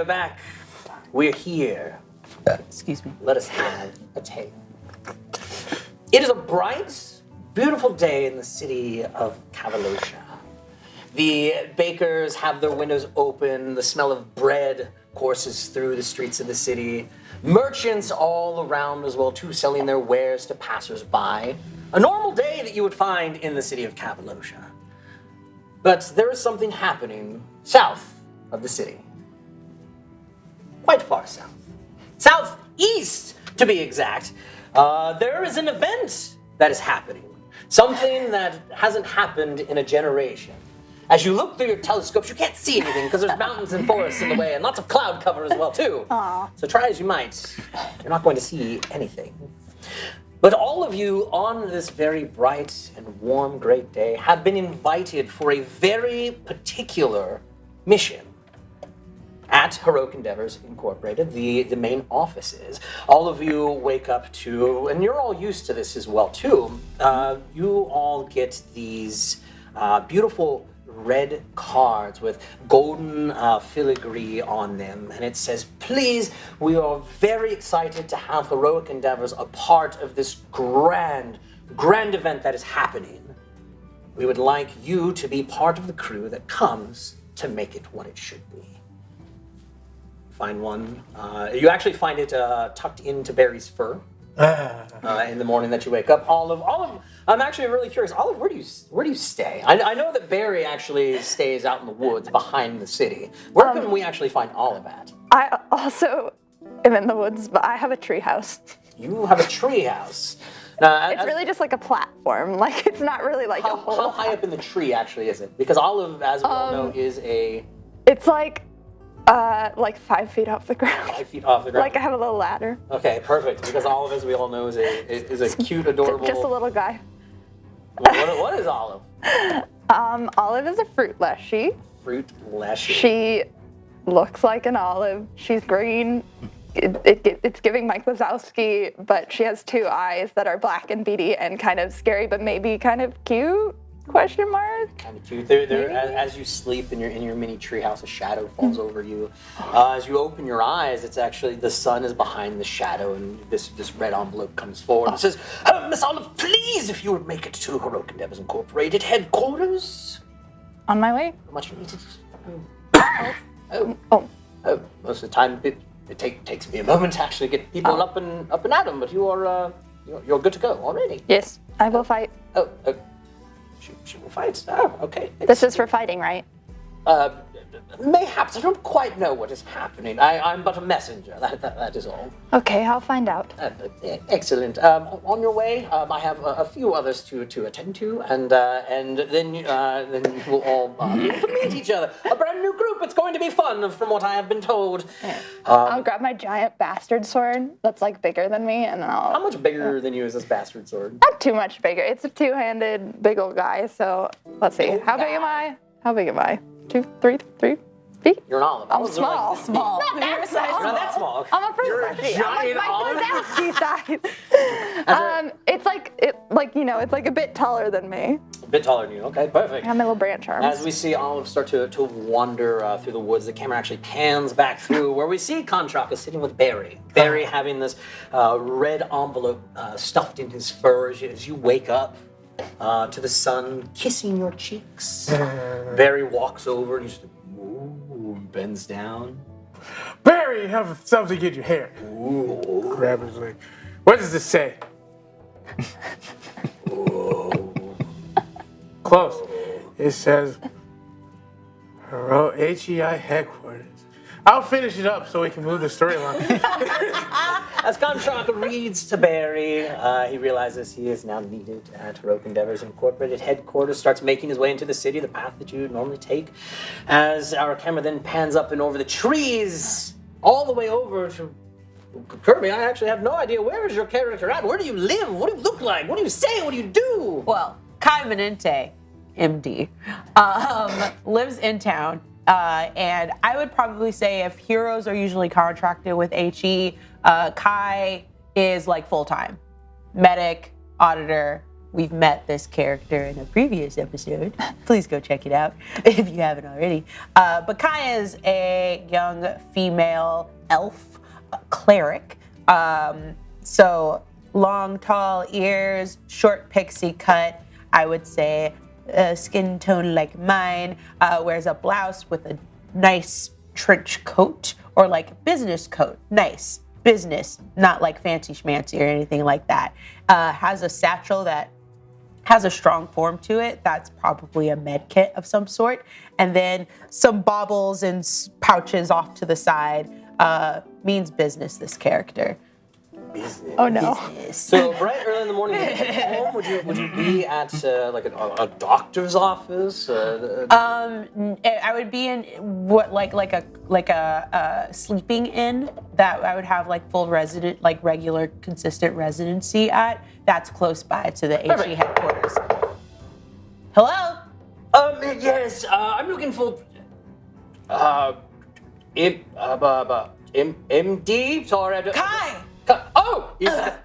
are back. We're here. Excuse me. Let us have a tale. It is a bright, beautiful day in the city of Kavalosha. The bakers have their windows open. The smell of bread courses through the streets of the city. Merchants all around as well, too, selling their wares to passers-by. A normal day that you would find in the city of Kavalosha. But there is something happening south of the city. Quite far south. Southeast, to be exact. There is an event that is happening. Something that hasn't happened in a generation. As you look through your telescopes, you can't see anything because there's mountains and forests in the way and lots of cloud cover as well, too. Aww. So try as you might, you're not going to see anything. But all of you on this very bright and warm, great day have been invited for a very particular mission at Heroic Endeavors Incorporated, the main offices. All of you wake up to, and you're all used to this as well too, you all get these beautiful red cards with golden filigree on them, and it says, please, we are very excited to have Heroic Endeavors a part of this grand event that is happening. We would like you to be part of the crew that comes to make it what it should be. Find one. You actually find it tucked into Barry's fur in the morning that you wake up. Olive, I'm actually really curious. Olive, where do you stay? I know that Barry actually stays out in the woods behind the city. Where can we actually find Olive at? I also am in the woods, but I have a tree house. You have a tree house. Now, It's really just like a platform. Like, it's not really like a whole... How high up in the tree actually is it? Because Olive, as we all know, is a... It's like 5 feet off the ground. 5 feet off the ground. Like I have a little ladder. Okay, perfect. Because Olive, as we all know, is a cute, adorable... Just a little guy. What is Olive? Olive is a fruit leshy. Fruit leshy. She looks like an olive. She's green. It's giving Mike Wazowski, but she has 2 eyes that are black and beady and kind of scary, but maybe kind of cute? Question mark? Kind of cute. As you sleep in your mini treehouse, a shadow falls over you. As you open your eyes, it's actually the sun is behind the shadow, and this red envelope comes forward and says, Miss Olive, please, if you would make it to Heroic Endeavors Incorporated headquarters. On my way. How much needed? Oh. Most of the time, it takes me a moment to actually get people up and at 'em, but you're good to go already. Yes, I will fight. She will fight. Oh, okay. This is for fighting, right? Mayhaps. I don't quite know what is happening. I'm but a messenger. That is all. Okay, I'll find out. Excellent. On your way, I have a few others to attend to, and then you will all be able to meet each other. A brand new group. It's going to be fun, from what I have been told. I'll grab my giant bastard sword that's like bigger than me, and then I'll... How much bigger than you is this bastard sword? Not too much bigger. It's a 2-handed big old guy, so let's see. How big am I? 2, 3 feet? You're an olive. I'm small. Small. Not that small. You're not that small. Okay. I'm a fruit You're a leshy. giant I'm olive? like size. It's like a bit taller than me. A bit taller than you. Okay, perfect. I have my little branch arms. As we see Olive start to wander through the woods, the camera actually pans back through where we see Contraka sitting with Barry. Barry having this red envelope stuffed in his fur as you wake up to the sun kissing your cheeks. Barry walks over and he's like, ooh, bends down. Barry, have something in your hair. Ooh. Grab his leg. What does this say? Close. It says HEI headquarters. I'll finish it up so we can move the storyline. As Contraka reads to Barry, he realizes he is now needed at Heroic Endeavors Incorporated headquarters, starts making his way into the city, the path that you would normally take. As our camera then pans up and over the trees, all the way over to Kirby. I actually have no idea. Where is your character at? Where do you live? What do you look like? What do you say? What do you do? Well, Kai Venente, MD, lives in town. And I would probably say if heroes are usually contracted with HE, Kai is like full-time. Medic, auditor, we've met this character in a previous episode. Please go check it out if you haven't already. But Kai is a young female elf cleric. So long, tall ears, short pixie cut, I would say, skin tone like mine, wears a blouse with a nice trench coat or like business coat. Nice business, not like fancy schmancy or anything like that. Has a satchel that has a strong form to it. That's probably a med kit of some sort. And then some baubles and pouches off to the side. Means business, this character. Business. Oh no. So bright early in the morning, home, would you be at like a doctor's office? I would be in what like a sleeping inn that I would have like full resident, like regular consistent residency at. That's close by to the HE headquarters. Hello. Yes. I'm looking for MD. Sorry. Kai. Oh, yes,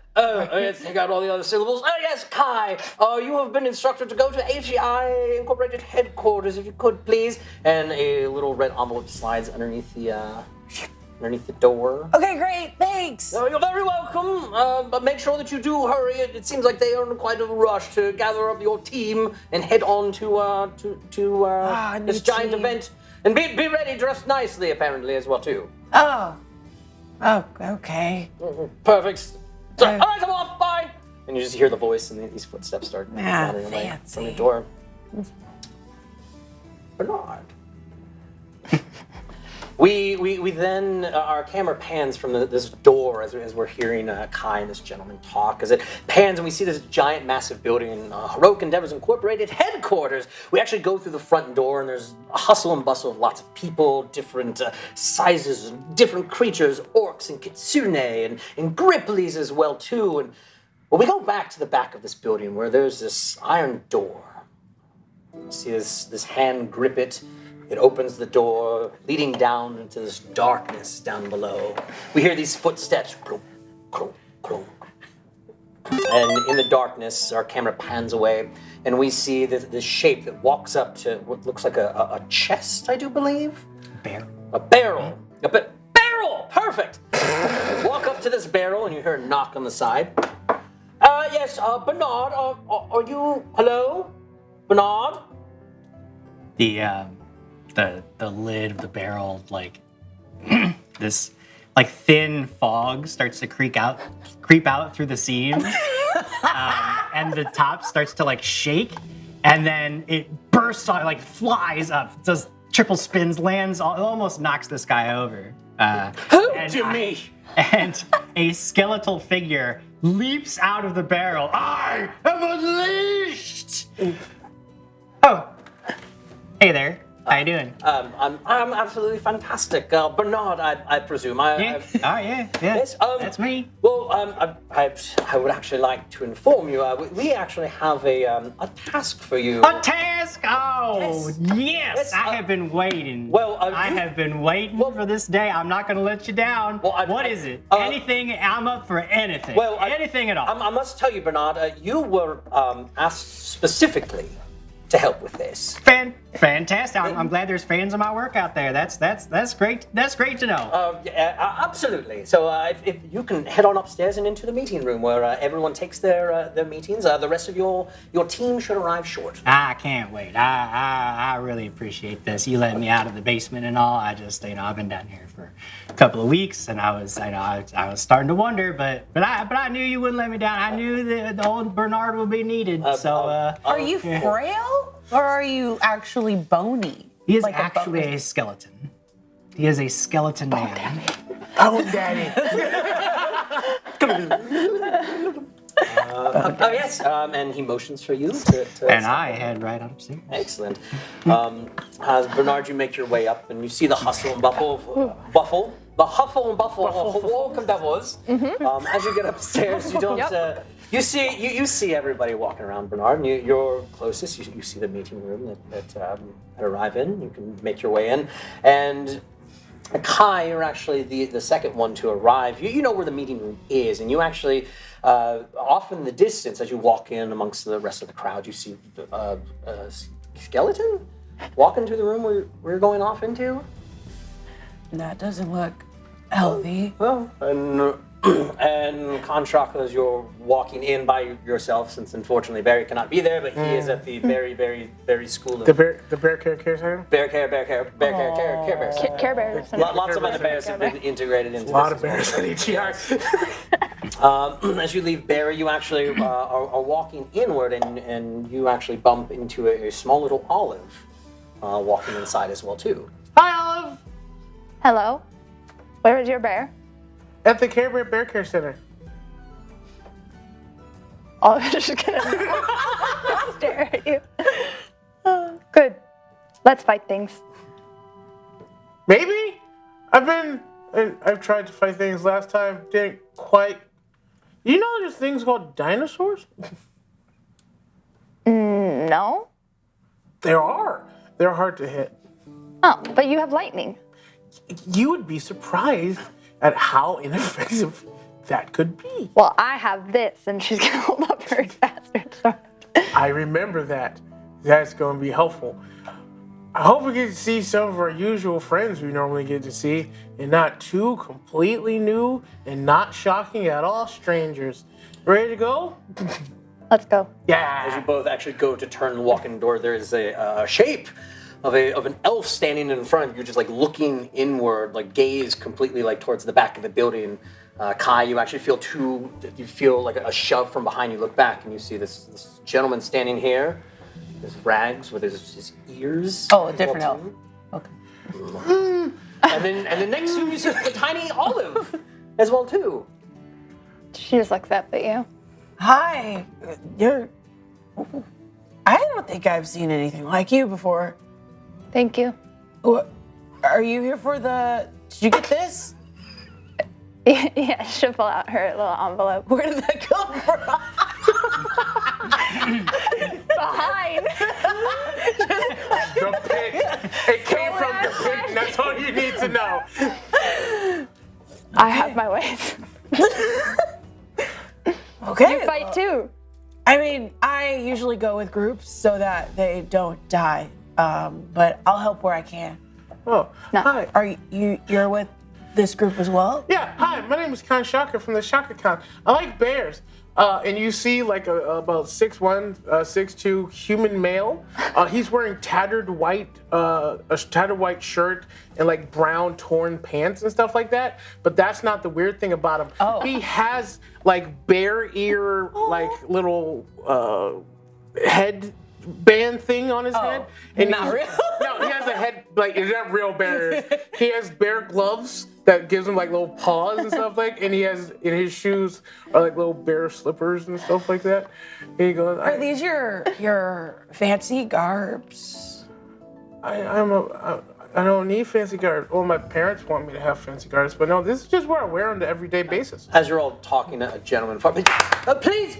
take out all the other syllables. Oh, yes, Kai. You have been instructed to go to HEI Incorporated headquarters, if you could, please. And a little red envelope slides underneath the door. Okay, great. Thanks. You're very welcome. But make sure that you do hurry. It seems like they are in quite a rush to gather up your team and head on to this giant event. And be ready, dressed nicely, apparently, as well, too. Oh, okay. Perfect. So, all right, I'm off. Bye. And you just hear the voice, and these footsteps start wandering away from the door. Bernard. We then our camera pans from this door as we're hearing Kai and this gentleman talk. As it pans and we see this giant, massive building in Heroic Endeavors Incorporated headquarters. We actually go through the front door and there's a hustle and bustle of lots of people, different sizes, different creatures, orcs and kitsune and gripples as well too. And we go back to the back of this building where there's this iron door. You see this hand grip it. It opens the door, leading down into this darkness down below. We hear these footsteps, clunk, clunk, clunk. And in the darkness, our camera pans away, and we see this shape that walks up to what looks like a chest, I do believe? Barrel. A barrel. Barrel! Perfect! Walk up to this barrel, and you hear a knock on the side. Yes, Bernard, are you... Hello? Bernard? The lid of the barrel, like this, like thin fog starts to creep out through the seams, and the top starts to like shake, and then it bursts on, like flies up, does triple spins, lands, almost knocks this guy over. Me? And a skeletal figure leaps out of the barrel. I am unleashed. Oh, hey there. How you doing? I'm absolutely fantastic. Bernard, I presume. Yeah. Yes, that's me. Well, I would actually like to inform you. We actually have a task for you. A task? Oh, yes. I have been waiting. Well, I have been waiting for this day. I'm not going to let you down. Well, what is it? Anything? I'm up for anything. Well, anything at all. I must tell you, Bernard, you were asked specifically to help with this. Fantastic! I'm glad there's fans of my work out there. That's great. That's great to know. Absolutely. So if you can head on upstairs and into the meeting room where everyone takes their meetings. The rest of your team should arrive shortly. I can't wait. I really appreciate this. You letting me out of the basement and all. I've been down here for a couple of weeks, and I was starting to wonder, but I knew you wouldn't let me down. I knew that the old Bernard would be needed. Are you frail or are you actually bony? He is like actually a skeleton. He is a skeleton man. Bone daddy. Yes, and he motions for you to and I head right upstairs. Excellent. As Bernard, you make your way up, and you see the hustle and buffle. The huffle and buffle of Heroic Endeavors. As you get upstairs, you don't. You see everybody walking around, Bernard, and you're closest. You see the meeting room that arrive in. You can make your way in, and Kai, you're actually the second one to arrive. You know where the meeting room is, and you actually, off in the distance, as you walk in amongst the rest of the crowd, you see a skeleton walking through the room where you're going off into. That doesn't look healthy. Well, and Kanshaka, as you're walking in by yourself, since unfortunately Barry cannot be there, but he is at the very school of The bear care center? Care Bears. Care Bears. Lots of other bears have been integrated into A lot this of as well. bears at ETR. As you leave Barry, you actually are walking inward, and you actually bump into a small little Olive walking inside as well too. Hi, Olive! Hello. Where is your bear? At the Care Bear Care Center. Oh, I'm just gonna stare at you. Good. Let's fight things. Maybe? I've tried to fight things last time, didn't quite. You know there's things called dinosaurs? No. There are. They're hard to hit. Oh, but you have lightning. You would be surprised at how ineffective that could be. Well, I have this, and she's gonna hold up her bastard sword. I remember that. That's going to be helpful. I hope we get to see some of our usual friends we normally get to see, and not two completely new and not shocking at all strangers. Ready to go? Let's go. As you Yeah. both actually go to turn and walk in the door, there is a shape of an elf standing in front of you, just like looking inward, like gaze completely like towards the back of the building. Kai, you actually feel like a shove from behind you. Look back and you see this gentleman standing here, his rags with his ears. Oh, a different elf. too. Okay. And then next to him you see the tiny Olive as well too. She just looks up at you. Hi. I don't think I've seen anything like you before. Thank you. What? Are you here for the... Did you get this? Yeah, she'll pull out her little envelope. Where did that come from? Behind. The pit. It came from the pit, and that's all you need to know. I have my ways. Okay. You fight too. I mean, I usually go with groups so that they don't die. But I'll help where I can. Oh, No. hi. Are you're with this group as well? Yeah, hi, my name is Khan Shaka from the Shaka Con. I like bears. And you see like about 6'1", 6'2" human male. He's wearing tattered white shirt and like brown torn pants and stuff like that. But that's not the weird thing about him. Oh. He has like bear ear, like little head band thing on his head. And not real? No, he has a head, like, it's not real bears. He has bear gloves that gives him like little paws and stuff like, and he has, in his shoes are like little bear slippers and stuff like that. And he goes, Are these your fancy garbs? I don't need fancy guards. Well, my parents want me to have fancy guards, but no, this is just what I wear on an everyday basis. As you're all talking to a gentleman, please,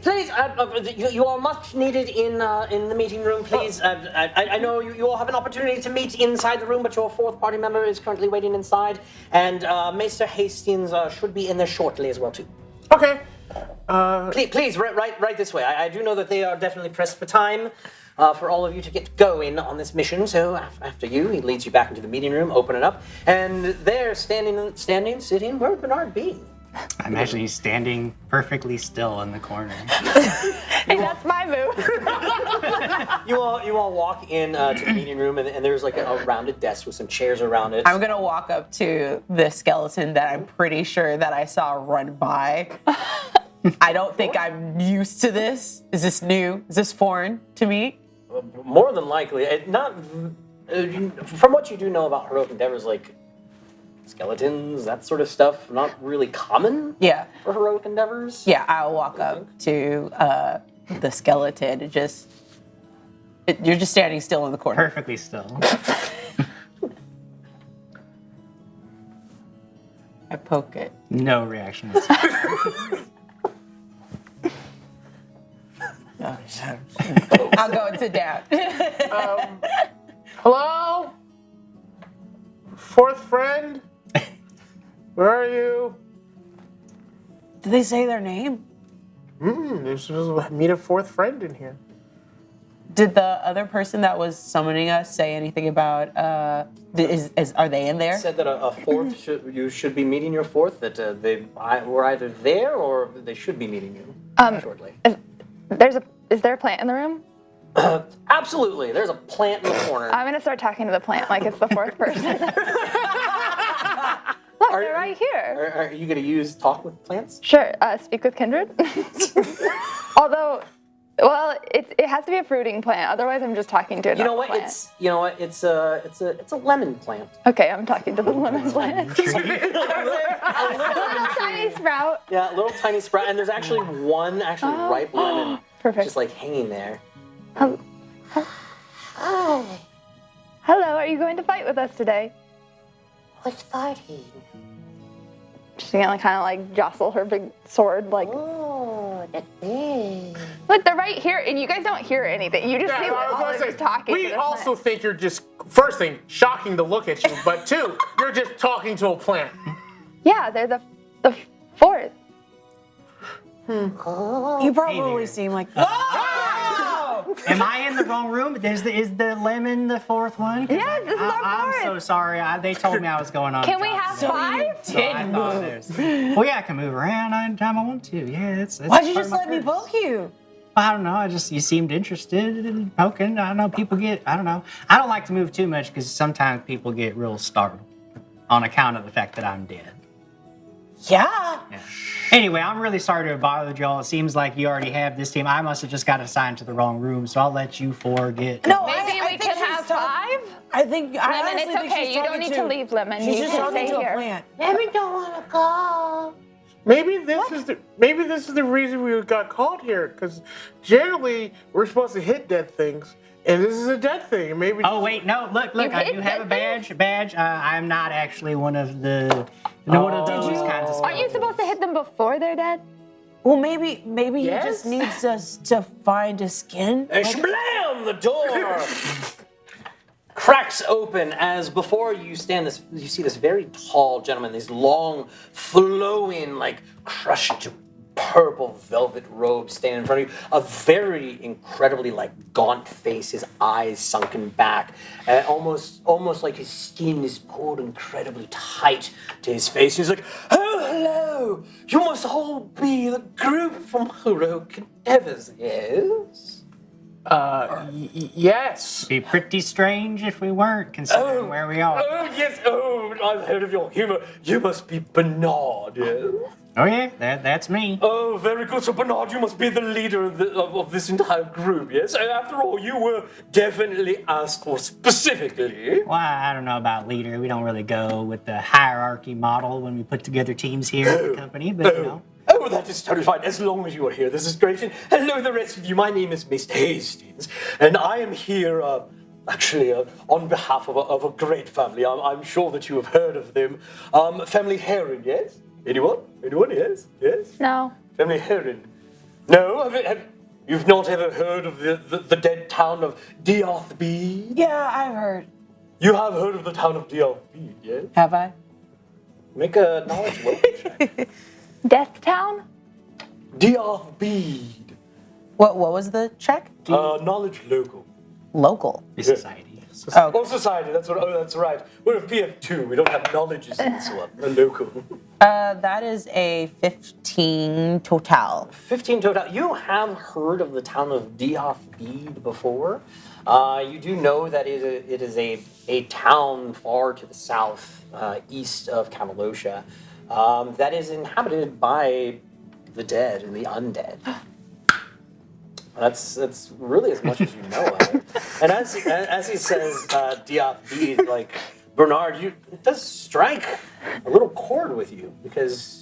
you are much needed in the meeting room. Please, I know you all have an opportunity to meet inside the room, but your fourth party member is currently waiting inside, and Maester Hastings should be in there shortly as well too. Okay. Please, right this way. I do know that they are definitely pressed for time. For all of you to get going on this mission. So after you, he leads you back into the meeting room, open it up, and there, sitting, where would Bernard be? I imagine he's standing perfectly still in the corner. Hey, that's my move. You all walk in to the meeting room, and there's like a rounded desk with some chairs around it. I'm gonna walk up to the skeleton that I'm pretty sure that I saw run by. I don't think I'm used to this. Is this new? Is this foreign to me? More than likely, from what you do know about heroic endeavors, like skeletons, that sort of stuff, not really common Yeah. for heroic endeavors. Yeah, I'll walk up to the skeleton and you're just standing still in the corner. Perfectly still. I poke it. No reaction. Oh, yeah. I'll go and sit down. Hello? Fourth friend? Where are you? Did they say their name? They're supposed to meet a fourth friend in here. Did the other person that was summoning us say anything about? Are they in there? Said that a fourth you should be meeting your fourth. That they were either there or they should be meeting you shortly. Is there a plant in the room? Absolutely. There's a plant in the corner. I'm gonna start talking to the plant like it's the fourth person. Look, they're right here. Are you going to use talk with plants? Sure. Speak with kindred. Although, well, it has to be a fruiting plant. Otherwise, I'm just talking to another plant. It's a lemon plant. Okay, I'm talking to the lemon plant. A little Little tiny sprout. Yeah, a little tiny sprout, and there's actually one ripe lemon, Perfect. just like hanging there. Hello, are you going to fight with us today? What's fighting? She's gonna kind of like jostle her big sword, like. Oh, that's big. Look, they're right here, and you guys don't hear anything. You just see I was all gonna of say, us talking. we to this also plant. think you're just, first thing, shocking to look at you, but two, you're just talking to a plant. Yeah, they're the fourth. You probably there. seem like. Am I in the wrong room? Is the lemon the fourth one? 'Cause Yes, this is our I'm fourth. so sorry. They told me I was going on. Can a we job have today. five? So I thought there's- Well, yeah, I can move around anytime I want to. Yeah, it's Why'd you part just of my let me curse. poke you? I don't know. You seemed interested in poking. I don't know. People get. I don't know. I don't like to move too much because sometimes people get real startled on account of the fact that I'm dead. Yeah. Yeah. Anyway, I'm really sorry to bother y'all. It seems like you already have this team. I must have just got assigned to the wrong room, so I'll let you four get. No, Maybe I we think can she's have talking- five? I think. I Lemon, honestly it's think okay. she's You don't talking need to leave, Lemon. She's You just can talking stay to a here. plant. Lemon don't want to go. Maybe this is the reason we got called here, because generally we're supposed to hit dead things, and this is a dead thing. Maybe. Oh wait, no! Look! I hit do have a dead badge. I'm not actually one of the. One of those you- kinds of. Aren't you supposed to hit them before they're dead? Well, maybe he Yes? just needs us to find a skin. And shablam! The door cracks open as before you see this very tall gentleman, these long, flowing, like crushed purple velvet robe standing in front of you. A very incredibly gaunt face, his eyes sunken back, almost like his skin is pulled incredibly tight to his face. He's like, "Oh, hello! You must all be the group from Heroic Endeavors, yes?" Yes. Be pretty strange if we weren't, considering where we are. Oh, yes. Oh, I've heard of your humor. You must be Bernard, yes? Oh yeah, that's me. Oh, very good. So, Bernard, you must be the leader of this entire group, yes? After all, you were definitely asked for specifically. Well, I don't know about leader. We don't really go with the hierarchy model when we put together teams here at the company, but you know. Oh, that is totally fine. As long as you are here, this is great. And hello, the rest of you. My name is Mr. Hastings, and I am here, actually, on behalf of a great family. I'm sure that you have heard of them. Family Heron, yes? Anyone? Anyone? Yes? Yes? No. Family Heron. No? You've not ever heard of the dead town of Diathbeed? Yeah, I've heard. You have heard of the town of Diathbeed, yes? Have I? Make a knowledge local check. Death Town? Diathbeed. What was the check? Knowledge local. Local. Society. Oh, Oh, society, that's what. Oh, that's right. We're a PF2. We don't have knowledge in this one. A local. that is a 15 total. 15 total. You have heard of the town of Diathbeed before. You do know that it is a town far to the south, east of Camalosha, that is inhabited by the dead and the undead. That's really as much as you know of it. And as he says, Diathbeed, like Bernard, it does strike a little chord with you because.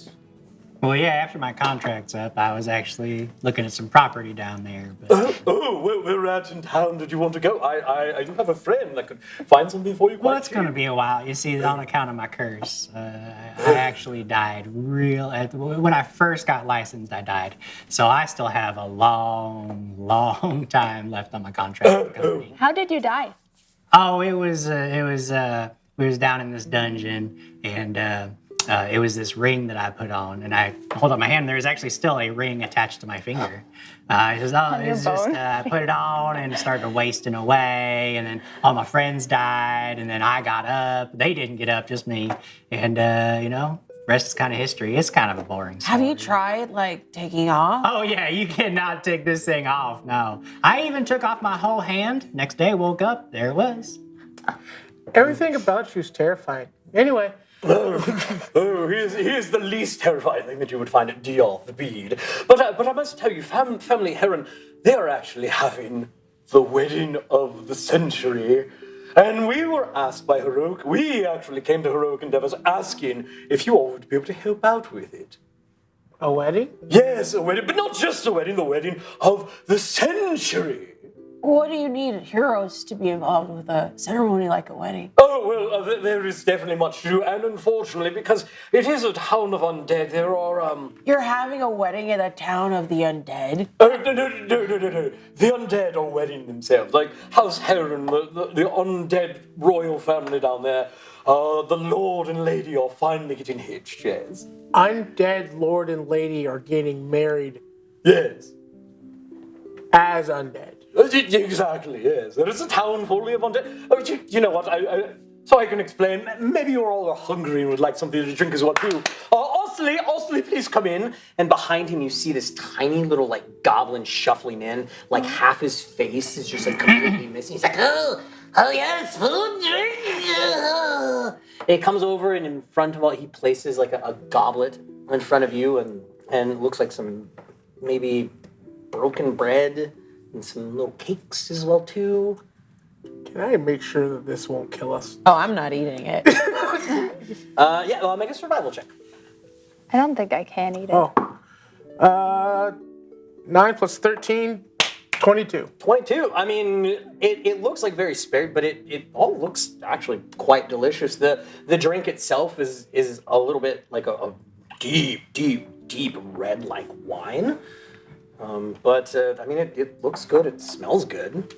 Well, yeah, after my contract's up, I was actually looking at some property down there. But Where at in town did you want to go? I do have a friend that could find something for you. well, Quite it's going to be a while. You see, on account of my curse, I actually died when I first got licensed, I died. So I still have a long time left on my contract with the company. How did you die? Oh, we was down in this dungeon, and it was this ring that I put on, and I hold up my hand. There's actually still a ring attached to my finger. He says, "Oh, your it's just bone? I put it on and it started wasting away, and then all my friends died, and then I got up. They didn't get up, just me, and rest is kind of history. It's kind of a boring story." Have you tried like taking off? Oh yeah, you cannot take this thing off. No, I even took off my whole hand. Next day, I woke up, there it was. Everything about you is terrifying. Anyway, He is the least terrifying thing that you would find at Dior, the bead. But I must tell you, family Heron, they are actually having the wedding of the century. And we were asked by Heroic, we actually came to Heroic Endeavors asking if you all would be able to help out with it. a wedding? Yes, a wedding, but not just a wedding, the wedding of the century. What do you need heroes to be involved with a ceremony like a wedding? Oh, well, there is definitely much to do, and unfortunately, because it is a town of undead, there are, You're having a wedding in a town of the undead? No. The undead are wedding themselves. Like House Heron, the undead royal family down there, the lord and lady are finally getting hitched, yes. Undead lord and lady are getting married Yes. as undead. Exactly, yes. There is a town fully of undead. Oh, you know what, so I can explain. Maybe you're all hungry and would like something to drink as well, too. Osley, please come in. And behind him, you see this tiny little, like, goblin shuffling in. Like, half his face is just, like, completely missing. He's like, oh, yes, food, drink. And he comes over, and in front of all, he places, like, a goblet in front of you, and it looks like some, maybe, broken bread, and some little cakes as well, too. Can I make sure that this won't kill us? Oh, I'm not eating it. Yeah, well, make a survival check. I don't think I can eat it. Oh. 9 plus 13, 22. 22. I mean, it looks like very spared, but it all looks actually quite delicious. The drink itself is a little bit like a deep red like wine. But I mean, it looks good. It smells good.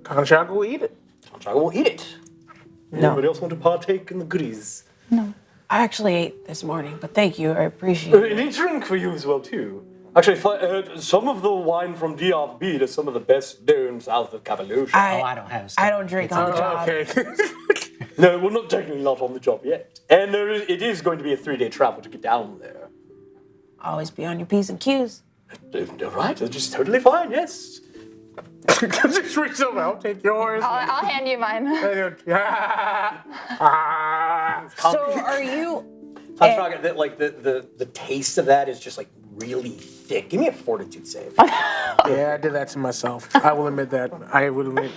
Conchak will eat it. I will eat it. No. Anybody else want to partake in the goodies? I actually ate this morning, but thank you. I appreciate it. Any drink for you as well too. Actually, some of the wine from Diop Bead is some of the best known south of Cappadocia. I don't have I don't drink on the job. Okay. No, we're not technically not on the job yet. And it is going to be a 3-day travel to get down there. Always be on your P's and Q's. Right, that's just totally fine, yes. Just reach over. I'll take yours. I'll hand you mine. So are you... Conchak, the taste of that is just like really thick. Give me a fortitude save. Yeah, I did that to myself. I will admit that. I will admit.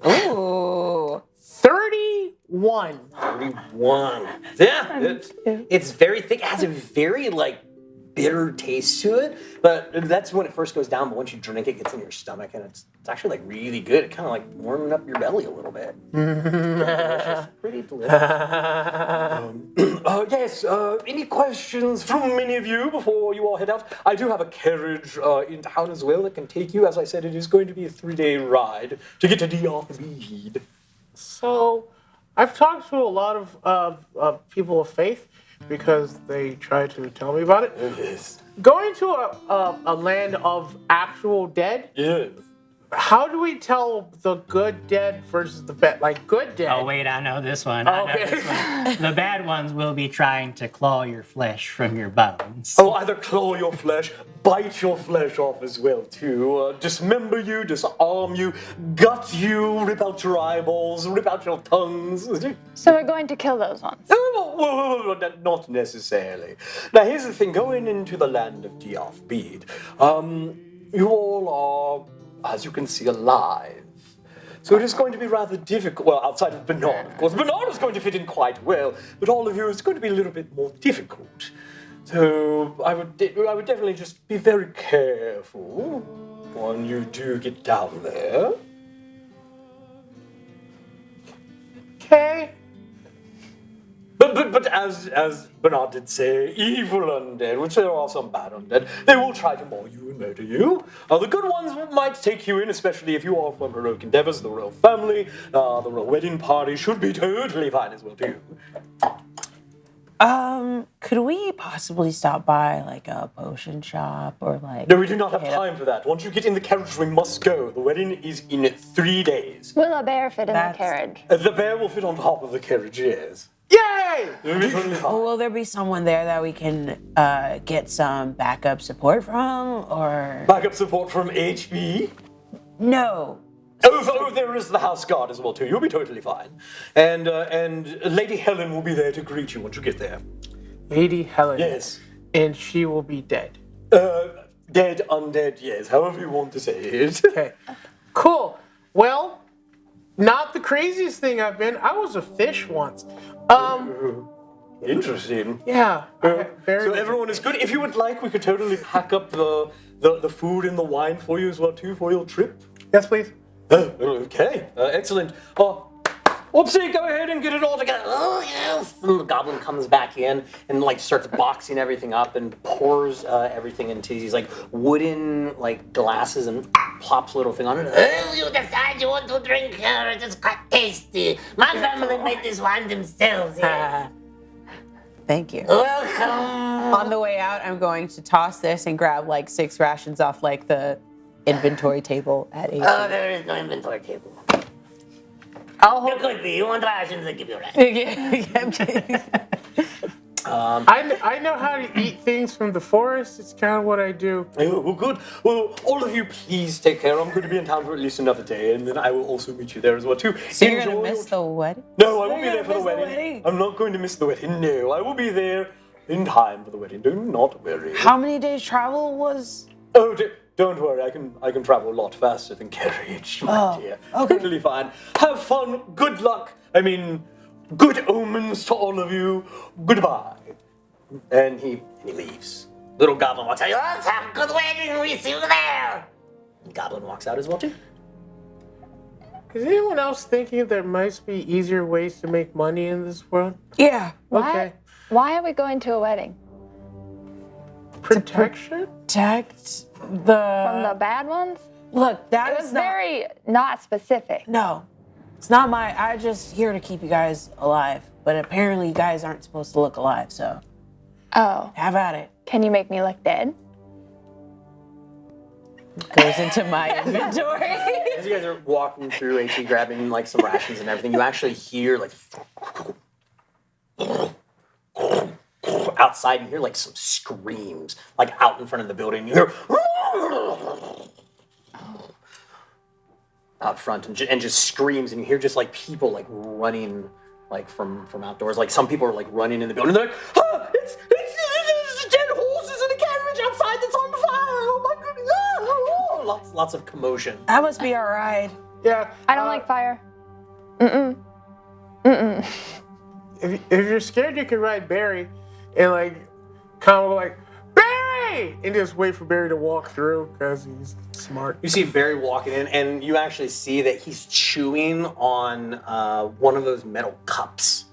Ooh. 31. 31. Yeah, it's very thick. It has a very bitter taste to it, but that's when it first goes down. But once you drink it, it gets in your stomach, and it's actually really good. It kind of warming up your belly a little bit. Delicious. Pretty delicious. Yes. Any questions from any of you before you all head out? I do have a carriage in town as well that can take you. As I said, it is going to be a 3-day ride to get to Diarthbeed. So, I've talked to a lot of people of faith because they try to tell me about it. Yes. Going to a land of actual dead, Yes. how do we tell the good dead versus the bad? Like, good dead. Oh wait, I know this one. I know Okay. this one. The bad ones will be trying to claw your flesh from your bones. Oh, either claw your flesh, bite your flesh off as well, too. Dismember you, disarm you, gut you, rip out your eyeballs, rip out your tongues. So we're going to kill those ones. Whoa, not necessarily. Now, here's the thing. Going into the land of Diarthbeed, you all are, as you can see, alive. So it is going to be rather difficult. Well, outside of Bernard, of course. Bernard is going to fit in quite well, but all of you is going to be a little bit more difficult. So I would definitely just be very careful when you do get down there. Okay. But as Bernard did say, evil undead, which there are some bad undead, they will try to maul you and murder you. The good ones might take you in, especially if you are from heroic endeavors. The royal family, the royal wedding party should be totally fine as well too. Could we possibly stop by like a potion shop or like? No, we do not have time for that. Once you get in the carriage, we must go. The wedding is in 3 days. Will a bear fit in the carriage? The bear will fit on top of the carriage, yes. Yay! It'll be totally fine. Will there be someone there that we can get some backup support from, or? Backup support from HB. No. Oh, there is the house guard as well too. You'll be totally fine. And Lady Helen will be there to greet you once you get there. Lady Helen. Yes. And she will be dead. Dead, undead, yes. However you want to say it. Okay. Cool. Well, not the craziest thing I've been. I was a fish once. Interesting. Yeah. So everyone is good. If you would like, we could totally pack up the food and the wine for you as well too for your trip. Yes, please. Okay, excellent. Whoopsie, go ahead and get it all together. Oh, yes. And the goblin comes back in and like starts boxing everything up and pours everything into these like wooden like glasses and plops a little thing on it. Oh, you decide you want to drink here. It is quite tasty. My family made this wine themselves. Yes. Thank you. Welcome. On the way out, I'm going to toss this and grab like 6 rations off like the inventory table at 8. Oh, there is no inventory table. I'll There hold. could be. You want rations? I give you rations. I know how to eat things from the forest. It's kind of what I do. Oh, well, good. Well, all of you, please take care. I'm going to be in town for at least another day, and then I will also meet you there as well too. So you're Enjoy gonna your miss the wedding? No, I won't be You're there for the gonna miss wedding. I'm not going to miss the wedding. No, I will be there in time for the wedding. Do not worry. How many days travel was? Oh, don't worry. I can travel a lot faster than carriage, my dear. okay. Totally fine. Have fun. Good luck. I mean, good omens to all of you. Goodbye. And he leaves. Little goblin walks out. Let's have a good wedding. We see you there. The goblin walks out as well too. Is anyone else thinking there might be easier ways to make money in this world? Yeah. Okay. Why are we going to a wedding? Protection? Protect From the. the bad ones? Look, that It is was not. very not specific. No, it's not my. I'm just here to keep you guys alive. But apparently, you guys aren't supposed to look alive. So Oh, have at it. can you make me look dead? Goes into my inventory. As you guys are walking through HE grabbing like some rations and everything, you actually hear like outside. You hear like some screams like out in front of the building. You hear out front and just screams, and you hear just like people like running like from outdoors. Like some people are like running in the building. They're like, ah, it's dead horses in a carriage outside that's on fire. Oh my goodness! Ah, lots of commotion. That must be our ride. Yeah. I don't like fire. If you're scared, you can ride Barry and like kind of like Barry and just wait for Barry to walk through because he's smart. You see Barry walking in, and you actually see that he's chewing on one of those metal cups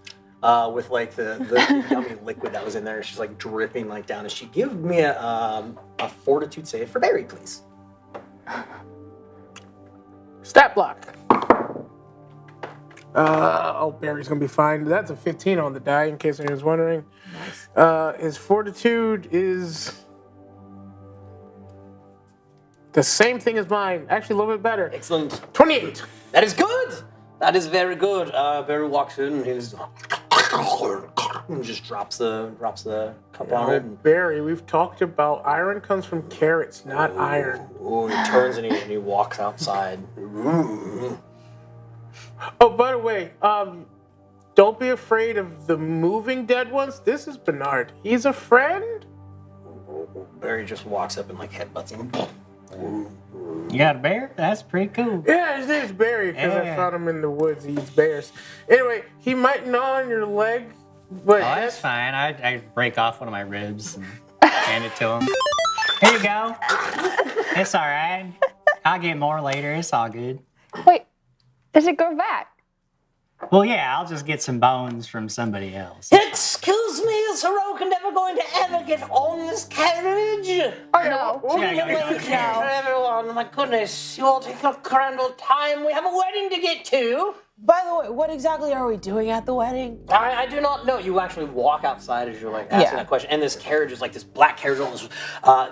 with like the yummy liquid that was in there. She's like dripping like down. And she give me a fortitude save for Barry, please. Stat block. Barry's gonna be fine. That's a 15 on the die, in case anyone's wondering. Nice. His fortitude is the same thing as mine. Actually, a little bit better. Excellent. 28. That is good. That is very good. Barry walks in and he's and just drops the cup on it. And, Barry, we've talked about iron comes from carrots, not iron. he turns and he walks outside. Oh, by the way, don't be afraid of the moving dead ones. This is Bernard. He's a friend. Barry just walks up and like headbutts him. You got a bear? That's pretty cool. Yeah, his name's Barry because I Yeah. found him in the woods. He eats bears. Anyway, he might gnaw on your leg, but Oh, that's fine. I break off one of my ribs and hand it to him. Here you go. It's all right. I'll get more later. It's all good. Wait, does it go back? Well, yeah, I'll just get some bones from somebody else. Excuse me, is Heroica never going to ever get on this carriage? Oh, yeah, No. we'll Yeah, get I gotta you. go. For everyone, my goodness, you all take your grand old time. We have a wedding to get to. By the way, what exactly are we doing at the wedding? I do not know. You actually walk outside as you're like asking Yeah. that question, and this carriage is like this black carriage, all this,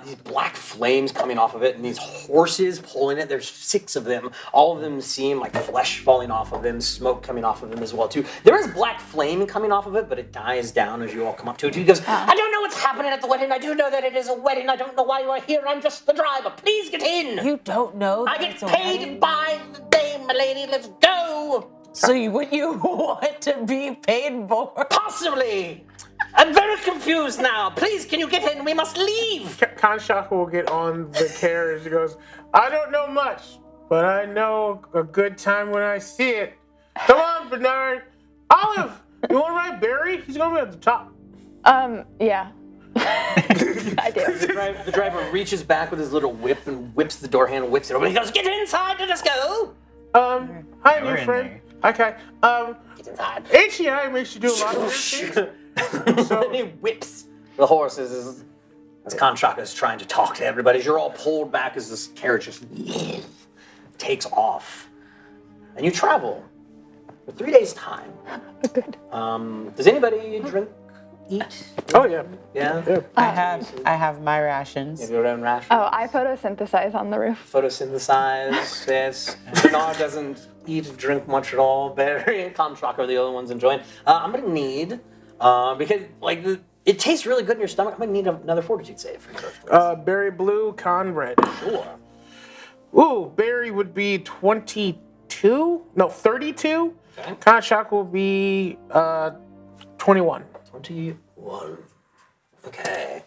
these black flames coming off of it, and these horses pulling it. There's 6 of them. All of them seem like flesh falling off of them, smoke coming off of them as well too. There is black flame coming off of it, but it dies down as you all come up to it. He goes, "I don't know what's happening at the wedding. I do know that it is a wedding. I don't know why you are here. I'm just the driver. Please get in. You don't know I that get it's a paid wedding? by the day, my lady. Let's go." So would you want to be paid more? Possibly. I'm very confused now. Please, can you get in? We must leave. Kanshaka will get on the carriage. He goes, I don't know much, but I know a good time when I see it. Come on, Bernard. Olive, you want to ride Barry? He's going to be at the top. Yeah. I do. The driver reaches back with his little whip and whips the door handle, whips it open. He goes, "Get inside, let us go." Hi, we're new in friend. Okay. Get inside. HEI makes you do a lot of weird things. And he whips the horses as Kanshaka is trying to talk to everybody. As you're all pulled back as this carriage just takes off. And you travel for 3 days' time. Good. Does anybody drink, eat? Oh, yeah. Yeah? I have my rations. You have your own ration? Oh, I photosynthesize on the roof. Photosynthesize, yes. Bernard doesn't eat or drink much at all. Barry and Kanshaka are the only ones enjoying. I'm gonna need, because like it tastes really good in your stomach, I'm gonna need another fortitude save for you. Berry blue, con red. Sure. Ooh, Barry would be 22? No, 32. Okay. Kanshaka will be 21. 21. Okay.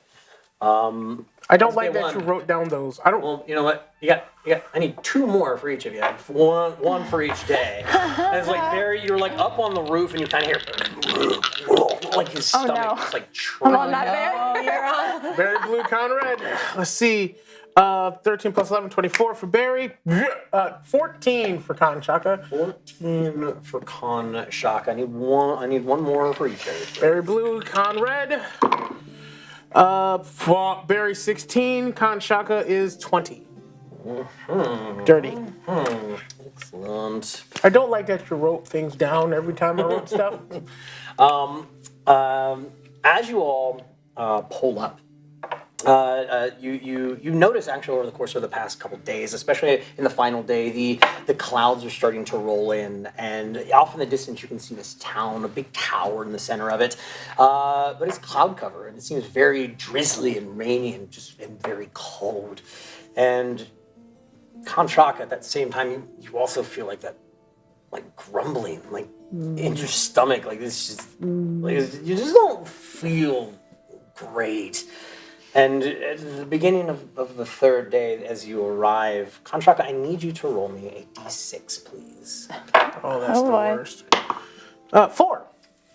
I don't like day that you one. wrote down those. I don't. Well, you know what? You got. I need 2 more for each of you. One for each day. And it's like Barry, you're like up on the roof and you kind of hear like his stomach no. just like I'm on churning. that bear. Oh, you're on. Berry blue, con red. Let's see. 13 plus 11, 24 for Barry. 14 for Kanshaka. 14 for Kanshaka. I need one more for each of you. Berry blue, con red. For Barry 16, Kanshaka is 20. Dirty. Excellent. I don't like that you wrote things down every time I wrote stuff. As you all pull up, you notice actually over the course of the past couple days, especially in the final day, the clouds are starting to roll in, and off in the distance you can see this town, a big tower in the center of it, but it's cloud cover and it seems very drizzly and rainy and very cold. And Kanshaka, at that same time, you also feel like that, like grumbling, like in your stomach, like this just, like you just don't feel great. And at the beginning of the 3rd day, as you arrive, Kanshaka, I need you to roll me a d6, please. Oh, that's Oh, the boy. worst. 4.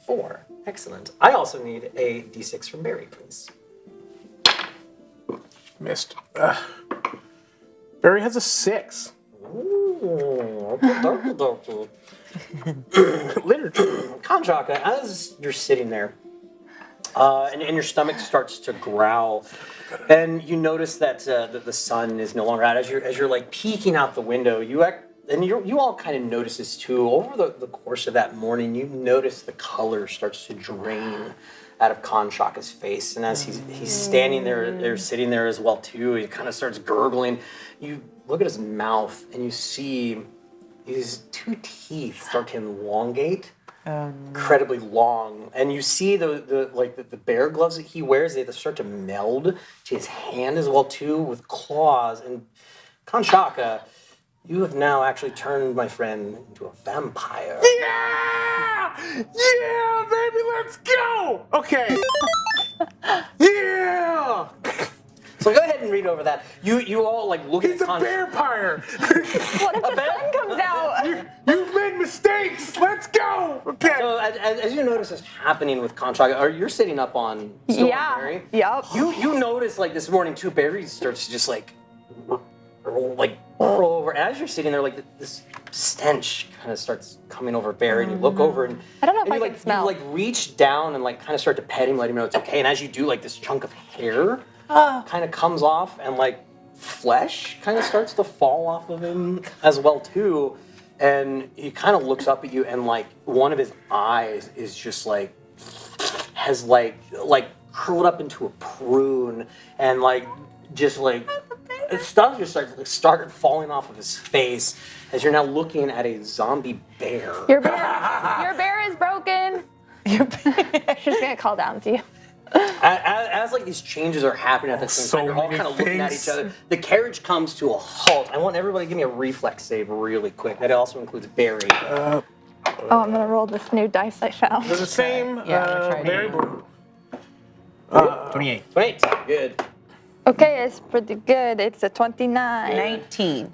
4. Excellent. I also need a d6 from Barry, please. Missed. Barry has a 6. Ooh, Literature. Kanshaka, as you're sitting there, and your stomach starts to growl, and you notice that the sun is no longer out. As you're like peeking out the window, you all kind of notice this too. Over the course of that morning, you notice the color starts to drain out of Kanshaka's face, and as he's standing there, sitting there as well too, he kind of starts gurgling. You look at his mouth, and you see his 2 teeth start to elongate. Incredibly long, and you see the bear gloves that he wears, they start to meld to his hand as well too, with claws. And Kanshaka, you have now actually turned my friend into a vampire. Yeah! Yeah, baby, let's go! Okay. Yeah! So go ahead and read over that. You all like look He's at a vampire! What if the sun comes out? You've made mistakes! Let's go! Okay. So as you notice this happening with Kanshaka, or you're sitting up on still on Yeah. Barry. Yup. You notice like this morning too, Barry starts to just like like curl over. And as you're sitting there, like this stench kind of starts coming over Barry. And you look over and I don't know if and I you, can like, smell. You like reach down and like kind of start to pet him, let him know it's okay. And as you do, like this chunk of hair kind of comes off, and like flesh kind of starts to fall off of him as well too. And he kind of looks up at you, and like one of his eyes is just like has like curled up into a prune, and like just like stuff just started falling off of his face as you're now looking at a zombie bear. Your bear is broken. She's gonna call down to you. As like these changes are happening at the same So time, you're all many kind of looking at things. each other. The carriage comes to a halt. I want everybody to give me a reflex save really quick. That also includes Barry. Oh, I'm gonna roll this new dice I found. They're the same. Yeah, I'm gonna try Very it. blue. 28. Wait, good. Okay, it's pretty good. It's a 29. 19.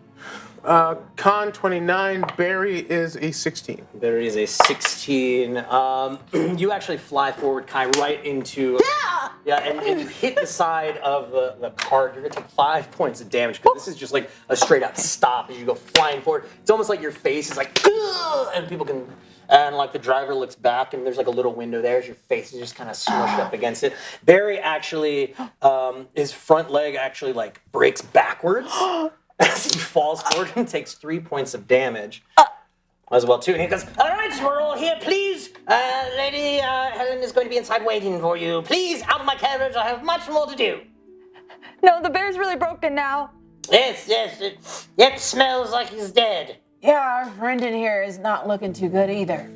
Con 29. Barry is a 16. There is a 16. You actually fly forward, Kai, right into... Yeah, and you hit the side of the cart. You're going to take 5 points of damage, because this is just like a straight up stop as you go flying forward. It's almost like your face is like... And people can... And like the driver looks back, and there's like a little window there as your face is just kind of smushed up against it. Barry actually, his front leg actually like breaks backwards as he falls forward and takes 3 points of damage as well too. And he goes, All right, we're all here, please. Lady Helen is going to be inside waiting for you. Please, out of my carriage. I have much more to do. No, the bear's really broken now. Yes, it smells like he's dead. Yeah, our friend in here is not looking too good either.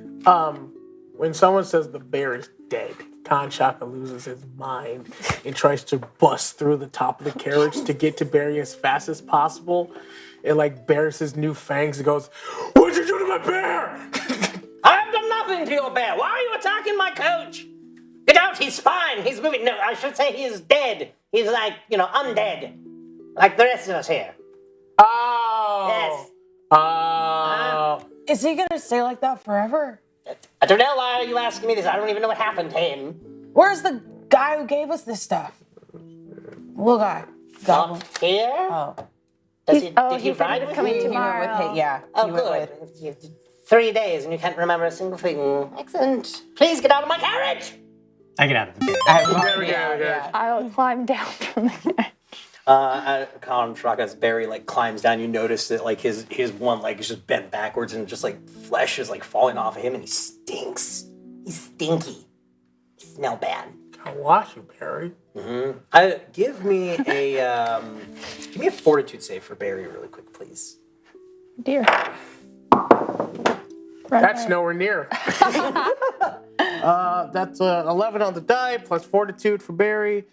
When someone says the bear is dead, Khan Shaka loses his mind and tries to bust through the top of the carriage to get to Barry as fast as possible. It like bares his new fangs and goes, "What'd you do to my bear?" I have done nothing to your bear. Why are you attacking my coach? Get out, he's fine. He's moving. No, I should say he's dead. He's like, undead. Like the rest of us here. Oh. Yes. Oh. Is he gonna stay like that forever? I don't know why are you asking me this. I don't even know what happened to him. Where's the guy who gave us this stuff? Little guy. Goblin. Not here? Oh. Did he he said he ride was with coming you? He went tomorrow. with yeah. Oh, he went good. with- 3 days and you can't remember a single thing. Excellent. Please get out of my carriage. I get out of the bed. There we go. yeah. I'll climb down from there. Khan Shaka, as Barry like climbs down, you notice that like his one leg is just bent backwards, and just like flesh is like falling off of him, and he stinks. He's stinky. He smell bad. I'll wash you, Barry. Give me a fortitude save for Barry really quick, please. Dear. That's nowhere near. That's 11 on the die, plus fortitude for Barry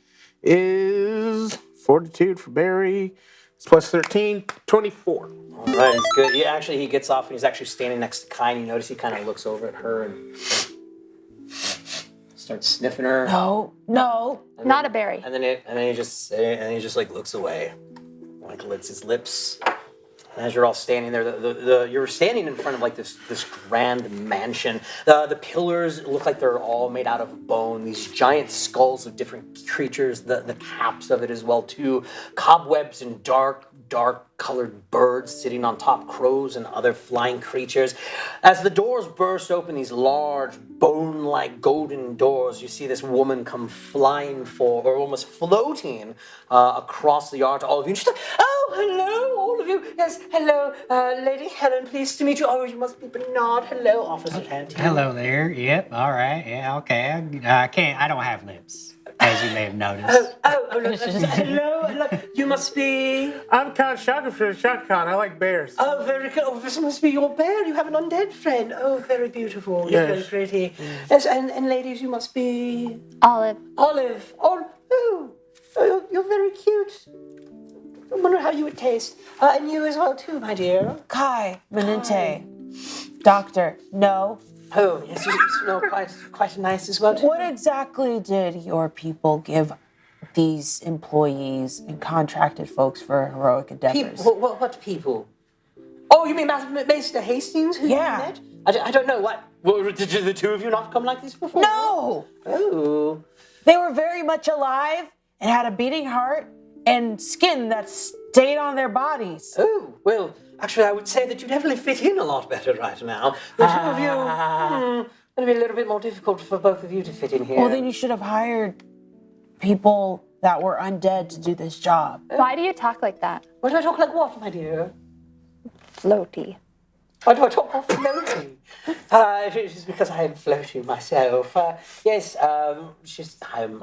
is fortitude for Barry. It's plus 13, 24. All right, he's good. He gets off, and he's actually standing next to Kai, and you notice he kind of looks over at her and starts sniffing her. No. Not a berry. And then he just like looks away, like licks his lips. And as you're all standing there, you're standing in front of like this grand mansion. The pillars look like they're all made out of bone. These giant skulls of different creatures. The caps of it as well too. Cobwebs and dark colored birds sitting on top, crows and other flying creatures. As the doors burst open, these large bone-like golden doors, you see this woman come flying or almost floating across the yard to all of you. And she's like, "Oh, hello, all of you. Yes, hello, Lady Helen, pleased to meet you. Oh, you must be Bernard. Hello, officer hand. Hello there. Yep. All right. Yeah. Okay. I don't have lips, as you may have noticed. Hello, you must be... I'm Khan Shaka for Shaka Khan. I like bears. Oh, very good. Oh, this must be your bear. You have an undead friend. Oh, very beautiful. You're Yes. very pretty. Yes, and ladies, you must be... Olive. Olive. You're very cute. I wonder how you would taste. And you as well too, my dear. Kai, Manente, Doctor, no. Oh, yes, you smell quite nice as well too. What exactly did your people give these employees and contracted folks for heroic endeavors? People? What people? Oh, you mean Master Hastings? Who Yeah. you met? I don't know what. Well, did the two of you not come like this before? No! Oh. They were very much alive and had a beating heart and skin that stayed on their bodies. Oh, well, actually, I would say that you definitely fit in a lot better right now. The two of you, it'll be a little bit more difficult for both of you to fit in here. Well, then you should have hired people that were undead to do this job. Why do you talk like that? Why do I talk like what, my dear? Floaty. Why do I talk all floaty? It's because I am floaty myself. Yes, I'm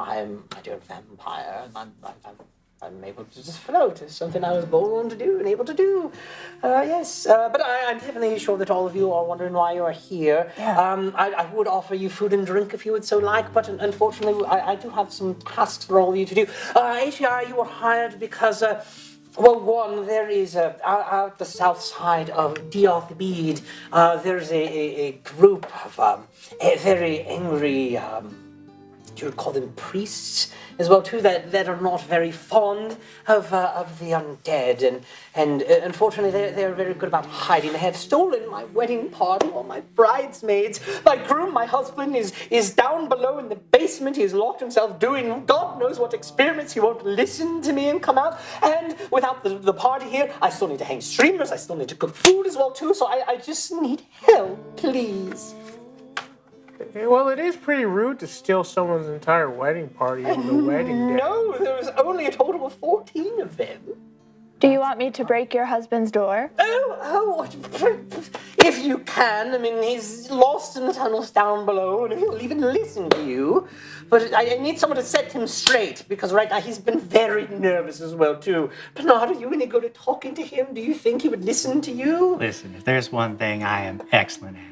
a dear vampire, and I'm able to just float. It's something I was born to do and able to do. Yes, but I'm definitely sure that all of you are wondering why you are here. Yeah. I would offer you food and drink if you would so like, but unfortunately, I do have some tasks for all of you to do. ATI, you were hired because... well, one, there is, out the south side of Diathbeed, there's a group of very angry, you would call them priests as well, too, that are not very fond of the undead. And unfortunately, they're very good about hiding. They have stolen my wedding party, all my bridesmaids. My groom, my husband, is down below in the basement. He has locked himself doing God knows what experiments. He won't listen to me and come out. And without the party here, I still need to hang streamers. I still need to cook food as well, too. So I just need help, please. Well, it is pretty rude to steal someone's entire wedding party on the wedding day. No, there was only a total of 14 of them. Do you want me to break your husband's door? Oh, if you can. I mean, he's lost in the tunnels down below, and he'll even listen to you. But I need someone to set him straight, because right now he's been very nervous as well, too. Bernard, are you any good at talking to him? Do you think he would listen to you? Listen, if there's one thing I am excellent at,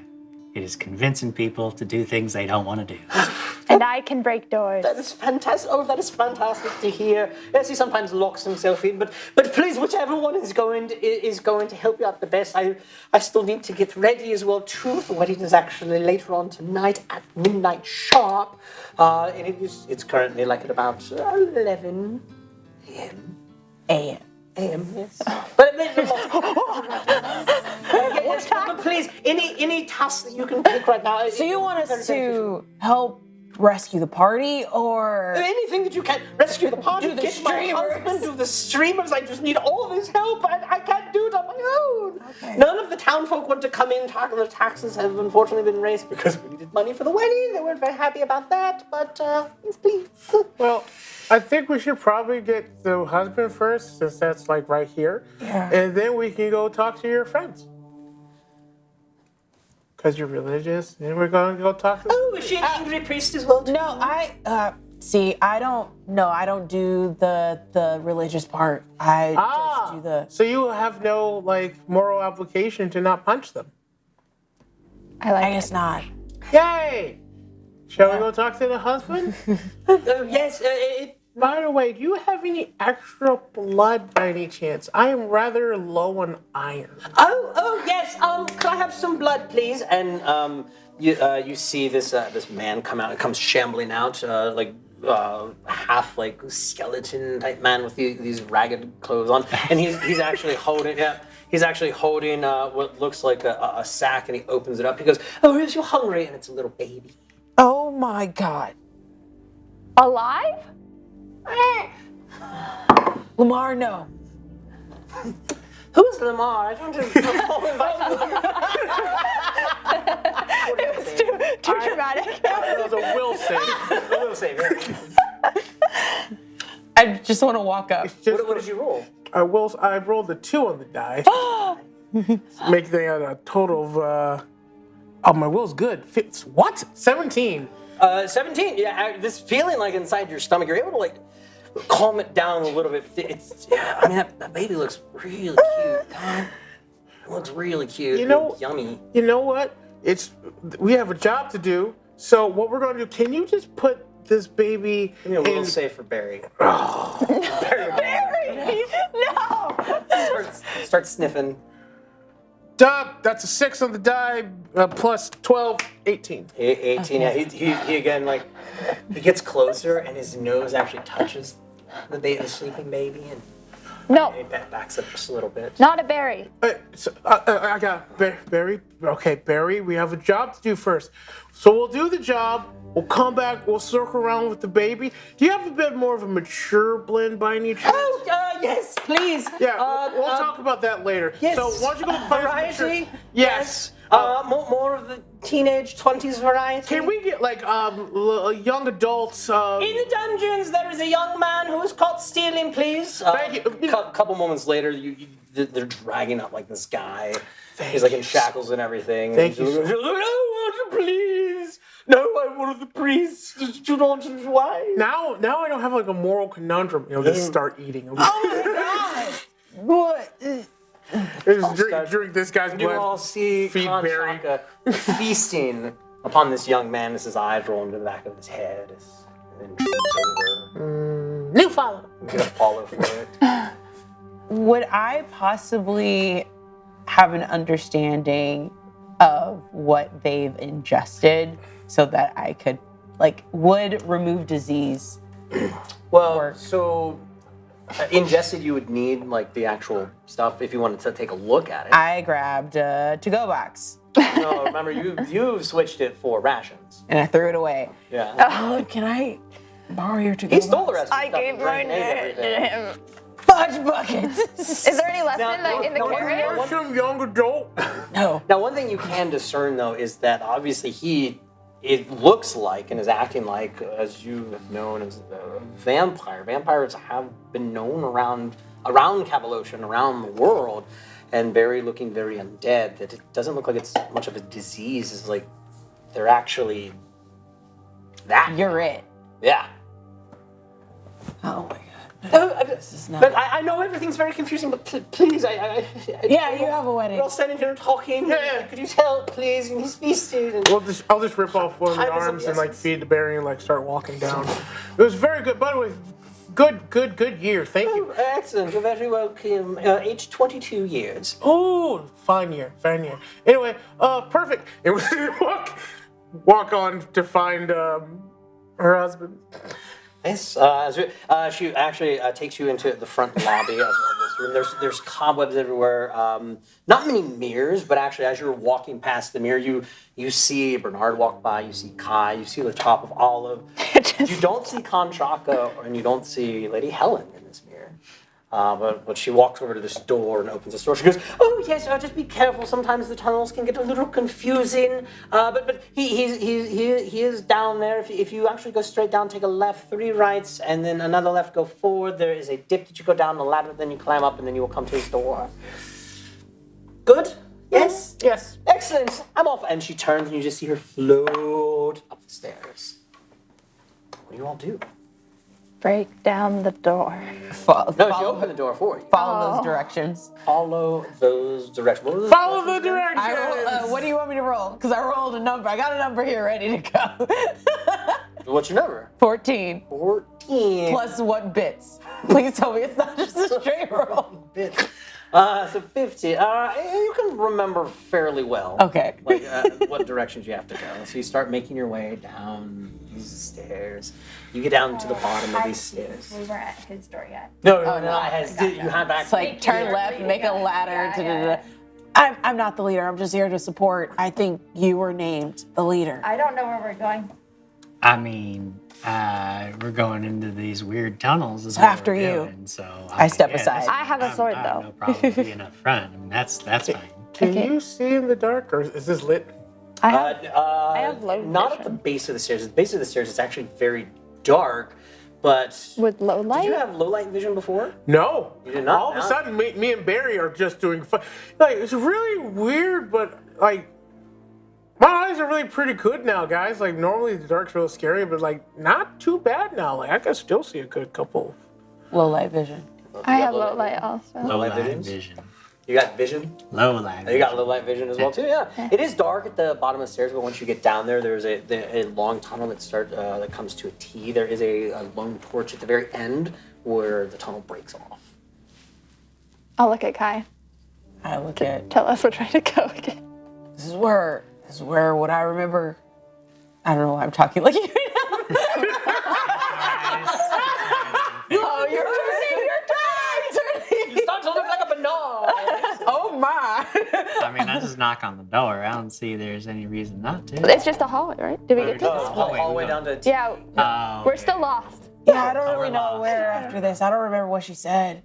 it is convincing people to do things they don't want to do. And I can break doors. That is fantastic. Oh, that is fantastic to hear. Yes, he sometimes locks himself in, but please, whichever one is going to help you out the best. I still need to get ready as well too. The wedding is actually later on tonight at midnight sharp, and it's currently like at about 11 a.m. AM. Yes. But yes, but please, any task that you can pick right now. So you want us to help rescue the party, or anything that you can. Rescue the party, Do the get my streamers. husband, do the streamers. I just need all this help. I can't do it on my own. Okay. None of the town folk want to come in. The taxes have unfortunately been raised because we needed money for the wedding. They weren't very happy about that, but please. Well, I think we should probably get the husband first, since that's like right here. Yeah. And then we can go talk to your friends. Because you're religious, and we're going to go talk to them. Oh, is she an angry priest as well? Too? no? I don't do the religious part. I just do the. So you have no moral obligation to not punch them. I guess not. Yay! Shall we go talk to the husband? Yes. By the way, do you have any extra blood by any chance? I am rather low on iron. Oh, yes. Could I have some blood, please? And you see this man comes shambling out, half skeleton type man with these ragged clothes on, and he's actually holding what looks like a sack, and he opens it up. He goes, "Oh, you're hungry," and it's a little baby. Oh my God, Alive? Lamar, no. Who's Lamar? I don't recall It was too dramatic. That was a will save. A will save. I just want to walk up. What did you roll? I rolled a 2 on the die. Make that a total of. Oh, my will's good. What? 17. 17. Yeah, this feeling inside your stomach, you're able to calm it down a little bit. That baby looks really cute. God, it looks really cute. Yummy. You know what? We have a job to do. So what we're going to do? Can you just put this baby? Give me a little save for Barry. Barry! No! Start sniffing. Duh, that's a 6 on the die, plus 12, 18. 18. Yeah, he again he gets closer and his nose actually touches the sleeping baby, and No, It backs up just a little bit. not a berry. I got Barry. Okay, Barry, we have a job to do first. So we'll do the job. We'll come back. We'll circle around with the baby. Do you have a bit more of a mature blend by any chance? Oh, yes, please. Yeah, we'll talk about that later. Yes. So why don't you go find some mature- variety? Yes. More of the teenage 20s variety. Can we get like young adults? In the dungeons, there is a young man who is caught stealing, please. Thank you. Couple moments later, they're dragging up like this guy. He's like in shackles and everything. Thank and you, he's like, "Oh, please. No, I'm one of the priests. You don't. Why?" Now I don't have like a moral conundrum. Just start eating. What? Drink this guy's blood. You all see Feed Khan Barry. Shaka feasting upon this young man as his eyes roll into the back of his head. And then droops over. New follow. You get a follow for it. Would I possibly have an understanding of what they've ingested so that I could, would remove disease? Well, Work. so ingested, you would need like the actual stuff if you wanted to take a look at it. I grabbed a to-go box No, remember you switched it for rations. and I threw it away. Yeah. Oh, can I borrow your to-go He box? stole the rest of the I stuff gave and drank mine and ate to everything. him. Fudge buckets. Is there any left in the no, carrot? Some young adult. No. Now, one thing you can discern though is that obviously it looks like and is acting like, as you have known as a vampire. Vampires have been known around Cavaloshan, around the world, and very looking very undead. That it doesn't look like it's much of a disease. It's like they're actually that. You're it. Yeah. Oh my god. This is not- But I know everything's very confusing. But please, Yeah, you have a wedding. We're all standing here talking. Yeah. Could you tell, please? And he's feasted. And I'll just rip off one of the Time is of arms the and like essence. feed the berry and like start walking down. It was very good. By the way, good year. Thank you. Excellent. You're very welcome. Age 22 years. Oh, fine year. Anyway, perfect. It was walk on to find her husband. Yes. She actually takes you into the front lobby of this room. There's cobwebs everywhere. Not many mirrors, but actually, as you're walking past the mirror, you see Bernard walk by. You see Kai. You see the top of Olive. You don't see Khan Shaka, and you don't see Lady Helen in this mirror. But she walks over to this door and opens the door. She goes, "Oh yes, just be careful. Sometimes the tunnels can get a little confusing. But he is down there. If you actually go straight down, take a left, 3 rights, and then another left, go forward. There is a dip that you go down, the ladder, then you climb up, and then you will come to his door. Good? Yes. Yes. Excellent. I'm off." And she turns, and you just see her float up the stairs. What do you all do? Break down the door. No, she opened the door for you. Follow those directions. Follow those directions. What were those Follow the directions again? directions. What do you want me to roll? Because I rolled a number. I got a number here ready to go. What's your number? 14. 14. Plus what bits? Please tell me it's not just a straight roll. Bits. So 50. You can remember fairly well. Okay. Like what directions you have to go. So you start making your way down these stairs. You get down to the bottom of these stairs. We weren't at his door yet. No, no. You have It's like turn left, make a ladder. Yeah. I'm not the leader. I'm just here to support. I think you were named the leader. I don't know where we're going. I mean, we're going into these weird tunnels. Is After what we're you. doing, so I step aside. I have a sword, I have though. no problem being up front. I mean, that's fine. Can you see in the dark, or is this lit? I have low Not at the vision. base of the stairs. At the base of the stairs, it's actually very dark. But With low did light? you have low light vision before? No. You did not? All of a No? sudden, me and Barry are just doing fun. Like, it's really weird, but like, my eyes are really pretty good now, guys. Like, normally the dark's real scary, but like, not too bad now. Like, I can still see a good couple. Low light vision. I have low light also. Low light light visions? vision. You got vision? Low light. You got low light vision as well too. Yeah, it is dark at the bottom of the stairs, but once you get down there, there's a long tunnel that comes to a T. There is a lone torch at the very end where the tunnel breaks off. I'll look at Kai. I look at. Tell us which way to go again. This is where what I remember. I don't know why I'm talking like you. Oh, you're losing your time. just knock on the door. I don't see there's any reason not to. It's just a hallway, right? Did we get to Oh, this? all the way down to Yeah, we're okay. still lost. Yeah, I don't we're really know lost. where after this. I don't remember what she said.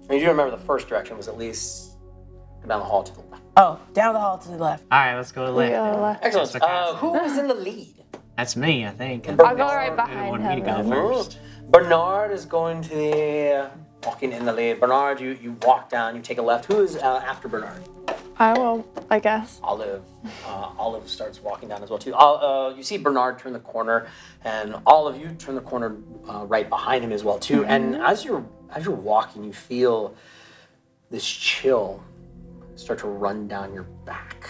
You do remember the first direction was at least down the hall to the left. Oh, down the hall to the left. All right, let's go to the left. go then. left. Excellent. Just a castle. Who is in the lead? That's me, I think. I'll go right You behind want me to him. go first? Bernard is going to the walking in the lead. Bernard, you walk down, you take a left. Who is after Bernard? I will, I guess. Olive. Olive starts walking down as well too. You see Bernard turn the corner, and all of you turn the corner right behind him as well too. And as you're walking, you feel this chill start to run down your back.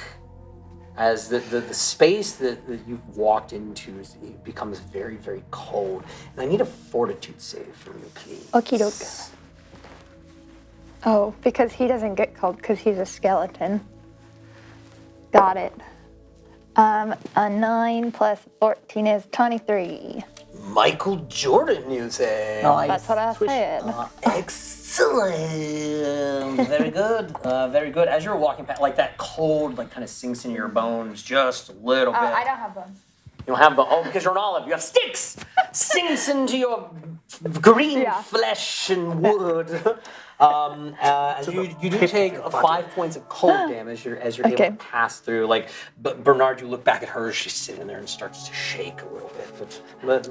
As the space that you've walked into it becomes very, very cold. And I need a fortitude save from you, please. Okie doke. Oh, because he doesn't get cold because he's a skeleton. Got it. A 9 plus 14 is 23. Michael Jordan, you say? Nice. That's what I said. Excellent. Very good. Very good. As you're walking past, like that cold, like kind of sinks into your bones just a little bit. I don't have bones. You don't have because you're an olive. You have sticks. Sinks into your green Yeah. flesh and wood. As you do take 5 points of cold damage as you're able Okay. to pass through. Like Bernard, you look back at her. She's sitting there and starts to shake a little bit,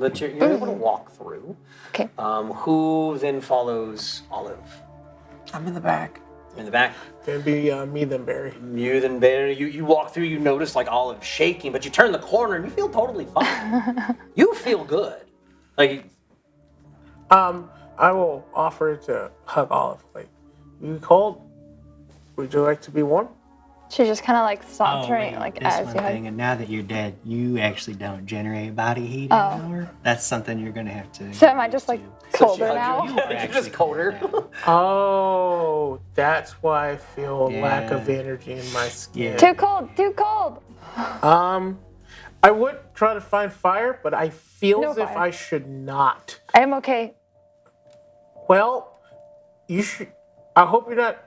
but you're able to walk through. Okay. Who then follows Olive? I'm in the back. In the back, Gonna be me then Barry. you then Barry. You walk through. You notice like Olive shaking, but you turn the corner and you feel totally fine. You feel good. Like I will offer to hug Olive. Like, you cold? Would you like to be warm? She's just kind of like Oh, sauntering, wait, like this as one you hug. thing, and now that you're dead, you actually don't generate body heat Oh. anymore. That's something you're gonna have to. So get am I just used like to. colder hugged now? you. You are You're actually just colder. now. Oh, that's why I feel a lack Yeah. of energy in my skin. Yeah. Too cold, too cold. I would try to find fire, but I feel No as if fire. I should not. I am okay. Well, you should. I hope you're not.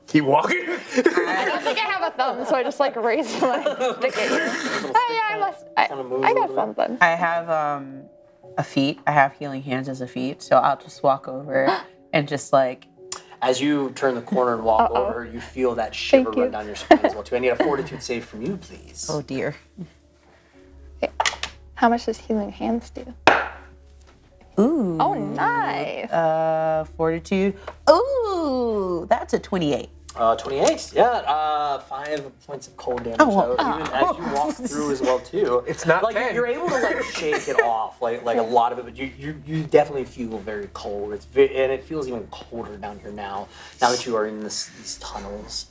Keep walking. I don't think I have a thumb, so I just like raised my stick at you. Oh yeah, I must. Kinda moves I a got little something. I have a feat. I have healing hands as a feat, so I'll just walk over and just like. As you turn the corner and walk Uh-oh. over, you feel that shiver Thank run you. down your spine as well too. I need a fortitude save from you, please. Oh dear. Okay. How much does healing hands do? Ooh. Oh, nice. Fortitude. Ooh, that's a 28. 28. Yeah. 5 points of cold damage. Oh, So even as you walk through as well too. It's not like 10. you're able to like shake it off, like a lot of it, but you definitely feel very cold. And it feels even colder down here now that you are in these tunnels.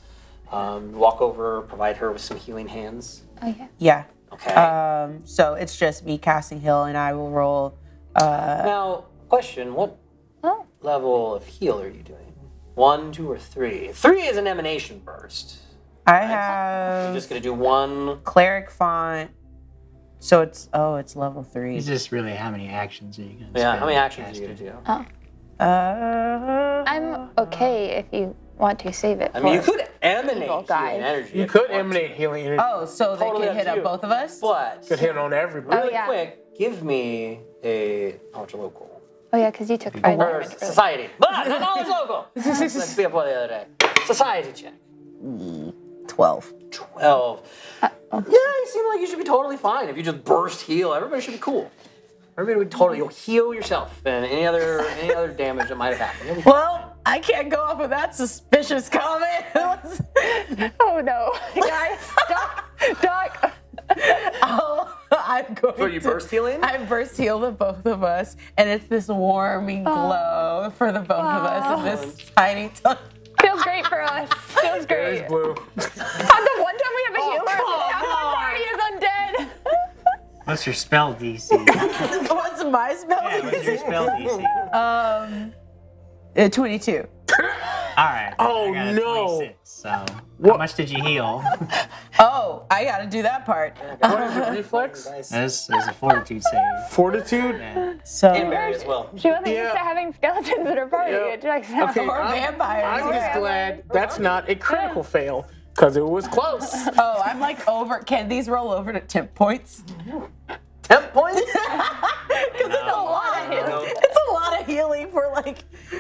Walk over, provide her with some healing hands. Oh yeah. Yeah. Okay. So it's just me casting heal, and I will roll. Now, question: what Oh. level of heal are you doing? 1, 2, or 3? 3 is an emanation burst. I You're have just gonna do 1. cleric font. So it's level 3. It's just really how many actions are you gonna? Yeah. spend How many actions are you casting? gonna do? I'm okay if you want to save it. I mean, you for- could emanate Evil healing guys. energy. You if could want emanate healing energy. Oh, so they Totally can up hit to up you. both of us? But Could hit on everybody. really yeah. quick, give me a knowledge local Oh yeah, because you took 5 or damage. earlier. society. But not knowledge local. Let's be up for the other day. Society check. 12. 12. Yeah, you seem like you should be totally fine if you just burst heal. Everybody should be cool. Everybody would totally. You'll heal yourself and any other damage that might have happened. You'll be fine. Well, I can't go off of that suspicious comment. Oh no, guys, Doc. I'm going So you to, burst healing? I burst heal the both of us, and it's this warming glow for the both of us in this tiny tunnel. Feels great for us. Feels There's great. blue. On the one time we have a healer, half our party is undead. What's your spell DC? What's my spell? Yeah, what's your spell DC? 22. right. Oh, I got a no. 26, so how What? much did you heal? Oh, I gotta do that part. What is it, reflex? This is a fortitude save. Fortitude? Yeah. So, And Barry as well. She wasn't Yeah. used to having skeletons in her party. Yeah. It checks out. Okay, Or vampires. I'm just Yeah. glad that's not a critical fail, because it was close. oh, I'm like over. Can these roll over to temp points? Temp points? Because it's a lot of healing. No. It's a lot of healing for like.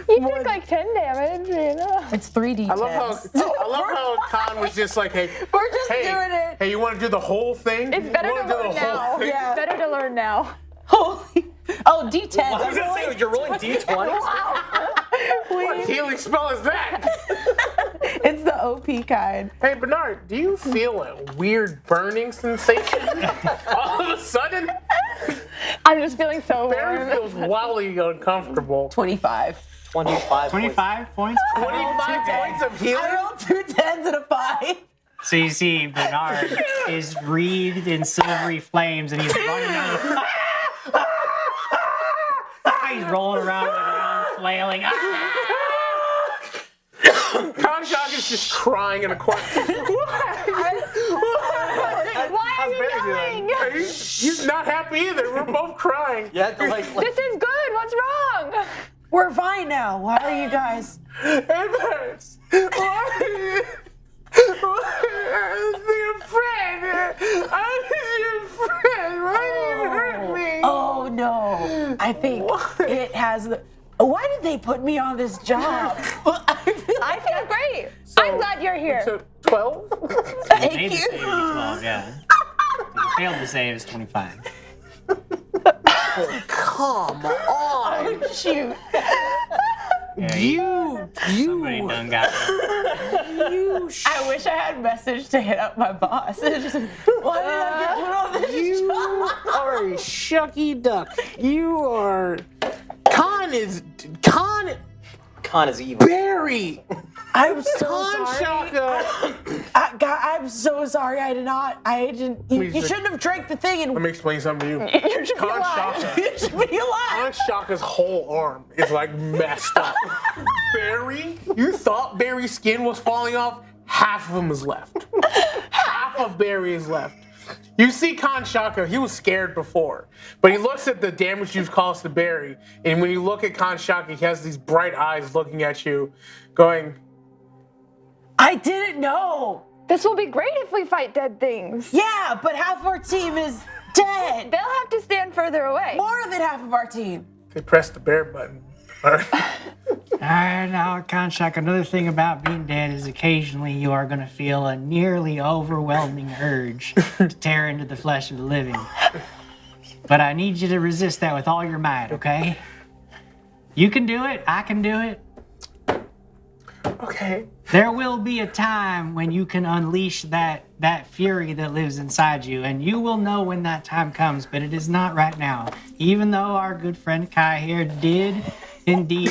You more took like 10 damage, you know. It's 3d10. I love how Khan was just like, hey, We're just hey, doing it. Hey, you want to do the whole thing? It's better You to wanna do learn the whole now. thing? Yeah. Better to learn now. Holy. Oh, d10. I was gonna say, you're rolling d20s? What healing spell is that? It's the OP kind. Hey, Bernard, do you feel a weird burning sensation all of a sudden? I'm just feeling so Barry warm. feels wildly uncomfortable. 25. 25 25 points? 25 points of healing? I rolled 2 10s and a 5. So you see Bernard is wreathed in silvery flames and he's running around. He's rolling around with his arms flailing. Konshock is just crying in a corner. Why are you yelling? He's not happy either. We're both crying. Yeah, like This is good. What's wrong? We're fine now. Why are you guys? It hurts. Why? I was your friend. I was your friend. Why did you hurt me? Oh no. I think it has the. Why did they put me on this job? I feel great. I'm glad you're here. So 12? You made the save at 12, yeah. You failed to save is 25. Come on. Shoot. Yeah, somebody done got it. I wish I had a message to hit up my boss. It's just, why did I get put on this You job? are a shucky duck. You are. Khan Khan is evil. Barry. I'm so Khan sorry. Shaka. God, I'm so sorry. I didn't. You Please, shouldn't have drank the thing Let and me explain something to you. You should be Khan alive. Shaka. you should be alive. Khan Shaka's whole arm is like messed up. Barry, you thought Barry's skin was falling off? Half of him is left. Half of Barry is left. You see Khan Shaka, he was scared before, but he looks at the damage you've caused to Barry, and when you look at Khan Shaka, he has these bright eyes looking at you, going, I didn't know. This will be great if we fight dead things. Yeah, but half of our team is dead. They'll have to stand further away. More than half of our team. they pressed the bear button. Now, Konshak, another thing about being dead is occasionally you are going to feel a nearly overwhelming urge to tear into the flesh of the living. But I need you to resist that with all your might, okay? You can do it. I can do it. Okay. There will be a time when you can unleash that fury that lives inside you, and you will know when that time comes, but it is not right now. Even though our good friend Kai here did indeed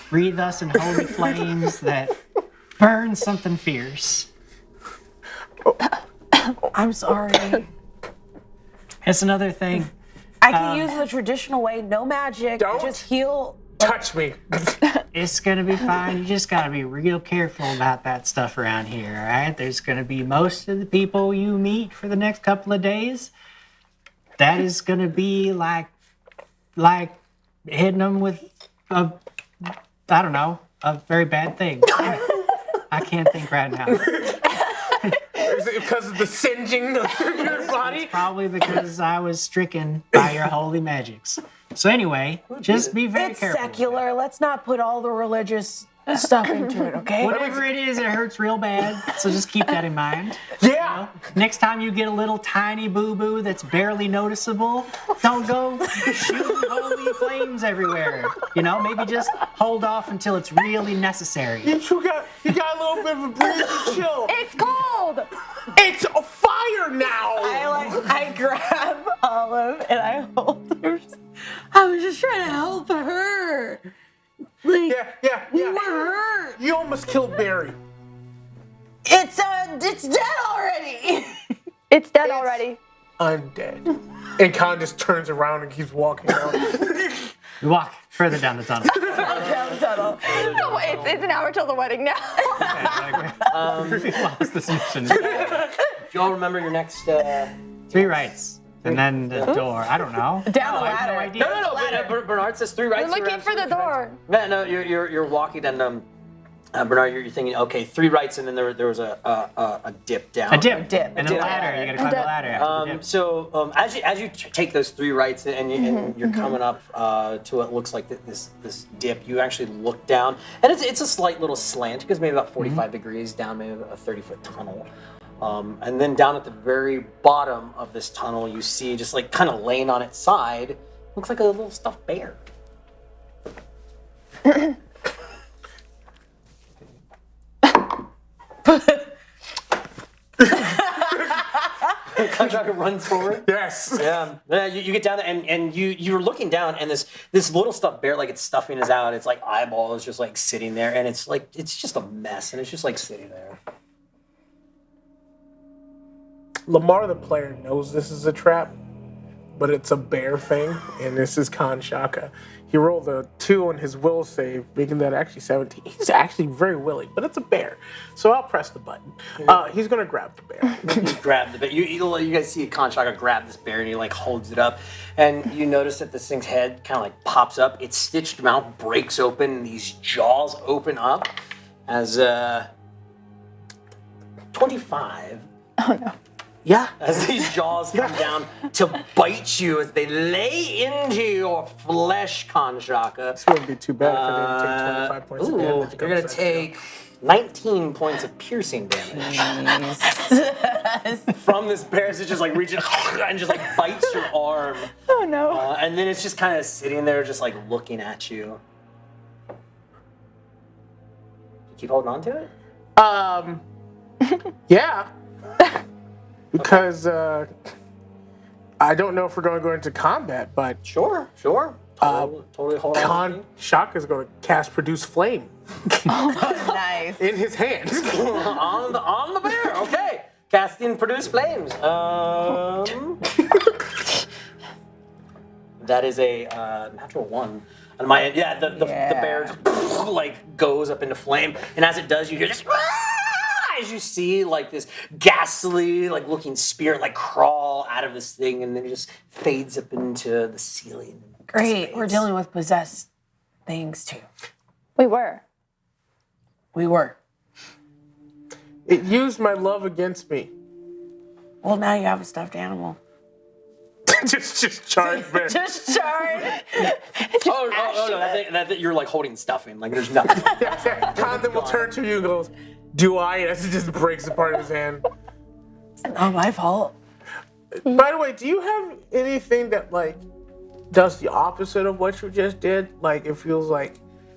breathe us in holy flames that burn something fierce. I'm sorry. It's another thing. I can use the traditional way, no magic, Don't. just heal. Touch me. It's gonna be fine. You just gotta be real careful about that stuff around here, all right? There's gonna be most of the people you meet for the next couple of days. That is gonna be like hitting them with a very bad thing. I can't think right now. Is it because of the singeing of your body? Probably because I was stricken by your holy magics. So anyway, just be very It's careful. secular. Let's not put all the religious stuff into it, okay? Whatever it is, it hurts real bad. So just keep that in mind. Yeah. Next time you get a little tiny boo-boo that's barely noticeable, don't go shooting holy flames everywhere. Maybe just hold off until it's really necessary. You got a little bit of a breathe and chill. It's cold. It's a fire now. I grab Olive and I hold her. I was just trying to help her. Yeah. We were hurt. You almost killed Barry. It's dead already. It's dead already. Undead. And Khan just turns around and keeps walking out. We walk further down the tunnel. Down the tunnel. No, it's an hour till the wedding now. We lost this mission. Do you all remember your next? 3 rights. And then the door. I don't know. Down the I have no ladder. idea. No. Bernard says 3 rights. We're looking for the door. No, you're walking and Bernard, you're thinking, okay, 3 rights, and then there was a dip down. A dip. dip. And a ladder. You gotta climb the ladder after the dip. So as you take those 3 rights and you're coming up to what looks like this dip, you actually look down, and it's a slight little slant, because maybe about 45 degrees down, maybe a 30-foot tunnel. And then down at the very bottom of this tunnel, you see just like kind of laying on its side, looks like a little stuffed bear. Contractor runs forward. Yes. Yeah. You get down there and you're looking down, and this little stuffed bear, like, it's stuffing is out. It's like eyeballs just like sitting there, and it's just a mess, and it's just like sitting there. Lamar, the player, knows this is a trap, but it's a bear thing, and this is Kanshaka. He rolled a 2 on his will save, making that actually 17. He's actually very willing, but it's a bear. So I'll press the button. He's going to grab the bear. You grab the bear. You guys see Kanshaka grab this bear, and he like holds it up, and you notice that this thing's head kind of like pops up. Its stitched mouth breaks open, and these jaws open up as 25. Oh no. Yeah. As these jaws come down to bite you as they lay into your flesh, Kanshaka. This wouldn't be too bad if I didn't take 25 points of damage. You're going to take 19 points of piercing damage from this bear as it just like reaches and just like bites your arm. Oh no. And then it's just kind of sitting there just like looking at you. You keep holding on to it? Yeah. Because I don't know if we're going to go into combat, but Sure. Totally hold on. Kanshaka is going to cast Produce Flame Nice. in his hands. on the bear. Okay. Casting Produce Flames. That is a natural 1. On my end, the bear just like goes up into flame, and as it does, you hear this. As you see like this ghastly like looking spirit like crawl out of this thing, and then it just fades up into the ceiling. Great. We're dealing with possessed things too. We were. It used my love against me. Well, now you have a stuffed animal. just charged bear. Just charge. Oh no! That you're like holding stuffing. Like there's nothing. Content will turn to you and goes, "Do I?" As it just breaks apart in his hand. Not my fault. By the way, do you have anything that like does the opposite of what you just did? Like it feels like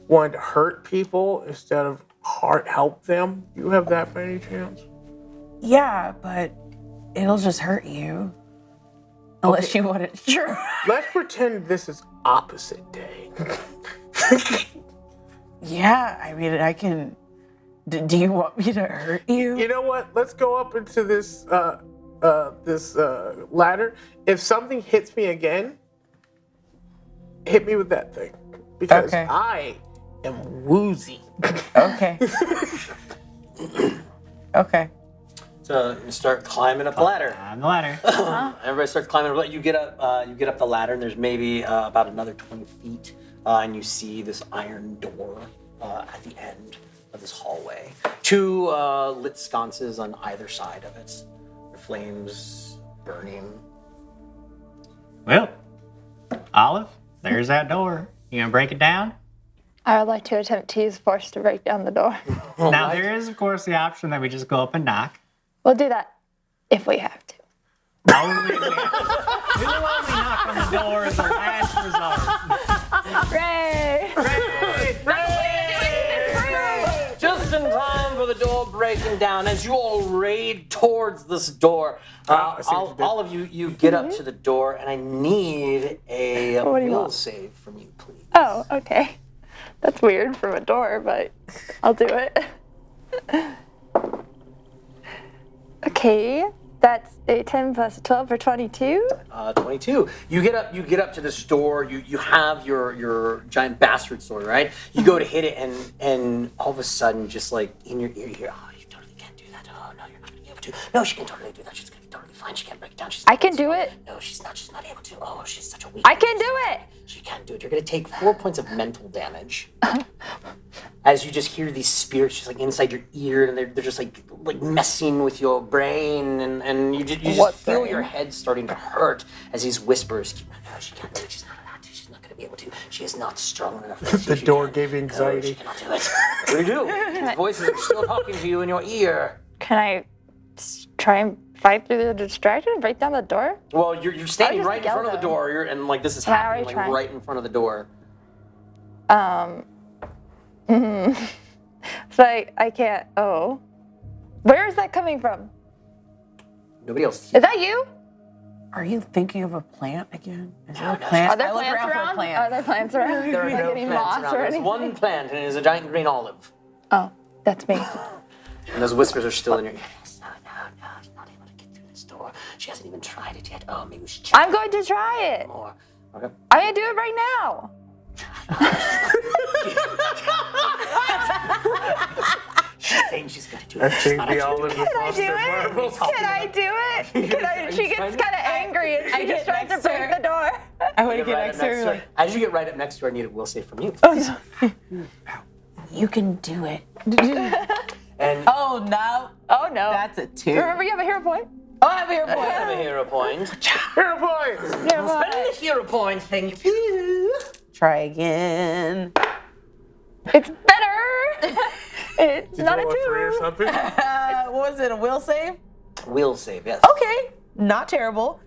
wanting to hurt people instead of help them. You have that by any chance? Yeah, but it'll just hurt you. Unless you want it true. Let's pretend this is opposite day. Yeah, I mean, I can. Do you want me to hurt you? You know what? Let's go up into this ladder. If something hits me again, hit me with that thing because Okay. I am woozy. Okay. Okay. So you start climbing up the ladder. On the ladder. Everybody starts climbing up. You get up the ladder, and there's maybe about another 20 feet, and you see this iron door at the end of this hallway. 2 lit sconces on either side of it. The flames burning. Well, Olive, there's that door. You gonna break it down? I would like to attempt to use force to break down the door. Now there is, of course, the option that we just go up and knock. We'll do that if we have to. Only if we have to. We will only knock on the door as a last resort. Hooray! Just in time for the door breaking down, as you all raid towards this door, I see what you did. all of you get up to the door, and I need a What do you will want? save from you, please. Oh, okay. That's weird from a door, but I'll do it. Okay, That's a 10 plus 12 for 22. 22. You get up to this door. You have your giant bastard sword, right? You go to hit it, and all of a sudden, just like in your ear, you hear, "Oh, you totally can't do that. Oh no, you're not gonna be able to. No, she can totally do that. She's gonna be totally fine. She can't break it down. I can do it. No, she's not. She's not able to. Oh, she's such a weak. I can do it. She can't do it. You're gonna take 4 points of mental damage as you just hear these spirits just like inside your ear, and they're just like messing with your brain, and you just What feel brain? your head starting to hurt as these whispers. No, she can't do it. She's not allowed to. She's not gonna be able to. She is not strong enough. The door gave No, she anxiety. cannot do it. What do you do? These voices are still talking to you in your ear. Can I try and fight through the distraction? Break down the door? Well, you're standing just right in yell front of the at door, and like this is Can I happening already like try? right in front of the door. So I can't. Oh. Where is that coming from? Nobody else. Is that you? Are you thinking of a plant again? Is there a no, plant? Are there I look plants around for a around? plant. Are there plants around? There are Like no any plants moss around. or There's anything? one plant, and it is a giant green olive. Oh, that's me. And those whispers are still in your ear. No, she's not able to get through this door. She hasn't even tried it yet. Oh, maybe we should check I'm going to try it. more. Okay. I'm going to do it right now. She's saying she's gonna do it. I She's think not the actually olive doing has Can I lost do their it? marbles. Can I do it? Can I? She gets kind of angry and she just tries to break the door. I want to Get get right next up to next her. to Like, her. As you get right up next to her, I need a will save from you. you can do it. And Oh no, Oh no. that's a 2. Remember, you have a hero point. Oh, I'm here I for have a it. hero point. Hero points! Hero Spend point. the hero point, thank you. Try again. It's better. It's Did not you a roll a 3 or 2. something? What was it? A will save? Will save, yes. Okay, not terrible.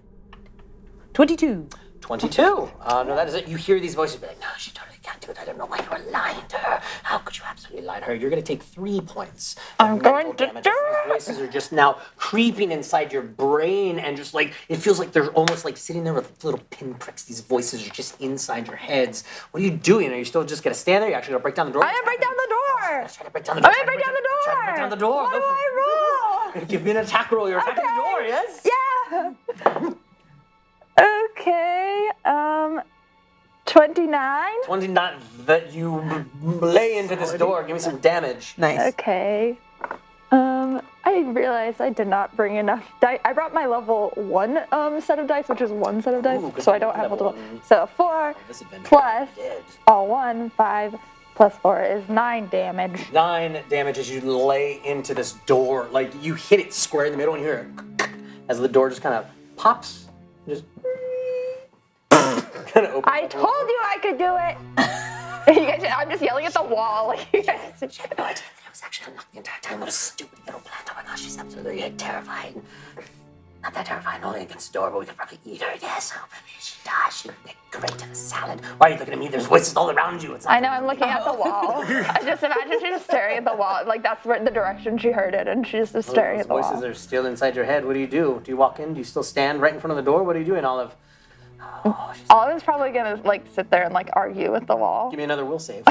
22. 22. No, that is it. You hear these voices be like, no, she totally can't do it. I don't know why you were lying to her. How could you absolutely lie to her? You're going to take 3 points. I'm of going mental to damage do as these voices are just now creeping inside your brain, and just like, it feels like they're almost like sitting there with little pinpricks. These voices are just inside your heads. What are you doing? Are you still just going to stand there? You're actually going to break down the door? I'm gonna break down the door. Try to break down the door. I'm gonna break down the door. Try to break down the door. What Go do for I roll? it. Give me an attack roll. You're attacking the door, yes? Yeah. Okay. 29. 29 that you lay into this door. Give me some damage. Nice. Okay. I realized I did not bring enough dice. I brought my level 1 set of dice, which is 1 set of dice, Ooh, good so I don't have level multiple. one. So 4 Disadvantage. plus Dead. all 1, 5 plus 4 is 9 damage. 9 damage as you lay into this door. Like, you hit it square in the middle, and you hear it as the door just kind of pops. Just kind of opens. I told you I could do it. You guys, I'm just yelling at the wall. Like, you guys. She had no idea that I was actually unlocked the entire time. What a stupid little plant. Oh my gosh, she's absolutely terrifying. Not that terrifying, only against the door, but we could probably eat her. Yes, oh, maybe she dies. She would be great in a salad. Why are you looking at me? There's voices all around you. It's not I know, I'm looking at the wall. I just imagine she's just staring at the wall. Like, that's where the direction she heard it, and she's just staring Those at the voices wall. are still inside your head. What do? Do you walk in? Do you still stand right in front of the door? What are you doing, Olive? Oh, Olive's probably gonna, like, sit there and, like, argue with the wall. give me another will save.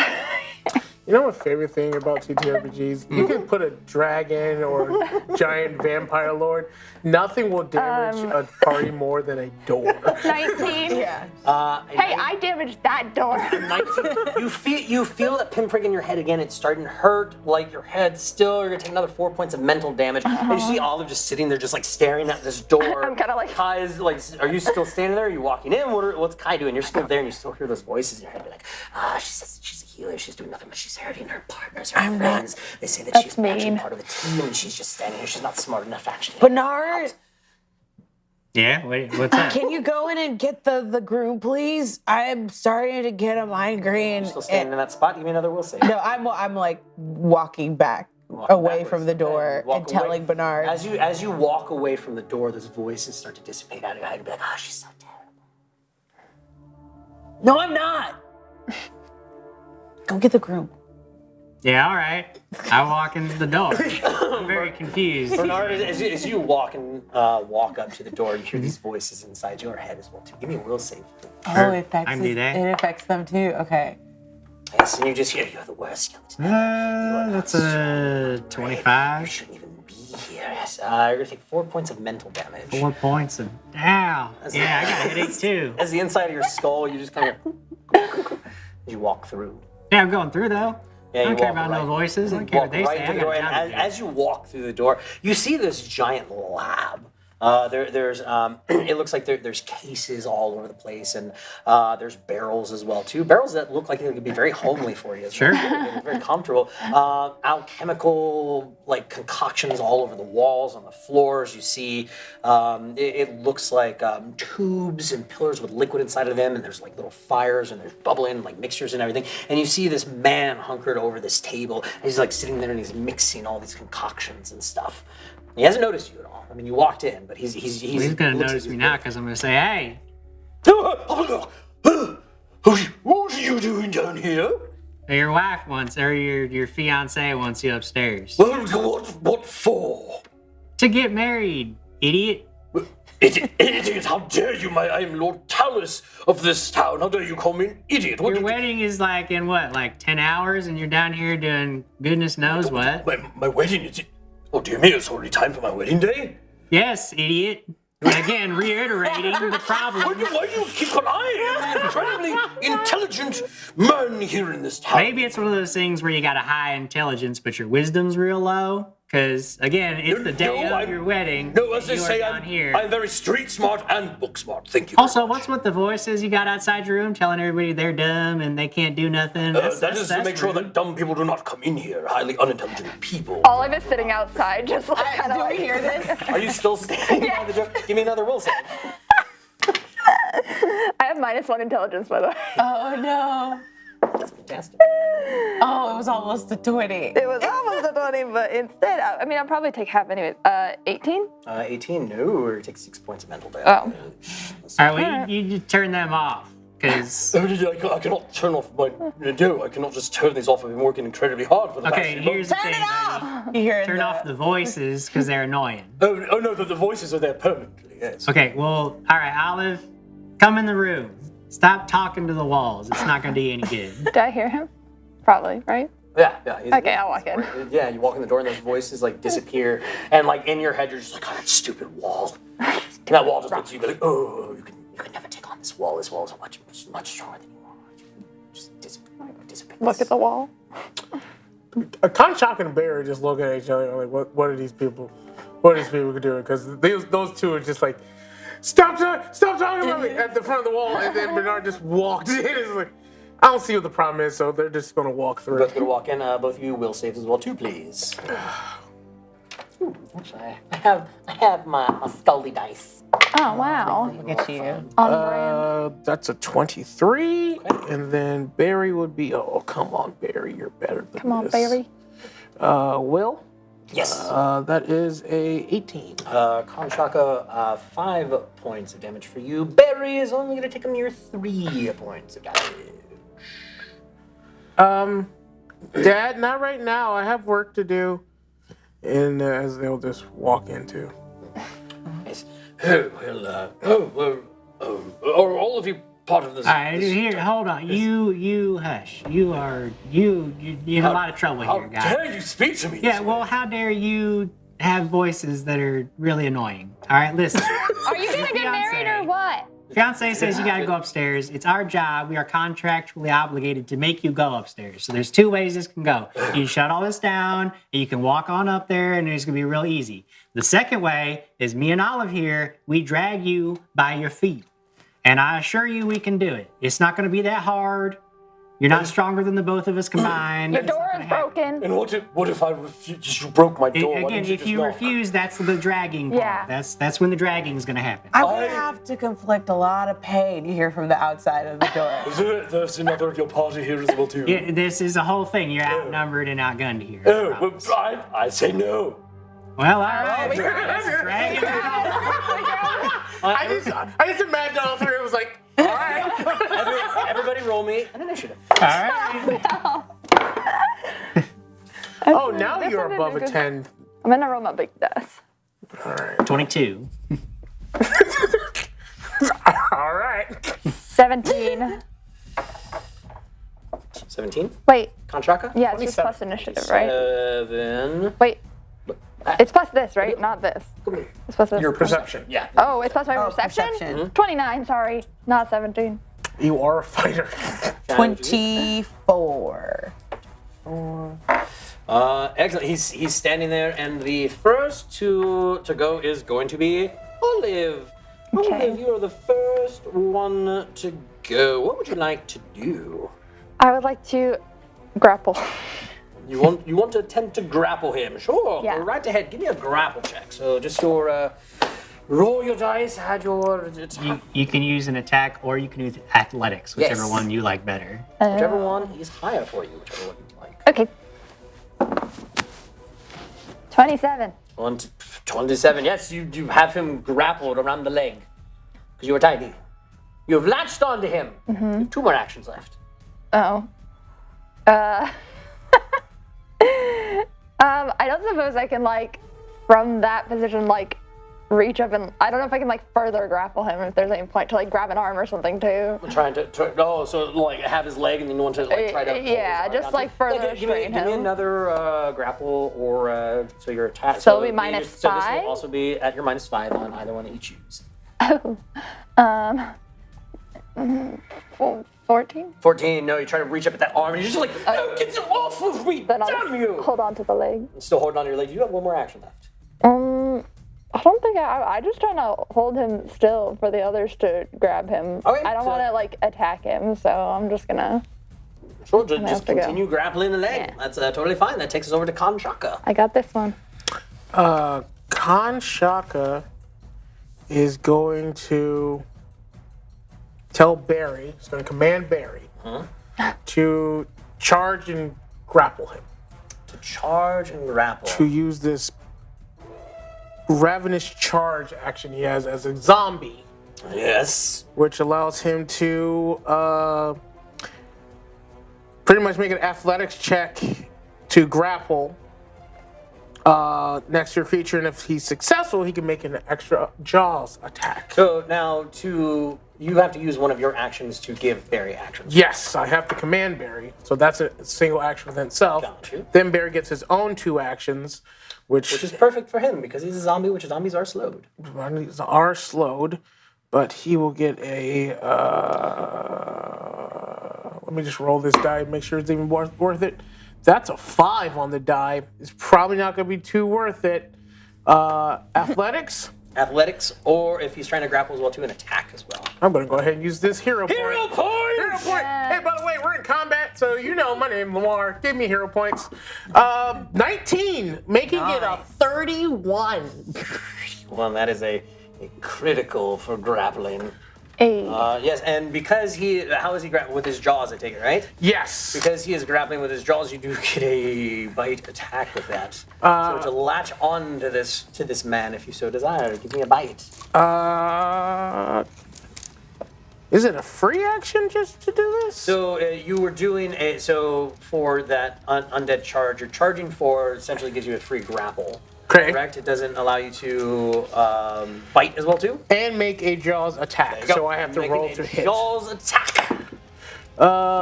You know my favorite thing about TTRPGs? You can put a dragon or giant vampire lord. Nothing will damage a party more than a door. 19. Yeah. Hey, I damaged that door. 19. You feel that pinprick in your head again. It's starting to hurt. Like your head still. You're gonna take another 4 points of mental damage. And you see Olive just sitting there, just like staring at this door. I'm kinda like- Kai's like, are you still standing there? Are you walking in? What's Kai doing? You're still there, and you still hear those voices in your head. Be like, she says she's a healer. She's doing nothing, but she's hurting her partners, her friends. They say that That's she's actually mean. part of the team, and she's just standing here. She's not smart enough to actually. Bernard, Yeah, wait, what's that? can you go in and get the groom, please? I'm starting to get a migraine. Still standing in that spot. Give me another will save. No, I'm like walking back Walking away backwards. from the door Walk and telling away. Bernard. As you walk away from the door, those voices start to dissipate out of your head and be like, oh, she's so terrible. No, I'm not. Go get the groom. Yeah, all right. I walk into the door. I'm very confused. Bernard, as you walk up to the door, you hear these voices inside your head as well too. Give me a will save. Oh, it affects, I can do that. it affects them too. Okay. Yes, and you just hear, you're the worst skeleton. You are not That's strong, a brave. You 25. shouldn't even be Yes. You're gonna take 4 points of mental damage. 4 points of ow. Yeah, I got a headache too. As the inside of your skull, you just kind of you walk through. Yeah, I'm going through though. Yeah, I you don't care walk about right- no voices. I don't you care what walk they right say. through I the got door, a and job to do. as you walk through the door, you see this giant lab. There's it looks like there's cases all over the place, and there's barrels as well too. Barrels that look like they could be very homely for you. Sure. They're very comfortable. Alchemical like concoctions all over the walls, on the floors. You see, it looks like tubes and pillars with liquid inside of them, and there's like little fires and there's bubbling like mixtures and everything. And you see this man hunkered over this table, and he's like sitting there and he's mixing all these concoctions and stuff. He hasn't noticed you at all. I mean, you walked in, but he's gonna notice me now because I'm gonna say, hey, What are you doing down here? your wife wants, or your fiance wants you upstairs What for? to get married, idiot. Idiot, how dare you, I am Lord Talus of this town. How dare you call me an idiot? Your wedding is like in what, like 10 hours, and you're down here doing goodness knows what. My wedding is... Oh, dear me, it's already time for my wedding day? Yes, idiot. Again, reiterating the problem. Why do you keep on... I am an incredibly intelligent man here in this town. Maybe it's one of those things where you got a high intelligence, but your wisdom's real low. Because, again, it's the day of your wedding. No, as they you are say, down here. I'm very street smart and book smart. Thank you. Also, what's with the voices you got outside your room telling everybody they're dumb and they can't do nothing? That is to make sure rude. that dumb people do not come in here. Highly unintelligent people. Olive is sitting outside, just like kind of Do we like. hear this? Are you still standing by the door? Give me another will save. I have -1 intelligence, by the way. Oh no. That's fantastic. Oh, it was almost a 20. It was almost a 20, but instead, I mean, I'll probably take half anyways. 18? 18, no, or take 6 points of mental damage. Oh. All right, well, you turn them off. Because, I cannot turn off my... No, I cannot just turn these off. I've been working incredibly hard for the okay, past few here's the months. thing, buddy. You hear Turn off the voices because they're annoying. Oh no, the voices are there permanently, yes. Okay, well, all right, Olive, come in the room. Stop talking to the walls. It's not going to do you any good. Did I hear him? Probably, right? Yeah. Okay, I'll walk in. Yeah, you walk in the door and those voices like disappear, and like in your head you're just like, oh, that stupid wall. And that wall just looks at you like, oh, you can never take on this wall. This wall is much stronger than you are. Just dissipate. Look at the wall. Kanshak and Bear just look at each other like, what are these people doing? Because those two are just like, stop talking about me at the front of the wall, and then Bernard just walked in. It's like, I don't see what the problem is, so they're just gonna walk We're through. both gonna walk in. Both of you will save as well too, please. Ooh, actually, I have my Scully dice. Oh, wow. Look at you. On brand. That's a 23, and then Barry would be. Oh, come on, Barry, you're better than Come on, this. Barry. Will. Yes. That is a 18. Kanshaka, 5 points of damage for you. Barry is only gonna take a mere 3 points of damage. Dad, not right now. I have work to do. And as they'll just walk into. Yes. Are all of you part of this? All right, here, hold on. You hush. You have a lot of trouble How here, guy. dare you speak to me? Yeah, this well, way? how dare you have voices that are really annoying? All right, listen. Are you gonna get married or what? Fiance says you gotta go upstairs. It's our job. We are contractually obligated to make you go upstairs. So there's 2 ways this can go. You can shut all this down, and you can walk on up there, and it's gonna be real easy. The second way is me and Olive here, we drag you by your feet. And I assure you we can do it. It's not gonna be that hard. You're not stronger than the both of us combined. Your It's not door gonna is happen. broken. And what if I refuse? You broke my door. Why Again, didn't you if just you knock? refuse, that's the dragging part. Yeah. That's when the dragging is gonna happen. I would have to conflict a lot of pain here from the outside of the door. There's another of your party here as well too. Yeah, this is a whole thing. You're outnumbered and outgunned here. Oh, well, I say no. Well, all right. Let's drag it out. I just imagine all three of us like, all right. Everybody roll me an initiative. All right. Oh, now This you're one above a didn't 10. I'm gonna roll my big dice. All right. 22. All right. 17. 17. Wait, Kanshaka? yeah, it's just 27. plus initiative, right? 7. Wait, It's plus this, right? Not this. It's plus this. Your perception. Yeah. Oh, it's plus my perception? perception. 29, sorry. Not 17. You are a fighter. 24. Excellent. He's standing there, and the first to go is going to be Olive. Okay. Olive, you are the first one to go. What would you like to do? I would like to grapple. You want to attempt to grapple him? Sure. Yeah. Go right ahead. Give me a grapple check. So just your roll your dice. Add your attack. You can use an attack or you can use athletics, whichever Yes. one you like better. Whichever one is higher for you. Whichever one you like. Okay. 27. 27. Yes, you have him grappled around the leg because you were tiny. You have latched onto him. You have 2 more actions left. Oh. I don't suppose I can, like, from that position, like, reach up and I don't know if I can, like, further grapple him if there's any point to, like, grab an arm or something too. Trying to so like have his leg and then you want to like try to pull his Yeah, arm just down. like further give me restrain him. another grapple or so your attack. So it'll be minus So this 5? will also be at your -5 on either one that you choose. 14? 14. No, you try to reach up at that arm and you're just like, no, get it off of me! Then I'll Damn you! hold on to the leg. Still holding on to your leg. You have 1 more action left. I don't think I just trying to hold him still for the others to grab him. Okay, I don't so- want to like attack him, so I'm just gonna. Sure, just have to go. continue grappling the leg. Yeah. That's totally fine. That takes us over to Kanshaka. I got this one. Kanshaka is going to tell Barry, he's going to command Barry to charge and grapple him. To charge and grapple. To use this ravenous charge action he has as a zombie, Yes. which allows him to pretty much make an athletics check to grapple next to your creature, and if he's successful, he can make an extra jaws attack. So now you have to use one of your actions to give Barry actions. Yes, I have to command Barry, so that's a single action within itself. Got you. Then Barry gets his own 2 actions, Which is perfect for him because he's a zombie, which zombies are slowed. are slowed, but he will get a. Let me just roll this die and make sure it's even worth it. That's a 5 on the die. It's probably not going to be too worth it. Athletics. Athletics, or if he's trying to grapple as well, to an attack as well. I'm going to go ahead and use this hero point. Hero points! Hero point! Hey, by the way, we're in combat, so you know my name, Lamar. Give me hero points. 19, making it a 31. Well, that is a critical for grappling. Hey. Yes, and because how is he grappling with his jaws? I take it, right? Yes. Because he is grappling with his jaws, you do get a bite attack with that. So to latch on to this man, if you so desire, give me a bite. Is it a free action just to do this? So you were doing for that undead charge, you're charging for essentially gives you a free grapple. Okay. Correct. It doesn't allow you to bite as well too. And make a jaws attack, so I have to Making roll a to hit. Jaws attack. I'm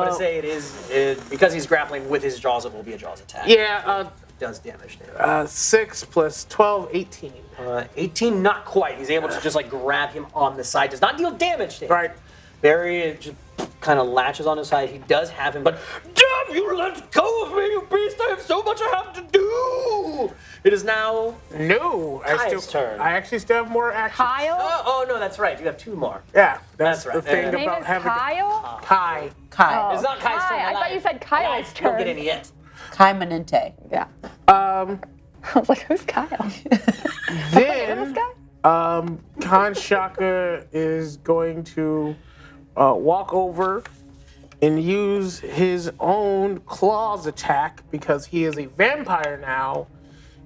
gonna say it is because he's grappling with his jaws. It will be a jaws attack. Yeah, It does damage there. 6 plus 12, 18. 18, not quite. He's able to just like grab him on the side. Does not deal damage to him. Right. Barry just kind of latches on his side. He does have him, but damn, you let go of me, you beast! I have so much I have to do. It is now. No, Kyle's turn. I actually still have more action. Kyle? Oh no, that's right. You have 2 more. Yeah, that's That's right. the thing Yeah. His name about is having Kyle? Kai. Kai. It's not Kai's turn. I thought you said Kyle's You don't get turn. any yet. Kai Manente. Yeah. I was like, who's Kyle? Then, This guy? Kanshaka is going to walk over and use his own claws attack because he is a vampire now,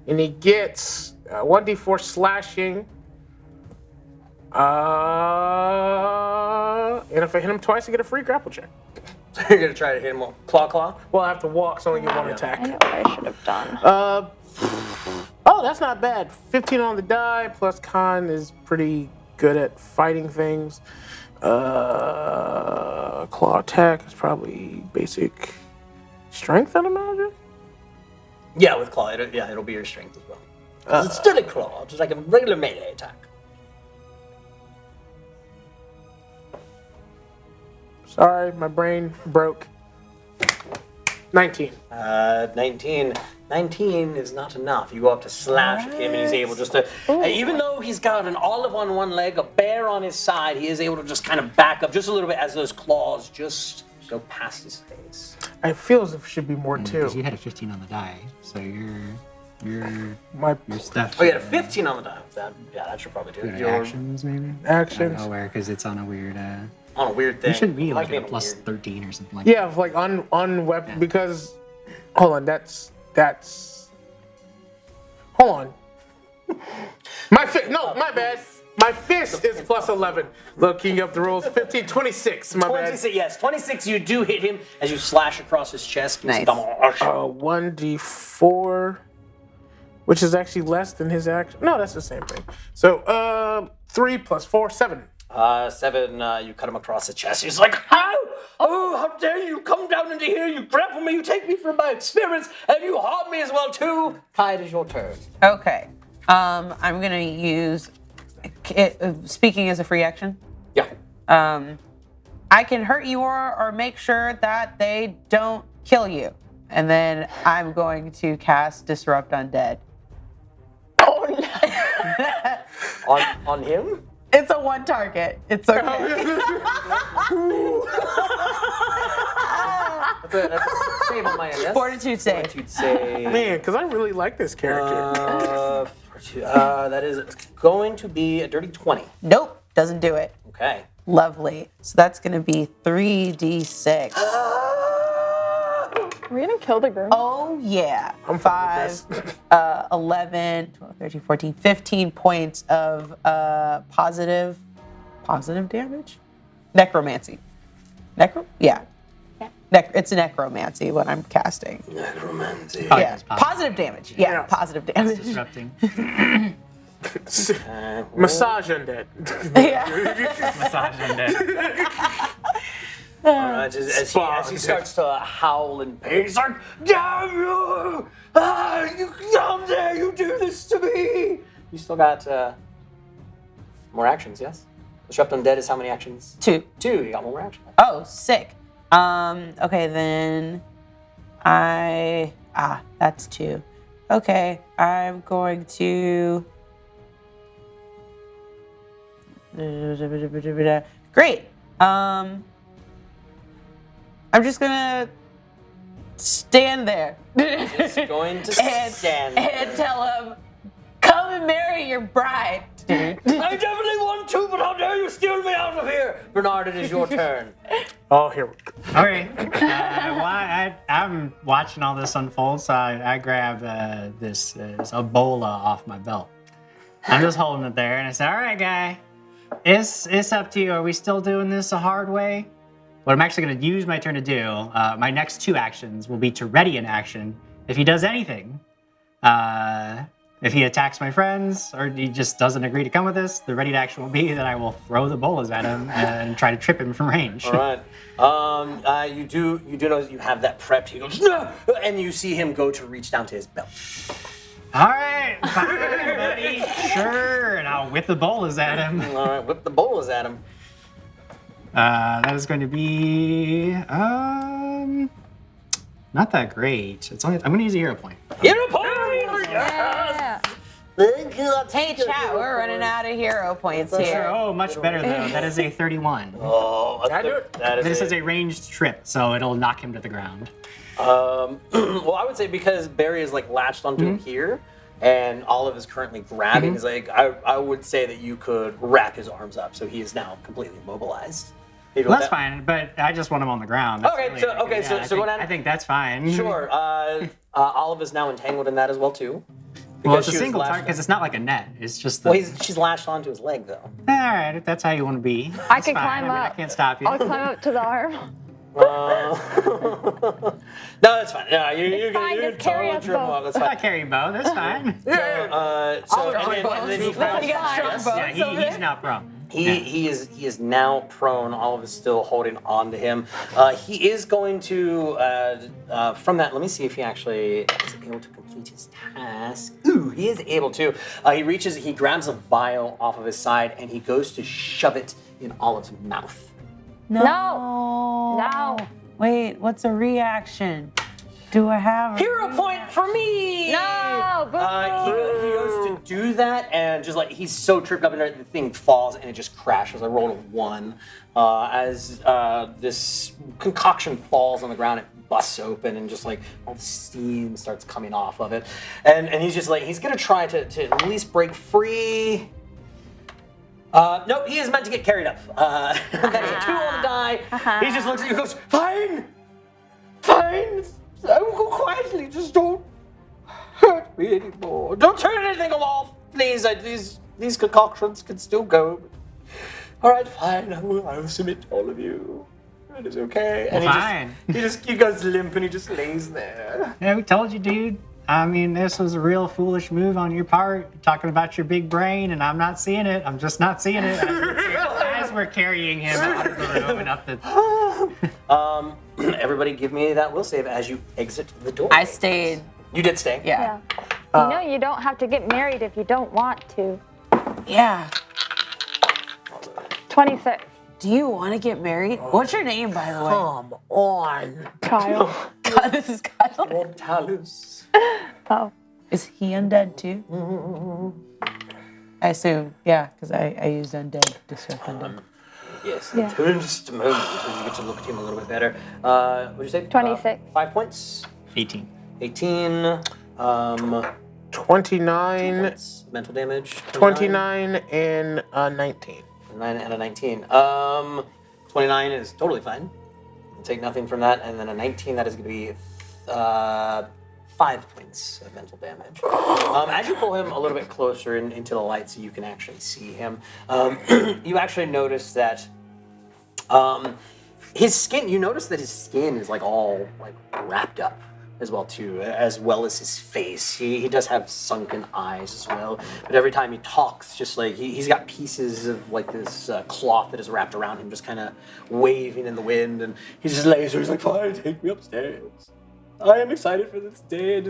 and he gets 1d4 slashing. And if I hit him twice, I get a free grapple check. You're gonna try to hit him with claw. Well, I have to walk, so I only get 1 I attack. know what I should have done. Oh, that's not bad. 15 on the die, plus Khan is pretty good at fighting things. Claw attack is probably basic strength, I'd imagine. Yeah, with claw. It'll be your strength as well. It's still a claw, just like a regular melee attack. Sorry, my brain broke. 19. 19. 19 is not enough. You go up to slash at him, and he's able just to, even though he's got an olive on one leg, a bear on his side, he is able to just kind of back up just a little bit as those claws just go past his face. I feel as if it should be more too. Because you had a 15 on the die, so your My stuff. Oh, you had a 15 on the die. That should probably do it. Your actions, maybe? actions. Oh, where? Because it's on a weird. On a weird thing. It should be I like a being plus weird. 13 or something like Yeah, like on weapon because. Hold on, that's. Hold on. My bad. My fist is plus 11. Looking up the rules, 15, 26. My 26, yes, 26. You do hit him as you slash across his chest. Nice. 1d4, which is actually less than his action. No, that's the same thing. So 3 plus 4, 7. 7. You cut him across the chest. He's like, how? Oh, how dare you come down into here? You grapple me. You take me from my experience, and you harm me as well too. Kai, it is your turn. Okay. I'm gonna use speaking as a free action. Yeah. I can hurt you or make sure that they don't kill you, and then I'm going to cast Disrupt Undead. Oh no. On him? It's a one target. It's okay. That's a save on my end. Yes? Fortitude save. Fortitude save. Man, because I really like this character. That is going to be a dirty 20. Nope, doesn't do it. Okay. Lovely. So that's going to be 3d6. Are we gonna kill the groom? Oh yeah. I'm fine 5, 11, 12, 13, 14, 15 points of positive damage? Necromancy. Yeah. It's necromancy what I'm casting. Necromancy. Oh, Yeah. it's Positive damage. Yeah, Yeah. positive damage. disrupting. Massage undead. Yeah. Massage undead. As he starts to howl in pain, he's like, damn you! How dare you do this to me? You still got more actions, yes? Disrupt Undead is how many actions? 2. 2, you got one more action. Oh, sick. Okay, then that's 2. Okay, I'm going to. Great. I'm just gonna stand there It's going to stand. and tell him, come and marry your bride. I definitely want to, but how dare you steal me out of here? Bernard, it is your turn. Oh, here we go. All right. I'm watching all this unfold, so I grab this Ebola off my belt. I'm just holding it there, and I say, all right, guy, it's up to you. Are we still doing this a hard way? What I'm actually going to use my turn to do, my next 2 actions will be to ready an action. If he does anything, if he attacks my friends or he just doesn't agree to come with us, the ready action will be that I will throw the bolas at him and try to trip him from range. All right. You do know that you have that prepped. He goes, no! And you see him go to reach down to his belt. All right, fine, buddy. Sure, and I'll whip the bolas at him. All right, whip the bolas at him. That is going to be not that great. It's only I'm going to use a hero point. Hero point! Yeah. Hey, chat, we're running out of hero points Sure. here. Oh, much better though. That is a 31. Oh, I do it. that This is is a ranged trip, so it'll knock him to the ground. well, I would say because Barry is like latched onto him here, and Olive is currently grabbing his leg, I would say that you could wrap his arms up, so he is now completely immobilized. Maybe Well, with that's fine, but I just want him on the ground. That's Okay, really so- accurate. okay, so- Yeah, so what I- I think that's fine. Sure. Olive is now entangled in that as well too. Well, it's a she was single lashed target because it's not like a net. It's just the. Well, she's lashed onto his leg though. All right, if that's how you want to be. I That's can fine. climb I mean, I up. can't stop you. I'll climb up to the arm. No, that's fine. Yeah, you fine, can just carry totally us trim him both. up. That's I fine. carry bow. That's fine. So, and then he bones. grabs You got strong yes. bones. Yeah, he's now prone. He is now prone. Olive is still holding on to him. He is going to from that. Let me see if he actually is able to complete his task. Ooh, he is able to. He grabs a vial off of his side, and he goes to shove it in Olive's mouth. No. Wait, what's a reaction? Do I have a Hero point for me! No. Boo. He goes to do that, and just like he's so tripped up, and the thing falls, and it just crashes. I rolled a 1. As this concoction falls on the ground, it busts open, and just like all the steam starts coming off of it. And he's just like, he's gonna try to at least break free. Nope, he is meant to get carried up. That is a 2 on the die. He just looks at you and goes, fine. I will go quietly. Just don't hurt me anymore. Don't turn anything off, please. These concoctions can still go. All right, fine. I will submit to all of you. It is okay. Well, And he goes limp and he just lays there. Yeah, we told you, dude. I mean, this was a real foolish move on your part, talking about your big brain, and I'm not seeing it. I'm just not seeing it. As we're carrying him out of the room and up the... Everybody give me that will save as you exit the door. I stayed. You did stay? Yeah. You don't have to get married if you don't want to. Yeah. 26. Do you want to get married? What's your name, by the way? Come on. Kyle. God, this is Kyle. Mortalus. Oh. Is he undead too? I assume, yeah, because I used undead to surf undead. Yes, Yeah. in just a moment until you get to look at him a little bit better. What did you say? 26. 5 points. 18. 18. 29, Points. Mental damage. 29, and 19. 9 and a 19. 29 is totally fine. You'll take nothing from that, and then a 19, that is going to be 5 points of mental damage. As you pull him a little bit closer into the light so you can actually see him, you actually notice that his skin, you notice that his skin is like all like wrapped up as well too, as well as his face. He does have sunken eyes as well, but every time he talks, just like he's got pieces of like this cloth that is wrapped around him, just kind of waving in the wind, and he just lays there. He's like, "Fine, take me upstairs. I am excited for this day.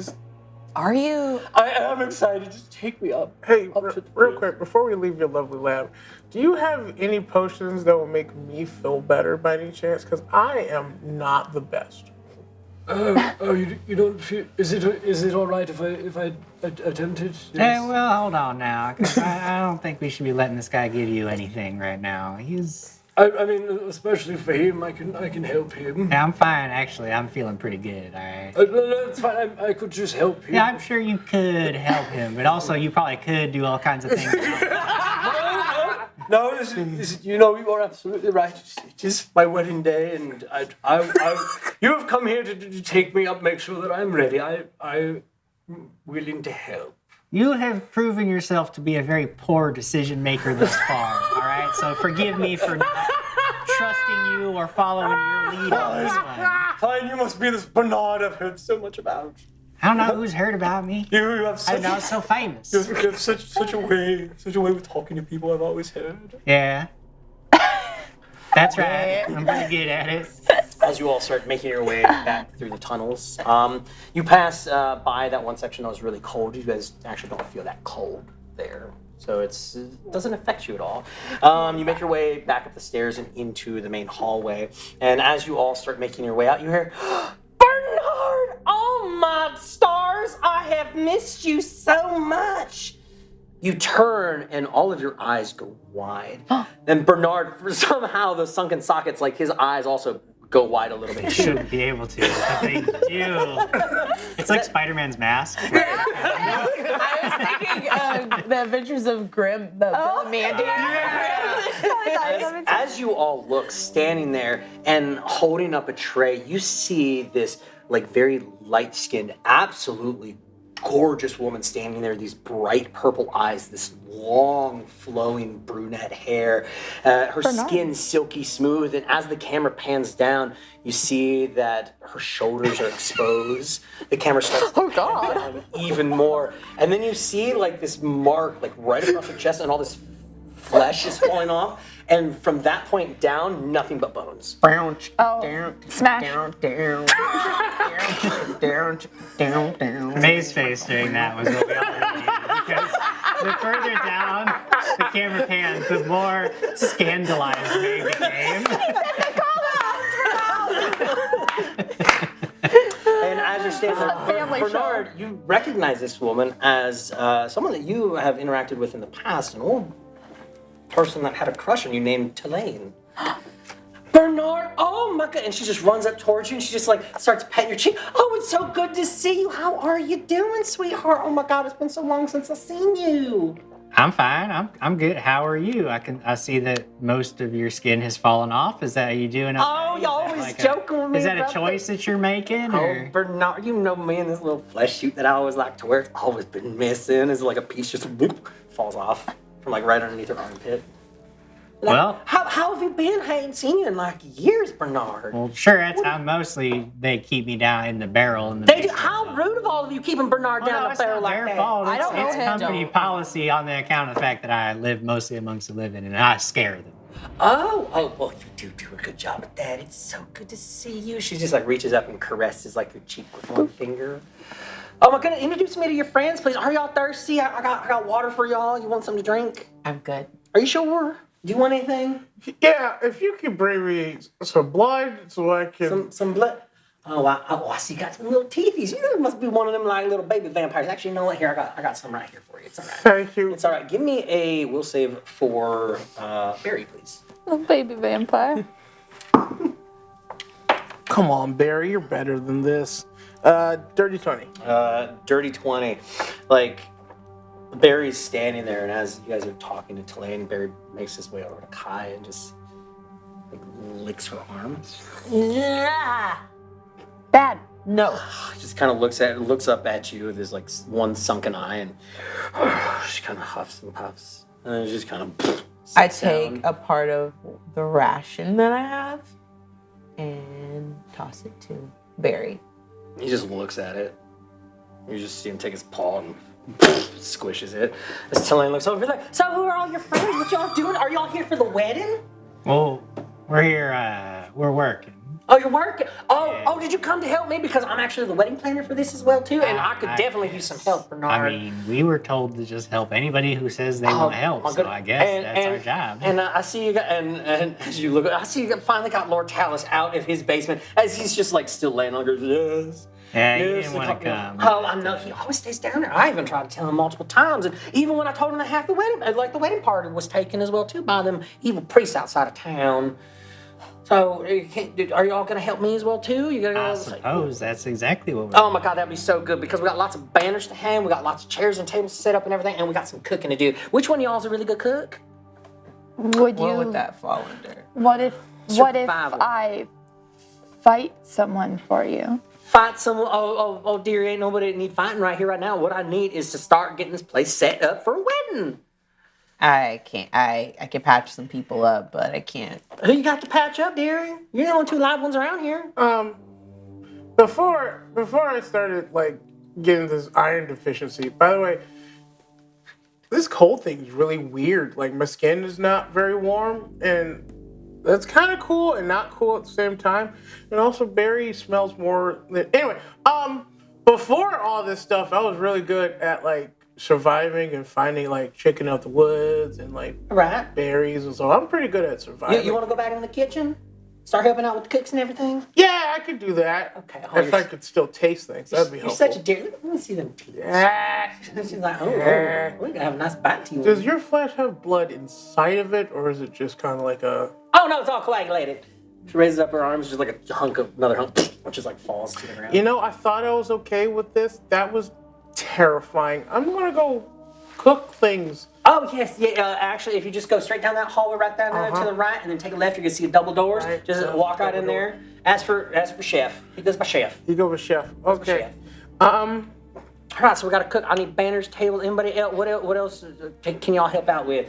Are you? I am excited. Just take me up." Hey, up to the real bridge. quick, before we leave your lovely lab, do you have any potions that will make me feel better by any chance? Because I am not the best. You don't feel? Is it all right if I attempt it? Hey, well, hold on now. 'Cause I don't think we should be letting this guy give you anything right now. I mean, especially for him, I can help him. Yeah, I'm fine, actually. I'm feeling pretty good, all right? No, it's fine. I could just help him. Yeah, I'm sure you could help him, but also you probably could do all kinds of things. No, you are absolutely right. It is my wedding day, and you have come here to take me up, make sure that I'm ready. I'm willing to help. You have proven yourself to be a very poor decision maker thus far, all right? So forgive me for not trusting you or following your lead on this one. Fine, you must be this Bernard I've heard so much about. I don't know who's heard about me. You have I such, know it's so famous. you have such a way with talking to people. I've always heard. Yeah. That's right. I'm pretty good at it. As you all start making your way back through the tunnels, you pass by that one section that was really cold. You guys actually don't feel that cold there, so it doesn't affect you at all. You make your way back up the stairs and into the main hallway, and as you all start making your way out, you hear, "Bernard! Oh my stars! I have missed you so much." You turn and all of your eyes go wide. And Bernard, somehow the sunken sockets, like his eyes also go wide a little bit. Shouldn't be able to, but they do. It's like Spider-Man's mask. I was thinking The Adventures of Grimm, the Bill and Mandy. As you all look, standing there and holding up a tray, you see this like very light-skinned, absolutely gorgeous woman standing there, these bright purple eyes, this long flowing brunette hair, her skin silky smooth, and as the camera pans down, you see that her shoulders are exposed. The camera starts to pan down even more, and then you see like this mark like right across her chest and all this flesh is falling off, and from that point down, nothing but bones. Oh, smash. May's face during that was what we all needed, because the further down the camera panned, the more scandalized May became. And as you're standing there, Family show. Bernard, you recognize this woman as someone that you have interacted with in the past, an old person that had a crush on you named Tulane. Bernard, oh my God. And she just runs up towards you and she just like starts petting your cheek. Oh, it's so good to see you. How are you doing, sweetheart? Oh my God, it's been so long since I've seen you. I'm fine. I'm good. How are you? I see that most of your skin has fallen off. Is that you doing okay? Oh, you always joking with me. Is that a about choice that you're making? Oh, Or? Bernard, you know me and this little flesh suit that I always like to wear. It's always been missing. It's like a piece just whoop, falls off from like right underneath her armpit. Like, Well- how have you been? I ain't seen you in like years, Bernard. Well, sure. That's how mostly they keep me down in the barrel. They do. How rude of all of you keeping Bernard down the it's barrel not like their that. fault. I don't know it's him. company policy on the account of the fact that I live mostly amongst the living and I scare them. Oh, well, you do a good job at that. It's so good to see you. She just like reaches up and caresses like your cheek with one finger. Oh my goodness, introduce me to your friends, please. Are y'all thirsty? I got water for y'all. You want something to drink? I'm good. Are you sure? Do you want anything? Yeah, if you could bring me some blood so I can. Some blood? Oh, I see you got some little teethies. You must be one of them like little baby vampires. Actually, you know what? Here, I got some right here for you. It's all right. Thank you. It's all right. Give me a will save for Barry, please. Oh, baby vampire. Come on, Barry, you're better than this. Dirty 20. Dirty 20. Like, Barry's standing there, and as you guys are talking to Tulane, Barry makes his way over to Kai and just like licks her arm. Bad. No. Just kind of looks up at you with his like one sunken eye, and she kind of huffs and puffs, and then just kind of. I take a part of the ration that I have and toss it to Barry. He just looks at it. You just see him take his paw and squishes it. As Tulane looks over, he's like, "So who are all your friends? What y'all doing? Are y'all here for the wedding?" Well, we're here. We're working. Oh, you're working. Oh, did you come to help me? Because I'm actually the wedding planner for this as well too, and I could definitely use some help, Bernard. I mean, we were told to just help anybody who says they want help. my So goodness. I guess that's our job. And I see you got, and as you look, I see you finally got Lord Talus out of his basement as he's just like still laying on. Goes, yes. Yeah, you Yes, didn't want to come. Oh, I know. He always stays down there. I even tried to tell him multiple times, and even when I told him that half the wedding, like the wedding party, was taken as well too by them evil priests outside of town. So, are y'all gonna help me as well too? You gonna I go? suppose that's exactly what we're Oh my God, that'd be so good because we got lots of banners to hang, we got lots of chairs and tables set up and everything, and we got some cooking to do. Which one of y'all's a really good cook? Would What you? would that fall under? What if Survival. I fight someone for you? Fight someone? Oh dear, ain't nobody that need fighting right here, right now. What I need is to start getting this place set up for a wedding. I can't. I can patch some people up, but I can't. Who you got to patch up, dearie? You're the only two live ones around here. Before I started like getting this iron deficiency, by the way, this cold thing is really weird. Like my skin is not very warm, and that's kind of cool and not cool at the same time. And also, Barry smells more. Anyway, before all this stuff, I was really good at like surviving and finding like chicken out the woods and like Right. berries, and so I'm pretty good at surviving. You want to go back in the kitchen? Start helping out with the cooks and everything? Yeah, I could do that. Okay. If I could still taste things, that'd be You're helpful. such a dear. Let me see them teeth. Ah. She's like, oh, we're gonna have a nice bite to you. Does your flesh have blood inside of it, or is it just kind of like a? Oh no, it's all coagulated. She raises up her arms, just like another hunk, which just like falls to the ground. You know, I thought I was okay with this. That was terrifying. I'm gonna go cook things. Oh yes, yeah. Actually, if you just go straight down that hallway right down there to the right, and then take a left, you're gonna see double doors. Right, Just walk right in there. Ask for chef. He goes by chef. You go with chef. Okay. All right, so we got to cook. I need banners, tables. Anybody else? What else can y'all help out with?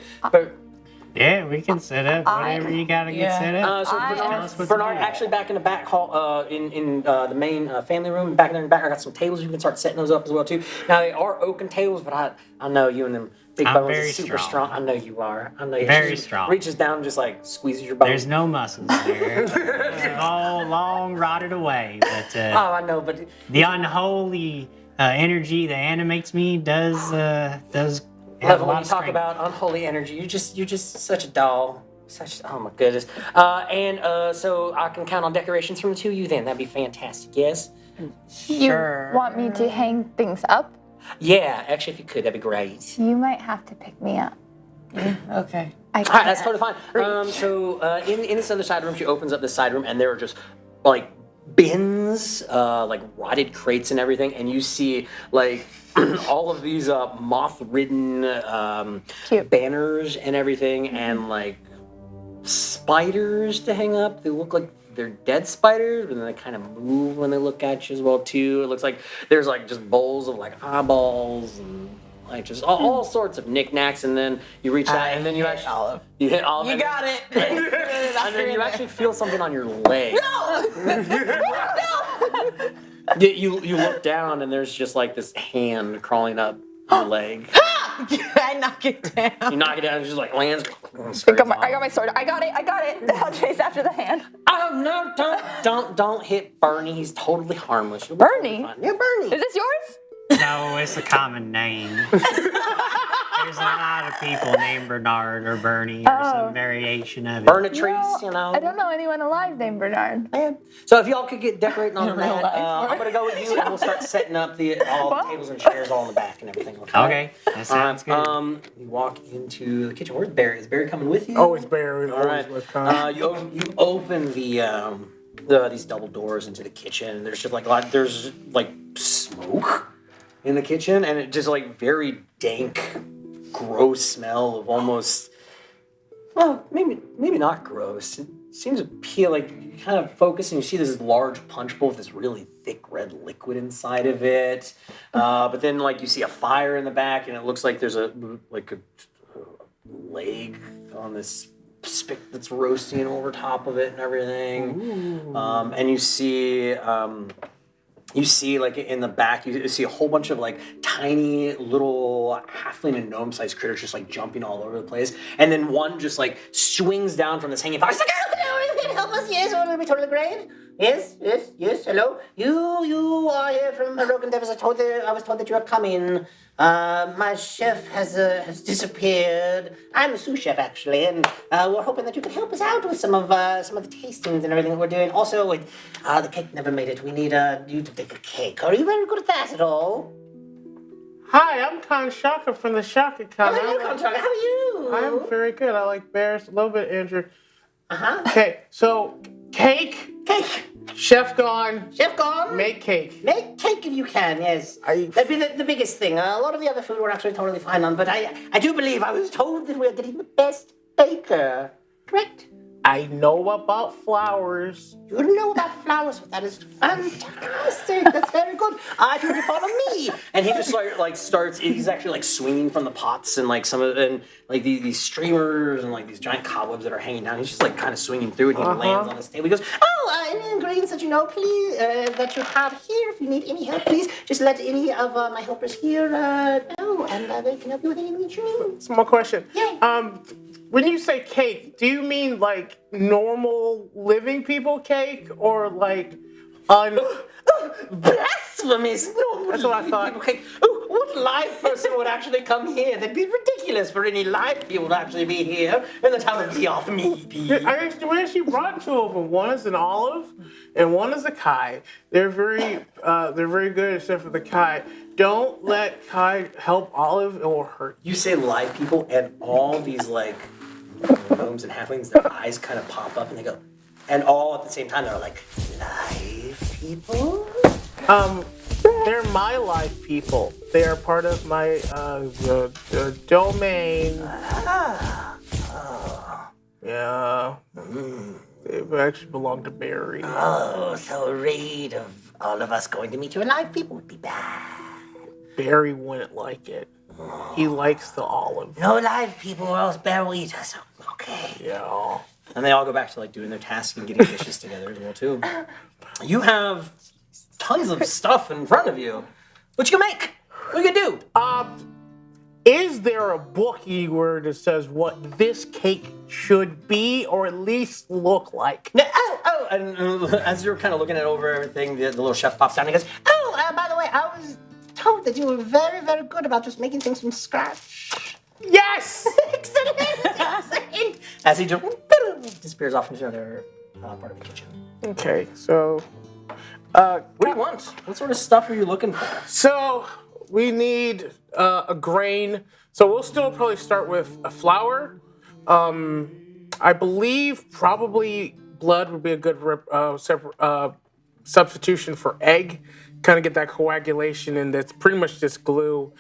Yeah, we can set up whatever you gotta get set up. So Tell us what to Bernard, do. actually back in the back hall, in the main family room, back there in the back, I got some tables. You can start setting those up as well too. Now they are oaken tables, but I know you and them big I'm bones very is super strong. strong. I know you are. I know you. Very She just strong. Reaches down and just like squeezes your bones. There's no muscles there. They've all long rotted away, but Oh, I know, but the unholy energy that animates me does have a Love lot when of you talk strength. about unholy energy. You're just such a doll. Oh my goodness. So I can count on decorations from the two of you then. That'd be fantastic. Yes. Sure. You want me to hang things up? Yeah. Actually, if you could, that'd be great. You might have to pick me up. Okay. I All right, can't. that's totally fine. In this other side room, she opens up this side room, and there are just like bins, like rotted crates and everything, and you see like all of these moth-ridden Cute. banners and everything, and like spiders to hang up. They look like they're dead spiders, but then they kind of move when they look at you as well too. It looks like there's like just bowls of like eyeballs and like just all sorts of knickknacks, and then you reach out, and then you actually Olive. you hit Olive. You and got it. and then you actually feel something on your leg. You look down, and there's just like this hand crawling up your leg. I knock it down. You knock it down, and it just like lands. I got my sword. I got it. I'll chase after the hand. Oh no! Don't hit Bernie. He's totally harmless. You'll be Bernie? totally fine. Yeah, Bernie. Is this yours? No, it's a common name. There's a lot of people named Bernard or Bernie or some variation of it. Bernatrice, you know. I don't know anyone alive named Bernard. Man. So if y'all could get decorating on In that, real life, I'm gonna go with you, and we'll start setting up all the tables and chairs all in the back and everything. Okay, that sounds good. You walk into the kitchen. Where's Barry? Is Barry coming with you? Oh, it's Barry. All right. You open these double doors into the kitchen. And there's just like there's like smoke in the kitchen, and it just like very dank, gross smell of almost. Well, maybe not gross. It seems to peel like you kind of focus and you see this large punch bowl with this really thick red liquid inside of it. But then like you see a fire in the back, and it looks like there's a leg on this spit that's roasting over top of it and everything. And you see like in the back, you see a whole bunch of like tiny little halfling and gnome sized critters just like jumping all over the place. And then one just like swings down from this hanging fire. It's like, Can you help us? Yes, will be totally great. Yes. Hello. You are here from Rogan Devils. I was told that you are coming. My chef has disappeared. I'm the sous chef actually, and we're hoping that you can help us out with some of the tastings and everything that we're doing. Also, with the cake never made it. We need you to bake a cake. Are you very good at that at all? Hi, I'm Con Shaka from the Shaka Con. Hello, Contraga. How are you? I'm very good. I like bears a little bit, Andrew. Uh-huh. So cake. Cake. Chef gone. Chef gone. Make cake. Make cake if you can, yes. That'd be the biggest thing. A lot of the other food we're actually totally fine on, but I do believe I was told that we're getting the best baker. Correct? I know about flowers. You know about flowers. That is fantastic. That's very good. I think you follow me. and he just like starts. He's actually like swinging from the pots and like some of and like these streamers and like these giant cobwebs that are hanging down. He's just like kind of swinging through it. And he lands on this table. He goes, Any ingredients that you know, please, that you have here. If you need any help, please just let any of my helpers here know, and they can help you with anything that you need. Small question. Yeah. When you say cake, do you mean like normal living people cake or like blasphemous! No, That's what I thought. Okay. What live person would actually come here? That'd be ridiculous for any live people to actually be here in the town of Diathmedi. We actually brought two of them. One is an olive, and one is a Kai. They're very good except for the Kai. Don't let Kai help Olive; it will hurt. You say live people, and all these like gnomes and halflings, their eyes kind of pop up, and they go, and all at the same time they're like, live people. They're my life people. They are part of my domain. Yeah. They actually belong to Barry. Oh, so a raid of all of us going to meet your live people would be bad. Barry wouldn't like it. He likes the olive. No live people or else Bear will eat us. Okay. Yeah. And they all go back to like doing their tasks and getting dishes together as well too. You have tons of stuff in front of you. What you can make? What you can do? Is there a book anywhere that says what this cake should be, or at least look like? And as you're kind of looking at over everything, the little chef pops down and he goes, By the way, I was told that you were very, very good about just making things from scratch. Yes. Excellent. Excellent. as he just disappears off into another part of the kitchen. Okay, so What do you want? What sort of stuff are you looking for? we need a grain. So we'll still probably start with a flour. I believe probably blood would be a good substitution for egg. Kind of get that coagulation, and that's pretty much just glue.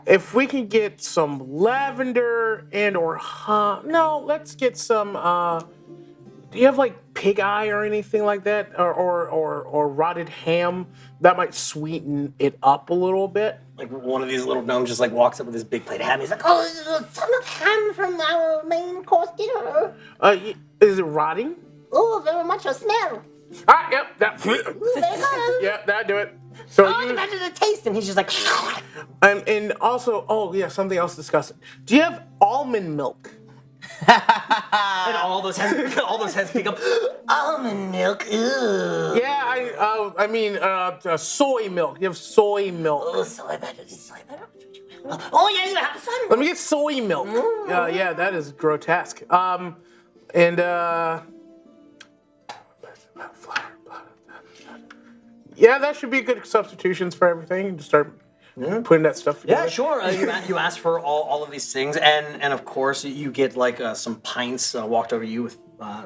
If we can get some lavender no, let's get some. Do you have like pig eye or anything like that, or rotted ham? That might sweeten it up a little bit. Like one of these little gnomes just like walks up with this big plate of ham. He's like, Oh, some of ham from our main course dinner. Is it rotting? Oh, very much a smell. Yep, that. There you go. Yep, that do it. So Imagine the taste, and he's just like. and also, something else disgusting. Do you have almond milk? and all those heads pick up. Almond milk. Ew. Yeah, I mean, soy milk. You have soy milk. Oh, soy butter. Soy butter. Oh yeah, you have some. Let me get soy milk. Yeah, that is grotesque. Yeah, that should be good substitutions for everything. Just start putting that stuff together. Yeah, sure. You ask for all of these things, and of course you get like some pints walked over you with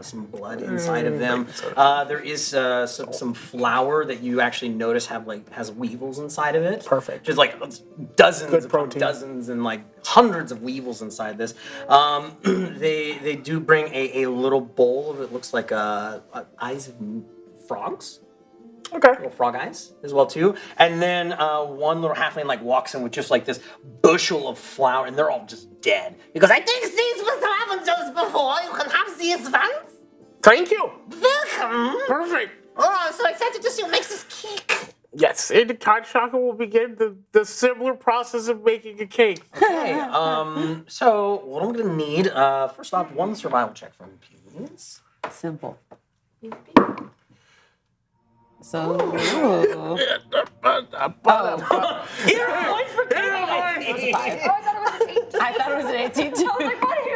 some blood inside of them. There is some flour that you actually notice has weevils inside of it. Perfect. Just like dozens Good upon protein. dozens and like hundreds of weevils inside this. They do bring a little bowl of it looks like eyes of frogs. Okay. Little frog eyes as well too, and then one little halfling like walks in with just like this bushel of flour, and they're all just dead. He goes, I think these must have happened to us before. You can have these ones. Thank you. Welcome. Perfect. Oh, I'm so excited to see who makes this cake. Yes, and Kanshaka will begin the similar process of making a cake. Okay, so what I'm gonna need, first off, one survival check from you, please. Simple. So, You're a point for I thought it was an 18 too.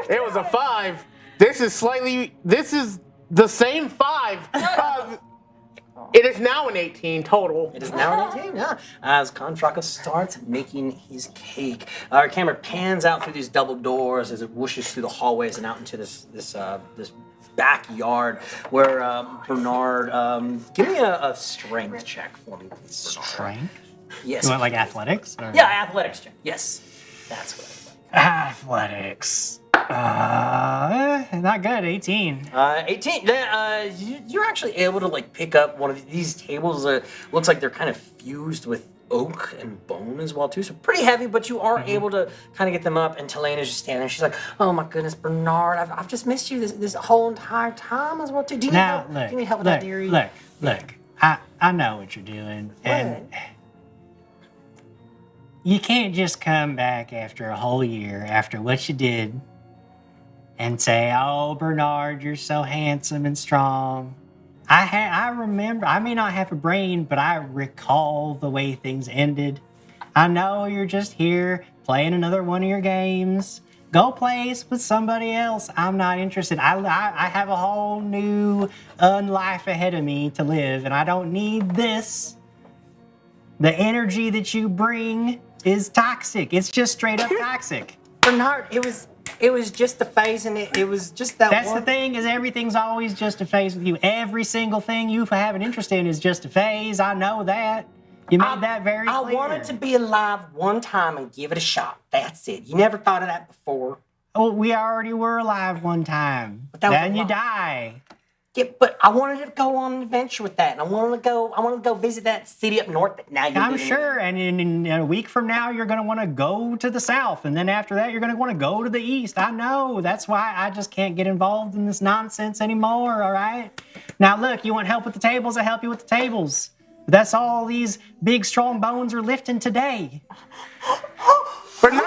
It was a 5. This is the same 5. It is now an 18 total. It is now an 18, yeah. As Kantraka starts making his cake, our camera pans out through these double doors as it whooshes through the hallways and out into this backyard where Bernard, give me a strength check for me, please. Strength? Yes. You want like athletics? Or? Yeah, athletics check. Yes, that's what Athletics. Not good. 18. 18. You're actually able to like pick up one of these tables. Looks like they're kind of fused with oak and bone as well too. So pretty heavy, but you are able to kind of get them up. And Telena's just standing there. She's like, "Oh my goodness, Bernard, I've just missed you this whole entire time as well too. Do you need help? Do you need help with that, dearie?" Look. I know what you're doing, and you can't just come back after a whole year after what you did and say, "Oh, Bernard, you're so handsome and strong." I remember, I may not have a brain, but I recall the way things ended. I know you're just here playing another one of your games. Go play with somebody else. I'm not interested. I have a whole new life ahead of me to live, and I don't need this. The energy that you bring is toxic. It's just straight up toxic. Bernard, it was just a phase, and it was just that. That's the thing, is everything's always just a phase with you. Every single thing you have an interest in is just a phase. I know that. You made that very clear. I wanted to be alive one time and give it a shot. That's it. You never thought of that before. Oh, we already were alive one time. But that was then a you lot. die. but I wanted to go on an adventure with that, and I wanted to go visit that city up north that now you're I'm living in. sure, and in a week from now, you're going to want to go to the south, and then after that, you're going to want to go to the east. I know. That's why I just can't get involved in this nonsense anymore, all right? Now, look, you want help with the tables? I help you with the tables. That's all these big, strong bones are lifting today. Bernard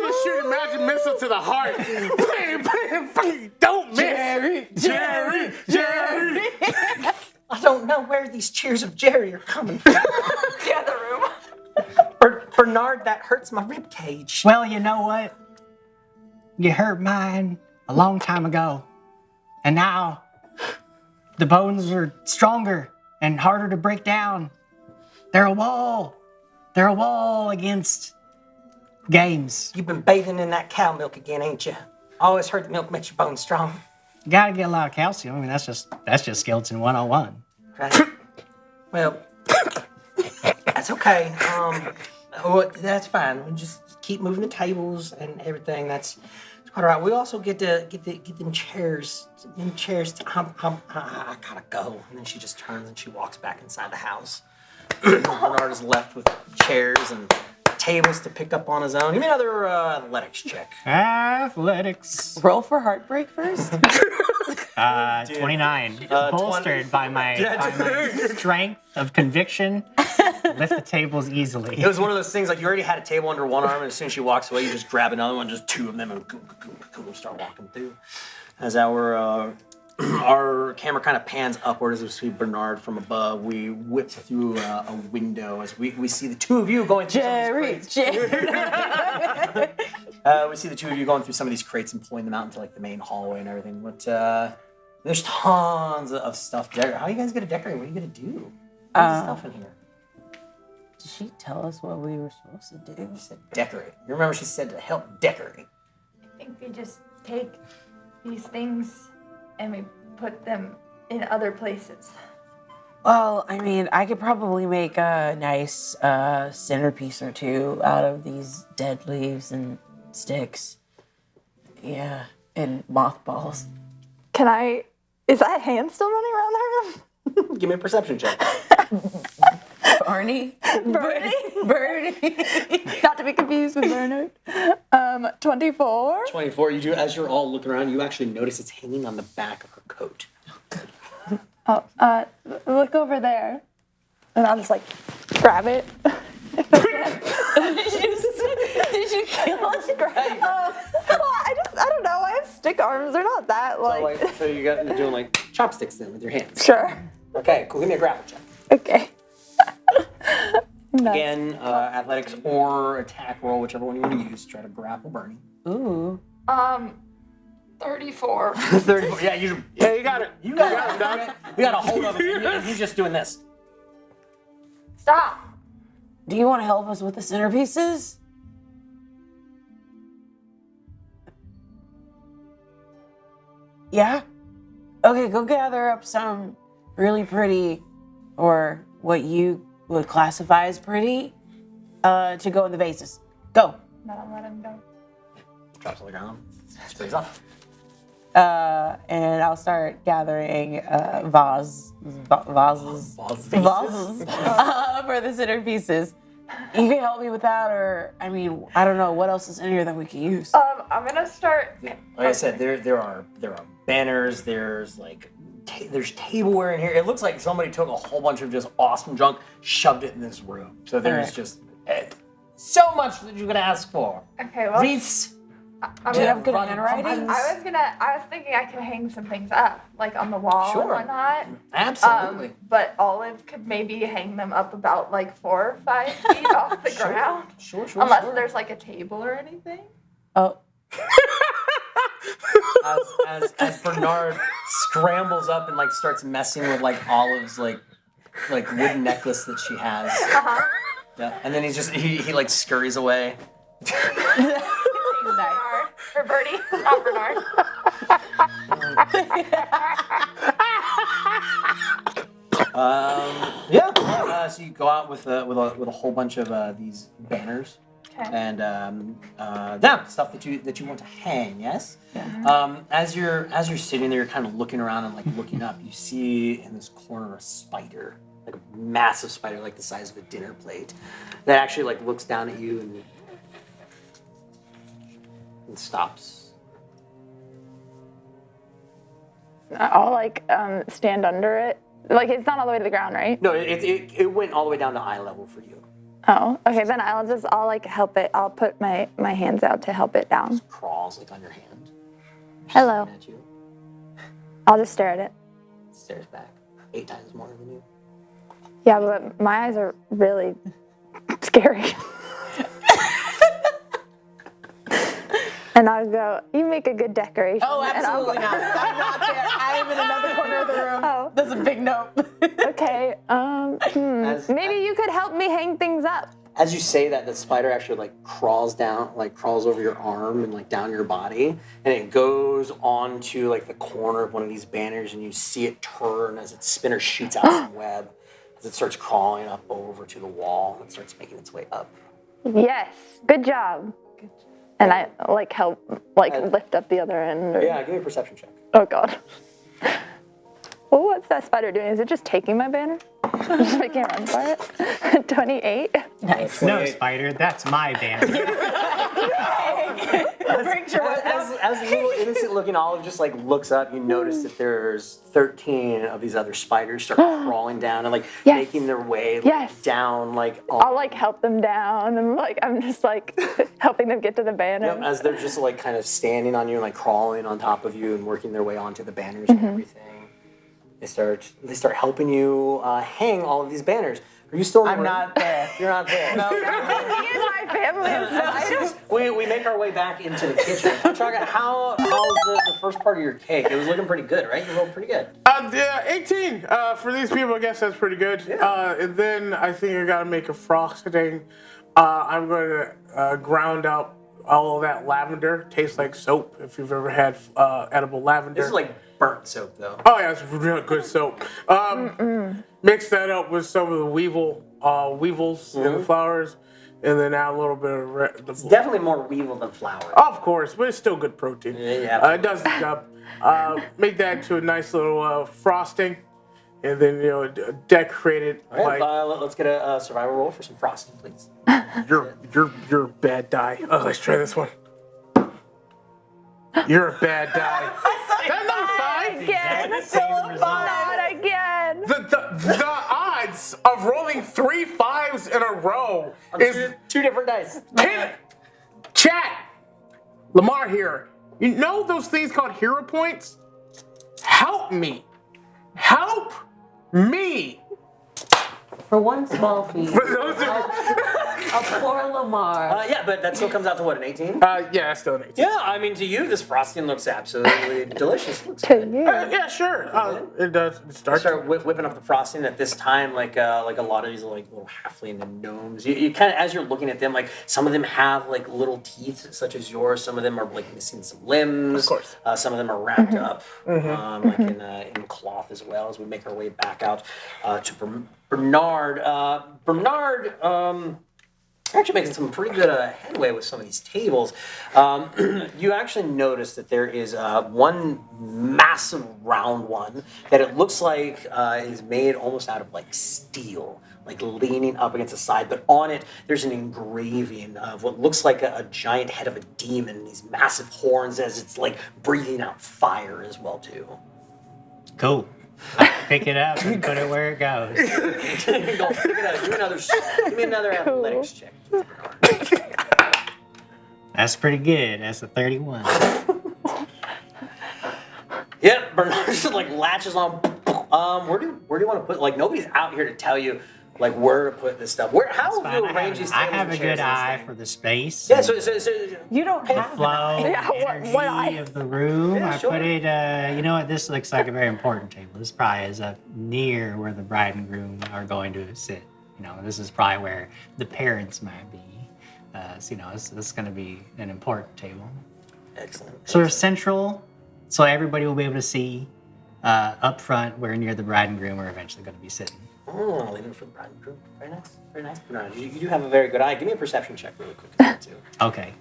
just shoot a magic missile to the heart. Bang, bang, bang. Don't miss. Jerry. I don't know where these cheers of Jerry are coming from. The other room. Bernard, that hurts my rib cage. Well, you know what? You hurt mine a long time ago. And now the bones are stronger and harder to break down. They're a wall. They're a wall against games. You've been bathing in that cow milk again, ain't you? I always heard the milk makes your bones strong. You gotta get a lot of calcium. I mean, that's just skeleton 101. Right? Well, that's okay. That's fine. We just keep moving the tables and everything. That's quite all right. We also get them chairs. I gotta go. And then she just turns and she walks back inside the house. Bernard is left with chairs and tables to pick up on his own. Give me another athletics check. Athletics. Roll for heartbreak first. 29. Bolstered by my strength of conviction. Lift the tables easily. It was one of those things like you already had a table under one arm, and as soon as she walks away, you just grab another one, just two of them, and start walking through. As our camera kind of pans upward as we see Bernard from above, we whip through a window as we see the two of you going through Jerry. We see the two of you going through some of these crates and pulling them out into like the main hallway and everything. But there's tons of stuff. How are you guys gonna decorate? What are you gonna do? What's the stuff in here? Did she tell us what we were supposed to do? She said decorate. You remember she said to help decorate. I think we just take these things and we put them in other places. Well, I mean, I could probably make a nice centerpiece or two out of these dead leaves and sticks. Yeah, and mothballs. Is that hand still running around the room? Give me a perception check. Barney? Bernie? Bernie. Not to be confused with Bernard. 24. 24. You do, as you're all looking around, you actually notice it's hanging on the back of her coat. Look over there. And I'll just like grab it. Did you kill us? I don't know. I have stick arms. They're not that like. So you're doing like chopsticks then with your hands. Sure. Okay, cool. Give me a grapple check. Okay. Again, athletics or attack roll, whichever one you want to use. Try to grapple Bernie. Ooh. 34. 34. Yeah, you got it. You got it, dog. You got a hold of him. And he's just doing this. Stop. Do you want to help us with the centerpieces? Yeah? Okay, go gather up some really pretty, or what you would classify as pretty, to go in the vases. Go. No, let him go. Drops to the ground. Sprays off. And I'll start gathering vases for the centerpieces. You can help me with that, or I mean, I don't know what else is in here that we can use. I'm gonna start. Like I said, there are banners. There's there's tableware in here. It looks like somebody took a whole bunch of just awesome junk, shoved it in this room. So there's just so much that you could ask for. Okay, well. Wreaths. Do you have good handwriting? I was thinking I could hang some things up, like on the wall Sure. and whatnot. Absolutely. But Olive could maybe hang them up about like 4 or 5 feet off the ground. Sure. Unless there's like a table or anything. Oh. As Bernard scrambles up and like starts messing with like Olive's like wooden necklace that she has. Yeah. And then he like scurries away. Bernard. Or Bertie, not Bernard. So you go out with a whole bunch of these banners. Okay. And that stuff that you want to hang. Yes. As you're sitting there, you're kind of looking around and like looking up. You see in this corner a spider, like a massive spider, like the size of a dinner plate, that actually like looks down at you and stops. I'll like stand under it. Like it's not all the way to the ground, right? No, it went all the way down to eye level for you. Oh, okay. Then I'll like help it. I'll put my hands out to help it down. Crawls like on your hand. Hello. Staring at you. I'll just stare at it. Stares back 8 times more than you. Yeah, but my eyes are really scary. And I'll go, you make a good decoration. Oh, And I'll go, absolutely not. I'm not there. I am in another corner of the room. Oh. That's a big nope. Okay, maybe you could help me hang things up. As you say that, the spider actually like crawls over your arm and like down your body, and it goes onto like the corner of one of these banners, and you see it turn as its spinner shoots out some web as it starts crawling up over to the wall and starts making its way up. Yes, good job. And I like help lift up the other end. Or... Yeah, give me a perception check. Oh God. Well, what's that spider doing? Is it just taking my banner? Just making a run for it? 28. Nice. No, spider, that's my band. As the little innocent-looking Olive just like looks up, you notice that there's 13 of these other spiders start crawling down and like making their way down like. I'll like help them down, and like I'm just like helping them get to the banner. Yep, as they're just like kind of standing on you and like crawling on top of you and working their way onto the banners and everything. They start helping you hang all of these banners. Are you still in the room? I'm not there. You're not there. No. Me and my family of spiders. We make our way back into the kitchen. Chaga, how's the first part of your cake? It was looking pretty good, right? You rolled pretty good. 18. For these people, I guess that's pretty good. Yeah. And then I think I gotta make a frosting. I'm going to ground up all of that lavender. Tastes like soap. If you've ever had edible lavender. This is like burnt soap, though. Oh yeah, it's real good soap. Mix that up with some of the weevils in the flowers, and then add a little bit of It's definitely more weevil than flour. Of course, but it's still good protein. Yeah, it does the job. Make that into a nice little frosting, and then decorate it. All right, let's get a survival roll for some frosting, please. You're a bad die. Oh, let's try this one. You're a bad die. That's not 5. Again. Not again. The odds of rolling 3 5s in a row is two different dice. Chat. Lamar here. You know those things called hero points? Help me. Help me. For one small fee. For those of A poor Lamar. Yeah, but that still comes out to what, an 18? yeah, that's still an 18. Yeah, I mean, to you, this frosting looks absolutely delicious. Looks To good. you. Yeah, sure. It does. It starts. Start whipping up the frosting at this time, like a lot of these like little halfling and gnomes. You kind of, as you're looking at them, like some of them have like little teeth, such as yours. Some of them are like missing some limbs. Of course. Some of them are wrapped up, like in cloth as well. As we make our way back out to Bernard. Bernard. Actually making some pretty good headway with some of these tables. You actually notice that there is one massive round one that it looks like is made almost out of like steel, like leaning up against the side. But on it, there's an engraving of what looks like a giant head of a demon, these massive horns as it's like breathing out fire as well too. Cool. Pick it up and put it where it goes. Go, pick it up. Give me another athletics check. That's pretty good. That's a 31. Yep, Bernard just like latches on. Where do you want to put? Like nobody's out here to tell you like where to put this stuff. How have you arranged these I tables have and a chairs good in this eye thing? for the space. Yeah, so You don't the have flow, Yeah, energy what eye? of the room. Yeah, I sure. put it. You know what? This looks like a very important table. This probably is up near where the bride and groom are going to sit. This is probably where the parents might be. So this is going to be an important table. excellent. Sort of central, so everybody will be able to see. up front, where near the bride and groom are eventually going to be sitting. Oh, leaving for the bride and groom. Very nice. Very nice. No, you do have a very good eye. Give me a perception check really quick as well, too. Okay.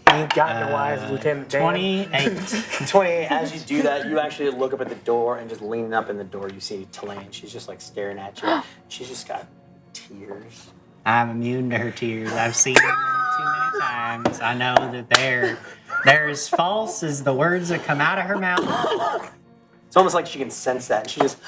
Ain't got no eyes, Lieutenant Dan. 28. 28. As you do that, you actually look up at the door, and just leaning up in the door, you see Tulane. She's just like staring at you. She's just got tears. I'm immune to her tears. I've seen them too many times. I know that they're as false as the words that come out of her mouth. It's almost like she can sense that, and she just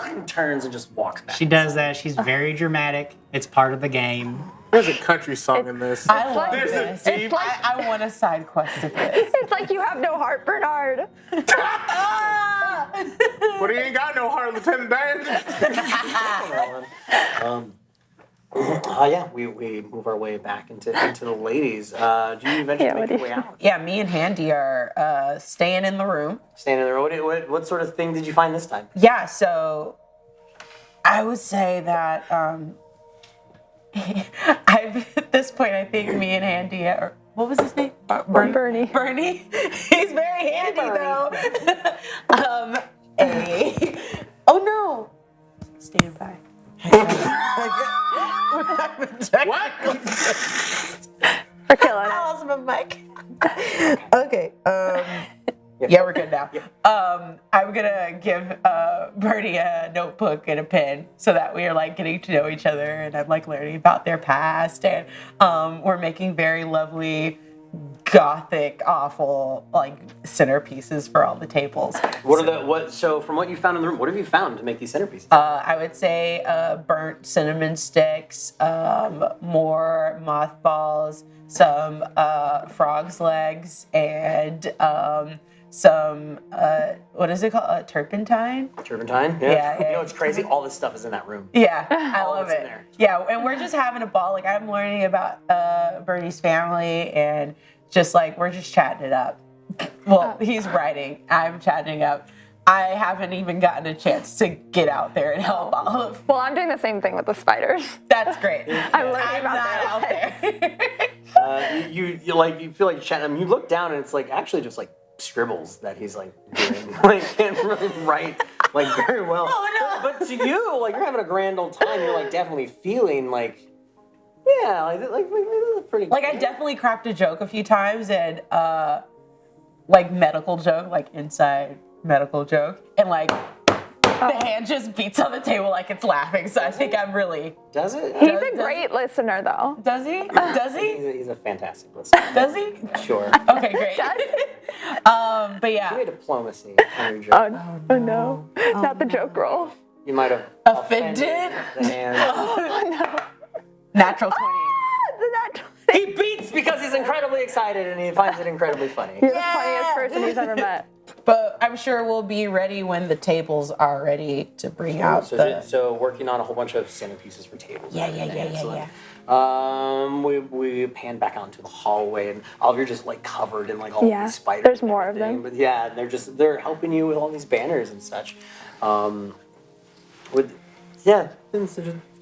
and turns and just walks back. She does that. She's very dramatic. It's part of the game. There's a country song in this. I love There's a this. deep- I want a side quest of this. It's like you have no heart, Bernard. But he ain't got no heart, Lieutenant Dan. Yeah, we move our way back into the ladies. Do you eventually make your way out? Yeah, me and Handy are staying in the room. Staying in there. What sort of thing did you find this time? Yeah, so I would say that at this point, I think me and Handy are. What was his name? Bernie. Bernie. He's very handy though. Oh no. Stand by. What? We're killing it. Awesome, mic. Okay. Yeah, we're good now. I'm gonna give Bernie a notebook and a pen so that we are like getting to know each other, and I'm like learning about their past, and we're making very lovely, gothic, awful like centerpieces for all the tables. So from what you found in the room, what have you found to make these centerpieces? I would say burnt cinnamon sticks, more mothballs, some frog's legs, and some what is it called? Turpentine? Turpentine? Yeah. You know what's crazy? All this stuff is in that room. Yeah, I All of love it's in it. there. Yeah, and we're just having a ball. Like I'm learning about Bernie's family, and just like we're just chatting it up. Well, he's writing. I'm chatting it up. I haven't even gotten a chance to get out there and help Olive. Well, I'm doing the same thing with the spiders. That's great. I'm learning I'm about not their out there. You feel like you're chatting. I mean, you look down and it's like actually just like scribbles that he's like doing. Like can't really write like very well. Oh, no. But to you, like you're having a grand old time. You're like definitely feeling like yeah, like this is pretty. Like I definitely cracked a joke a few times, and like medical joke, like inside medical joke, and like the hand just beats on the table like it's laughing. So I think I'm really. Does it? He's a great listener, though. Does he? Does he? He's a fantastic listener. Does he? Sure. Okay, great. But Give yeah. me diplomacy on your joke. Oh no. Not the joke roll. You might have Offended? the hand. Natural 20. He beats because he's incredibly excited and he finds it incredibly funny. You're the funniest person he's ever met. But I'm sure we'll be ready when the tables are ready to bring out the. So working on a whole bunch of centerpieces for tables. Yeah. Excellent. We pan back out into the hallway, and Oliver just like covered in like all Yeah, these spiders. there's and more of everything. them. But yeah, they're helping you with all these banners and such.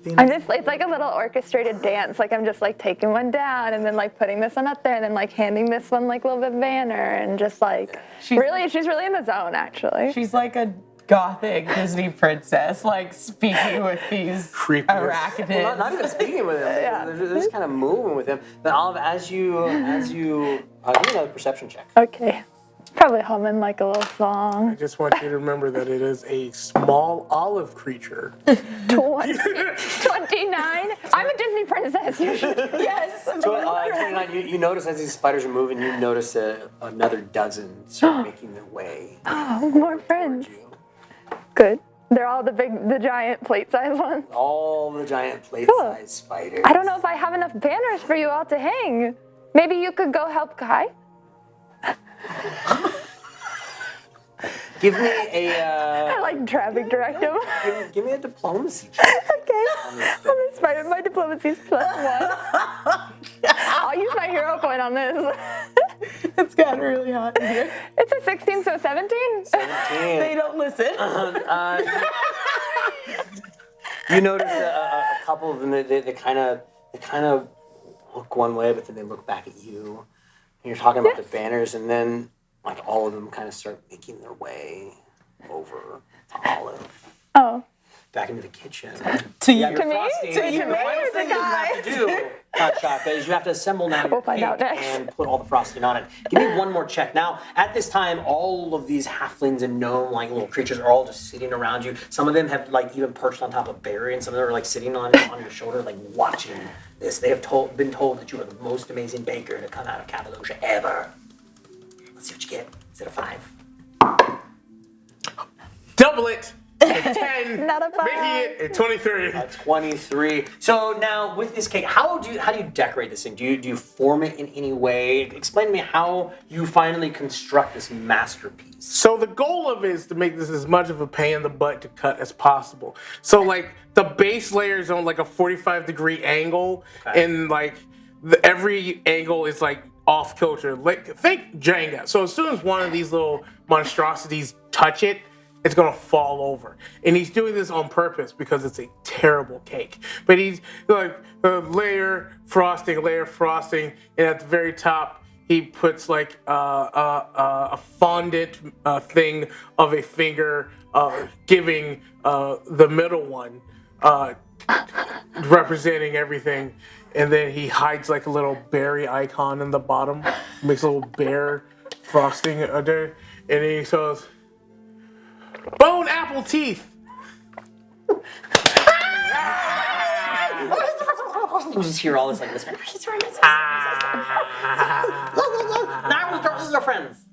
It's like a little orchestrated dance. Like I'm just like taking one down and then like putting this one up there and then like handing this one like a little bit banner and just like she's really in the zone actually. She's like a gothic Disney princess, like speaking with these arachnids. Well, not even speaking with him. Yeah. They're just kind of moving with him. Then Olive, as you give me another perception check. Okay. Probably humming like a little song. I just want you to remember that it is a small olive creature. 29? I'm a Disney princess. Yes. 29. You notice as these spiders are moving, you notice another dozen start making their way. Oh, more friends. towards you. Good. They're all the giant plate-sized ones. All the giant plate-sized spiders. I don't know if I have enough banners for you all to hang. Maybe you could go help Kai? Give me I like traffic direct him. give me a diplomacy check. Okay. I'm inspired. My diplomacy is +1. I'll use my hero point on this. It's gotten really hot in here. It's a 16, so 17? 17. They don't listen. You notice a couple of them. They kind of look one way, but then they look back at you. And you're talking about the banners, and then like all of them kind of start making their way over back into the kitchen. To you. Your To me? frosting. To The me final or the thing that you have to do, Hot Shaka, is you have to assemble now your We'll find cake out next. and put all the frosting on it. Give me one more check. Now, at this time, all of these halflings and gnome-like little creatures are all just sitting around you. Some of them have like even perched on top of Barry, and some of them are like sitting on your shoulder, like watching this. They have been told that you are the most amazing baker to come out of Cappadocia ever. Let's see what you get. Is it a 5? Double it. A 10. Not a 5. Making it a 23. 23. So now with this cake, how do you decorate this thing? Do you form it in any way? Explain to me how you finally construct this masterpiece. So the goal of it is to make this as much of a pain in the butt to cut as possible. So like the base layer is on like a 45-degree angle, and like every angle is like off kilter. Like think Jenga. So as soon as one of these little monstrosities touch it, it's gonna fall over. And he's doing this on purpose because it's a terrible cake. But he's like layer frosting, and at the very top he puts like a fondant thing of a finger, giving the middle one, representing everything. And then he hides like a little berry icon in the bottom, makes a little bear frosting there, and he says, "Bone apple teeth." You just hear all this like whisper. Now we're your friends.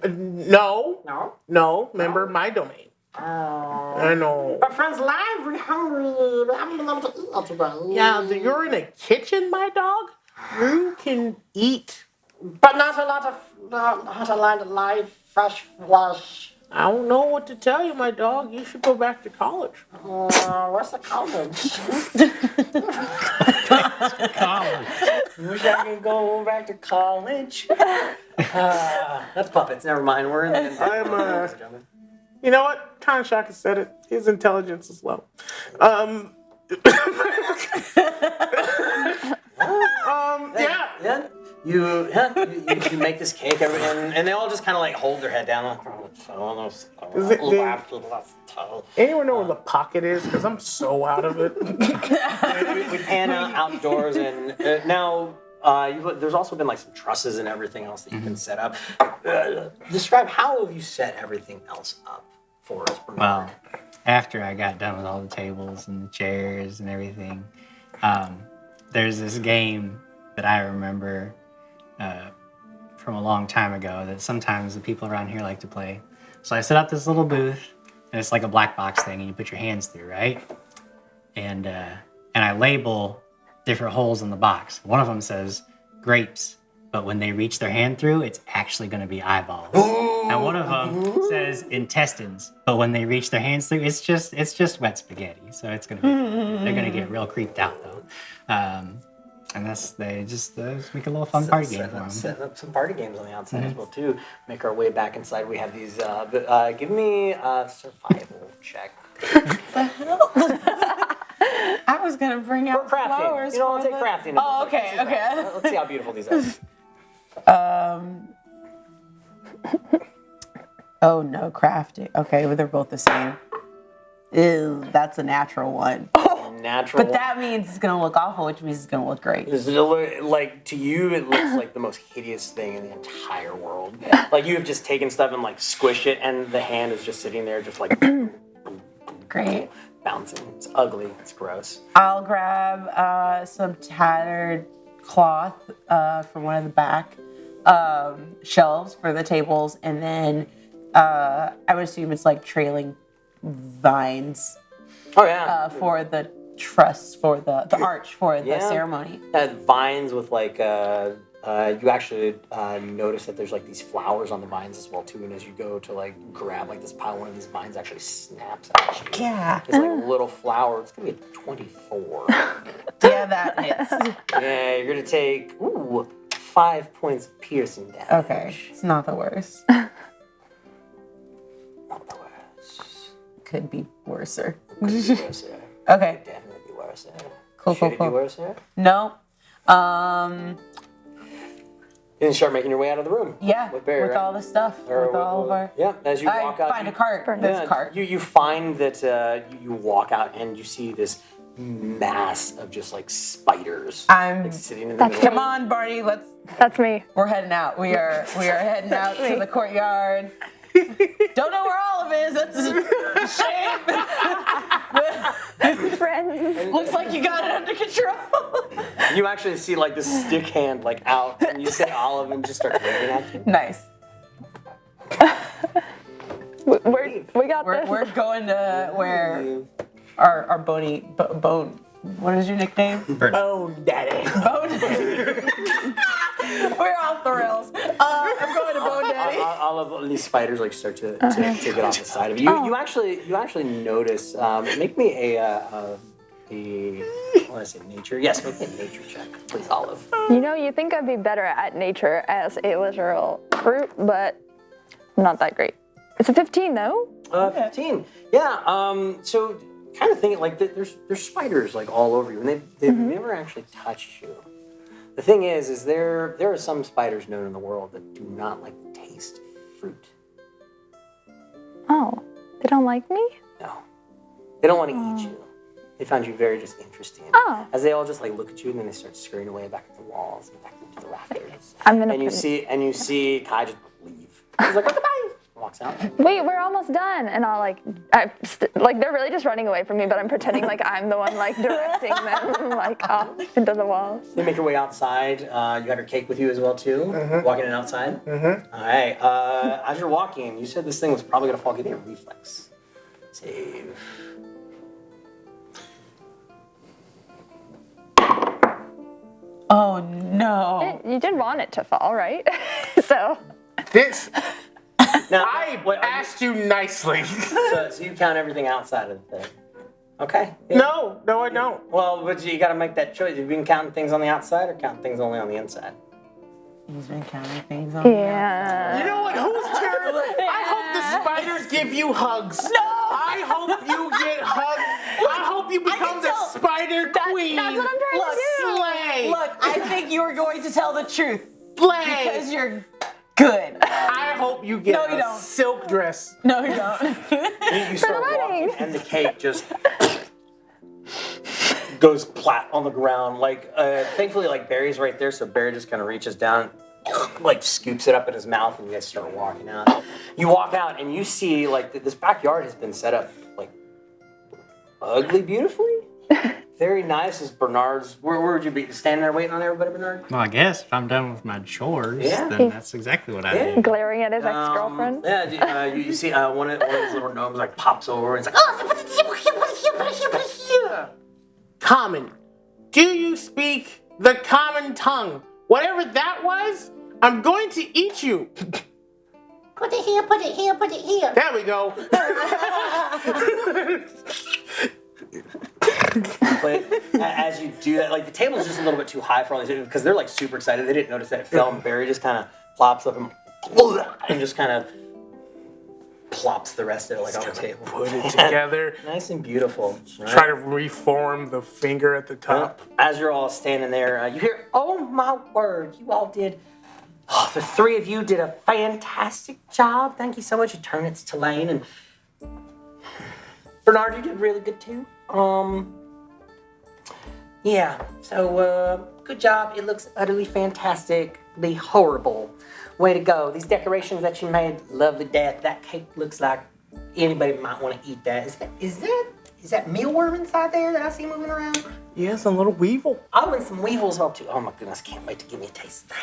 No. No. No, remember my domain. I know. My friend's live, we're hungry. I haven't been able to eat all today. Yeah, you're in a kitchen, my dog. You can eat. But not a lot of live, fresh flesh. I don't know what to tell you, my dog. You should go back to college. Where's the college? Wish I could go back to college. That's puppets. Never mind. We're in the. You know what? Kanshaka said it. His intelligence is low. Yeah. Yeah. You make this cake, and they all just kind of like hold their head down. Anyone know where the pocket is? Because I'm so out of it. We pan out outdoors, and now there's also been like some trusses and everything else that you can set up. Describe how have you set everything else up for us? Well, after I got done with all the tables and the chairs and everything, there's this game that I remember from a long time ago that sometimes the people around here like to play. So I set up this little booth, and it's like a black box thing, and you put your hands through, right? And I label different holes in the box. One of them says grapes, but when they reach their hand through, it's actually going to be eyeballs. And one of them says intestines, but when they reach their hands through, it's just wet spaghetti. So it's going to be they're going to get real creeped out though. And they just make a little fun party game for them. Setting up some party games on the outside as well too. Make our way back inside. We have these. Give me a survival check. I was gonna bring out Crafting. flowers. I'll take crafting. Oh, okay. Let's see how beautiful these are. Oh no, crafting. Okay, well, they're both the same. Ew, that's a natural one. Natural. But that means it's gonna look awful, which means it's gonna look great. Like to you, it looks like the most hideous thing in the entire world. Like you have just taken stuff and like squished it, and the hand is just sitting there, just like Great. bouncing. It's ugly. It's gross. I'll grab some tattered cloth from one of the back shelves for the tables, and then I would assume it's like trailing vines Oh yeah. for the truss, for the arch for the ceremony. Vines with like you actually notice that there's like these flowers on the vines as well too, and as you go to like grab like this pile, one of these vines actually snaps at you. Yeah. It's like a little flower. It's gonna be a 24. Yeah, that hits. Yeah, you're gonna take 5 points of piercing damage. Okay, it's not the worst. Not the worst. Could be worser. Could be worse. Okay. Definitely be worse. Cool, Should cool, it cool. be worse? No. And start making your way out of the room. Yeah, with Barry, with right? all the stuff, Or with all of our. Yeah, as you walk out, Find a cart. There's a cart. You find that you walk out and you see this mass of just like spiders like, sitting in the middle. Come on, Barney. That's me. We're heading out. We are heading out to the courtyard. Don't know where Olive is. That's a shame. Friends. Looks like you got it under control. You actually see like this stick hand like out, and you say Olive and just start waving at you. Nice. We got this. We're going to where our bone. What is your nickname? Oh, daddy. Bone Daddy. We're off the rails. I'm going to Bone Daddy. All of these spiders like start to get off the side of you. You actually notice. Make me a what did I say? Nature. Yes, make me a nature check, please, Olive. You know, you think I'd be better at nature as a literal fruit, but I'm not that great. It's a 15, though. 15. Yeah. So kind of think like there's spiders like all over you, and they've never actually touched you. The thing is there are some spiders known in the world that do not like the taste of fruit. Oh, they don't like me? No, they don't want to eat you. They found you very just interesting. Oh. As they all just like look at you, and then they start scurrying away back at the walls and back into the rafters. I'm gonna and you see Kai just leave. He's like, okay, bye. Walks out. Wait, we're almost done. And I'll like they're really just running away from me, but I'm pretending like I'm the one like directing them like off into the walls. You make your way outside. You have your cake with you as well too. Walking in outside. All right. As you're walking, you said this thing was probably gonna fall. Give me a reflex save. Oh no. You did want it to fall, right? So This. Now, I asked you nicely. so you count everything outside of the thing. Okay. Yeah. No, I don't. Well, but you got to make that choice. Have you been counting things on the outside or counting things only on the inside? He's been counting things on. yeah. You know what? Whose turn? I hope the spiders give you hugs. No! I hope you get hugged. I hope you become the spider queen. That's what I'm trying to do. Slay. Look, I think you were going to tell the truth Slay. because you're good. I hope you get No, you a don't. silk dress. No, you don't. You start the walking, wedding. and the cake just goes flat on the ground. Like, thankfully, like Barry's right there, so Barry just kind of reaches down, like scoops it up in his mouth, and you guys start walking out. You walk out, and you see like this backyard has been set up like ugly, beautifully. Very nice. As Bernard's. Where would you be standing there waiting on everybody, Bernard? Well, I guess if I'm done with my chores, Yeah. then that's exactly what I do. Glaring at his ex-girlfriend. Yeah, you see one of these little gnomes like pops over and it's like, oh, put it here, put it here. Common. Do you speak the common tongue? Whatever that was, I'm going to eat you. Put it here, put it here, put it here. There we go. But as you do that, like the table's just a little bit too high for all these because they're like super excited. They didn't notice that it fell, and Barry just kind of plops up and just kind of plops the rest of it like on the table. Put it together. Nice and beautiful. Right? Try to reform the finger at the top. As you're all standing there, you hear, oh my word, you all did. Oh, the three of you did a fantastic job. Thank you so much. You turn it to Lane and Bernard, you did really good too. Yeah, so good job. It looks utterly fantastically horrible. Way to go. These decorations that you made, lovely death. That cake looks like anybody might want to eat that. Is that mealworm inside there that I see moving around? Yes, a little weevil. Oh, and some weevils up too. Oh my goodness, can't wait to give me a taste of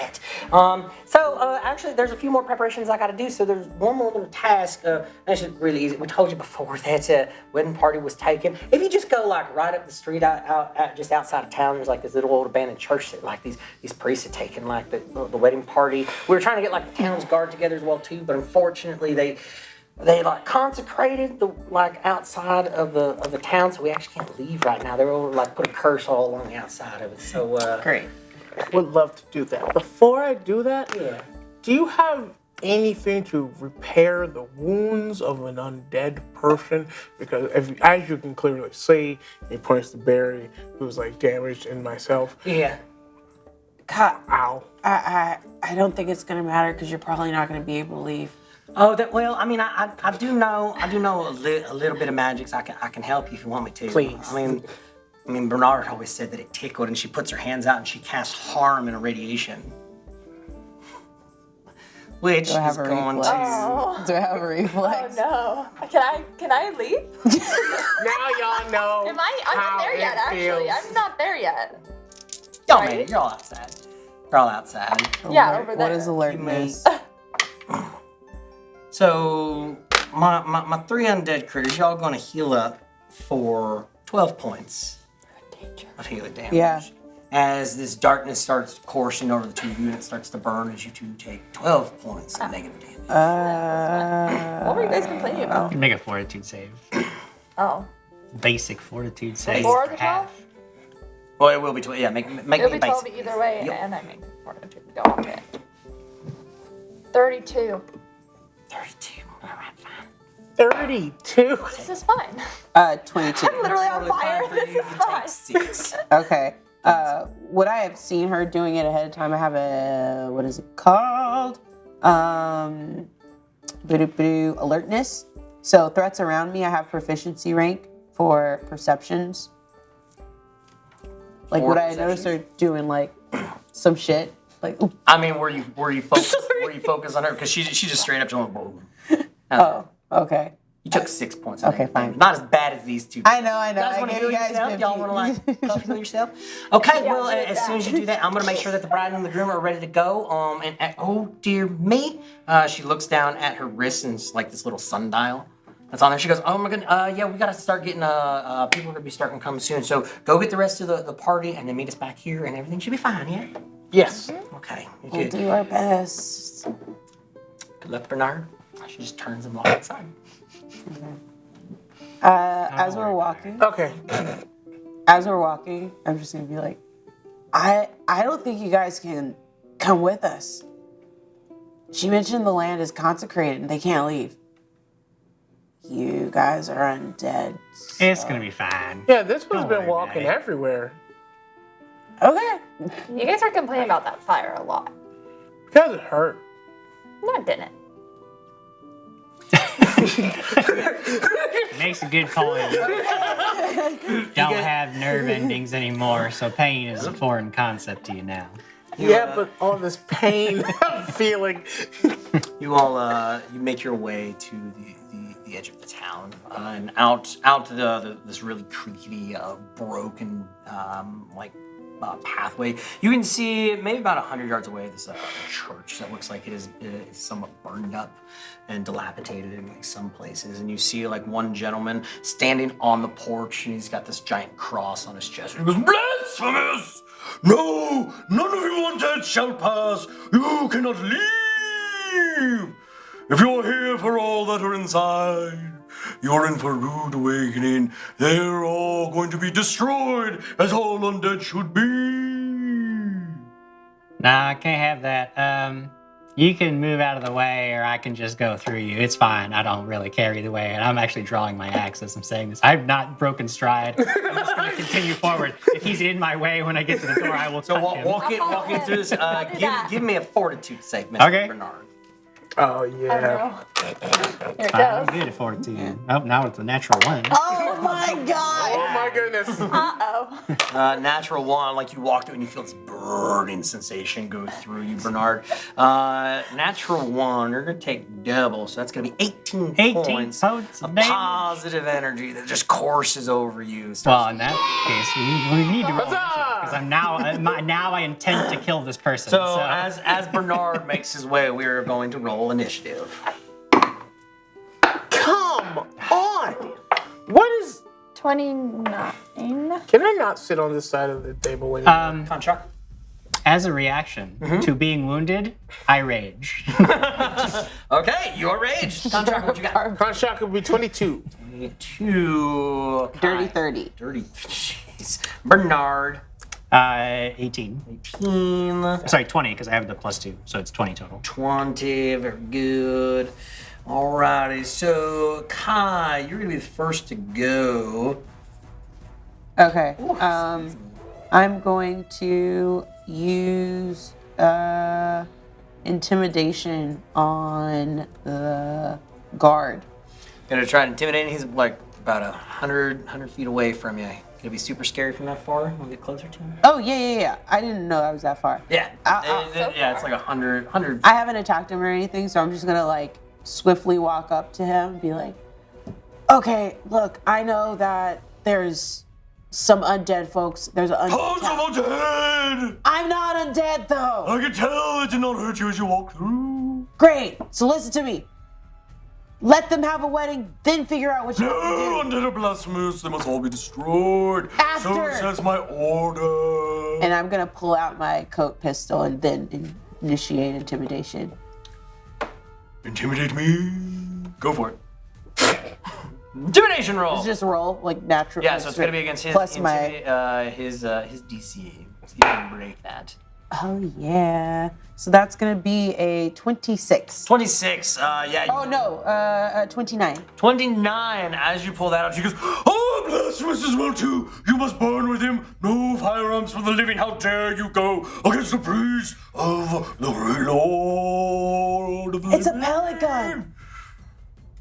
that. Actually, there's a few more preparations I got to do. So there's one more little task. Actually, really easy. We told you before that wedding party was taken. If you just go like right up the street out just outside of town, there's like this little old abandoned church that like these priests had taken like the wedding party. We were trying to get like the town's guard together as well too, but unfortunately they like consecrated the like outside of the town, so we actually can't leave right now. They were like put a curse all along the outside of it. So Great. Would love to do that. Before I do that, yeah. do you have anything to repair the wounds of an undead person? Because as you can clearly see, he points to Barry, who's like damaged, and myself. Yeah. Ow. I don't think it's gonna matter because you're probably not gonna be able to leave. Oh, well, I mean, I do know a little bit of magic. So I can help you if you want me to. Please. I mean, Bernard always said that it tickled, and she puts her hands out and she casts harm and irradiation, which Do I have is a going reflex? to. Do I have a reflex? Oh no. Can I leave? Now y'all know. Am I? I'm how not there it yet. Actually, feels. I'm not there yet. Y'all Right? made it. You're all outside. You're all outside. Yeah, over What there. is alertness? So my 3 undead critters, y'all gonna heal up for 12 points of healing damage. Yeah. As this darkness starts coursing over the two of you and it starts to burn as you two take 12 points of negative damage. What were you guys complaining about? You make a fortitude save. Oh. Basic fortitude save. Before the Half. 12? Well, it will be 12. Yeah, make It'll me be 12 basic. either way, Yep. and I make fortitude go on it. 32. 32. All right, fine. 32. This is fine. 22. I'm literally on fire. This is fine. Take 6. Okay. Would I have seen her doing it ahead of time? I have a, what is it called? Alertness. So threats around me, I have proficiency rank for perceptions. Like, For would I notice her doing like some shit? Like, oop, I mean, were you focused on her? Because she just straight up just went boom. oh, okay. You took 6 points. Of Okay, negative fine. damage. Not as bad as these two. I know. You guys I want to gave heal you guys yourself? 50. Y'all want to like heal yourself? Okay, Yeah, well, do it as that. soon as you do that, I'm gonna make sure that the bride and the groom are ready to go. Oh dear me, she looks down at her wrist and it's like this little sundial that's on there. She goes, oh my god, yeah, we gotta start getting people are gonna be starting to come soon. So go get the rest of the party and then meet us back here and everything should be fine. Yeah. Yes. Okay. We'll do our best. Good luck, Bernard. She just turns and walks outside. As we're walking, Okay. I'm just gonna be like, I don't think you guys can come with us. She mentioned the land is consecrated and they can't leave. You guys are undead. It's gonna be fine. Yeah, this one's Don't been worry walking about it. everywhere. Okay. You guys are complaining about that fire a lot. Because it hurt. No, it didn't. Makes a good point. Don't have nerve endings anymore, so pain is a foreign concept to you now. Yeah, but all this pain I'm feeling. You all you make your way to the edge of the town and out to this really creaky, broken pathway. You can see maybe about 100 yards away this church that looks like it is somewhat burned up and dilapidated in like some places. And you see like one gentleman standing on the porch and he's got this giant cross on his chest. And he goes, "Blasphemous! No, none of you undead shall pass. You cannot leave. If you're here for all that are inside, you're in for a rude awakening. They're all going to be destroyed, as all undead should be." Nah, I can't have that. You can move out of the way, or I can just go through you. It's fine. I don't really care either way. And I'm actually drawing my axe as I'm saying this. I've not broken stride. I'm just going to continue forward. If he's in my way when I get to the door, I will touch him. Walking through this, give me a fortitude save, Mr. Okay. Bernard. Oh, I yeah. don't know. Here it I'm goes. good at fortitude. Oh, now it's a natural one. Oh my god! Oh, my goodness. Uh-oh. Natural one, like you walk through and you feel this burning sensation go through you, Bernard. Natural one, you're gonna take double, so that's gonna be 18 points points of of damage. positive energy that just courses over you. Well, in that case, we need to roll Huzzah! because I'm now I intend to kill this person. So as Bernard makes his way, we are going to roll initiative. Come on. What is... 29. Can I not sit on this side of the table anymore? Contract. as a reaction to being wounded, I rage. Okay, you're raged. Contract, what you got? Contract would be 22. 22. Dirty 30. Dirty. Jeez. Bernard. 18. 18. Sorry, 20, because I have the +2, so it's 20 total. 20. Very good. Alrighty, so Kai, you're gonna be the first to go. Okay. I'm going to use intimidation on the guard. Gonna try to intimidate him. He's like about 100 feet away from you. Gonna be super scary from that far. Wanna get closer to him? Oh, yeah. I didn't know I was that far. Yeah. I'll- Yeah, it's like 100. I haven't attacked him or anything, so I'm just gonna like swiftly walk up to him and be like, okay, look, I know that there's some undead folks. There's an undead! I'm not undead though! I can tell it did not hurt you as you walked through. Great, so listen to me. Let them have a wedding, then figure out what you want No, to do. undead are blasphemous. They must all be destroyed. After. So says my order. And I'm gonna pull out my coat pistol and then initiate intimidation. Intimidate me. Go for it. Intimidation roll. It's just roll, like natural. Yeah, so it's gonna be against his plus his DC. See if he can break that. Oh yeah. So that's gonna be a 26. 26. Yeah. Oh no, 29. 29. As you pull that out, She goes, oh, blasphemous as well too. You must burn with him. No firearms for the living. How dare you go against the priest of the great Lord of the It's a living? pellet gun.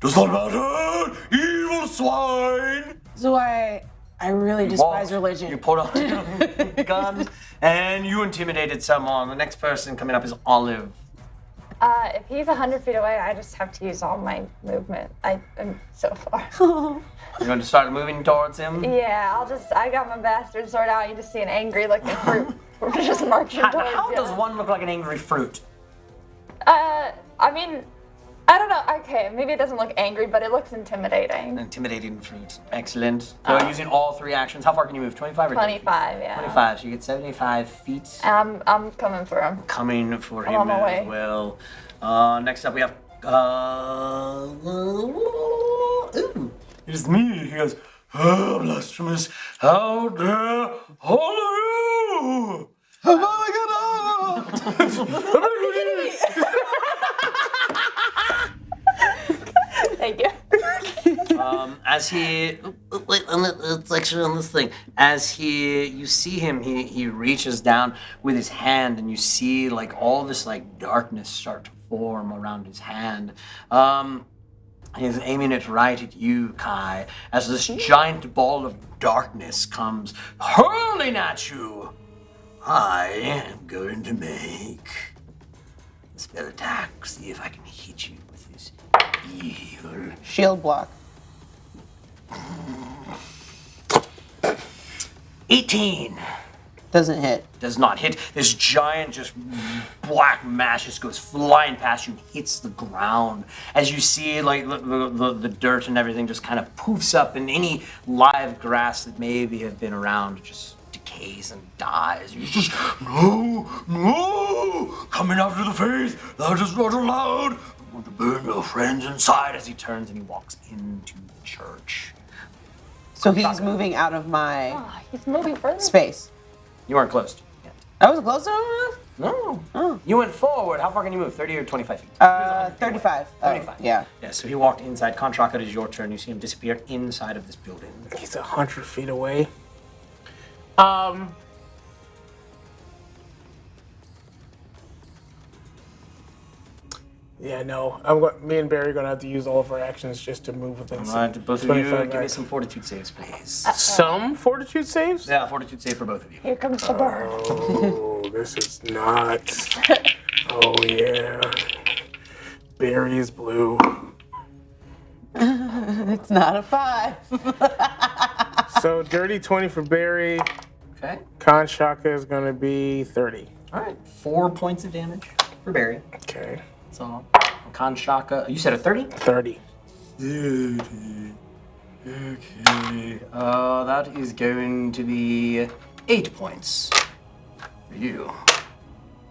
Does not matter. Evil swine. So I really despise religion. You pulled out the guns and you intimidated someone. The next person coming up is Olive. If he's 100 feet away, I just have to use all my movement. I am so far. You're going to start moving towards him. Yeah, I got my bastard sword out. You just see an angry looking fruit. We're just marching towards How you. does one look like an angry fruit? I mean, I don't know. Okay, maybe it doesn't look angry, but it looks intimidating. Intimidating fruit. Excellent. So using all 3 actions. How far can you move? 25 or 25, yeah. 25. So you get 75 feet. I'm coming for him. Coming for I'm him on my as way. well. Next up we have ooh. It is me. He goes, oh, blasphemous. How dare all of you? Thank you. As he wait, let's lecture on this thing. As you see him, he reaches down with his hand, and you see like all this like darkness start to form around his hand. He's aiming it right at you, Kai, as this giant ball of darkness comes hurling at you. I am going to make a spell attack. See if I can hit you with this evil. Shield block. 18 Doesn't hit. does not hit. This giant just black mass just goes flying past you, hits the ground. As you see like the dirt and everything just kind of poofs up, and any live grass that maybe have been around just decays and dies. You just No, coming after the faith, that is not allowed. I want to burn your friends inside. as he turns and he walks into the church. So he's moving out of my Oh, he's moving further. space. You weren't close to him yet. I was close enough? No. Oh. You went forward. How far can you move? 30 or 25 feet? 35. Oh, 35. yeah. Yeah, so he walked inside. Kontraka, it is your turn. You see him disappear inside of this building. He's 100 feet away. Yeah, no. Me and Barry are gonna have to use all of our actions just to move within. All right, both of you, 25 give me right. some fortitude saves, please. Some fortitude saves. Yeah, fortitude save for both of you. Here comes the bird. Oh, this is not. Oh yeah. Barry is blue. It's not a 5. So dirty 20 for Barry. Okay. Konshaka is gonna be 30. All right, 4 points of damage for Barry. Okay. That's all. Konshaka, you said a 30? 30. Okay. That is going to be 8 points for you.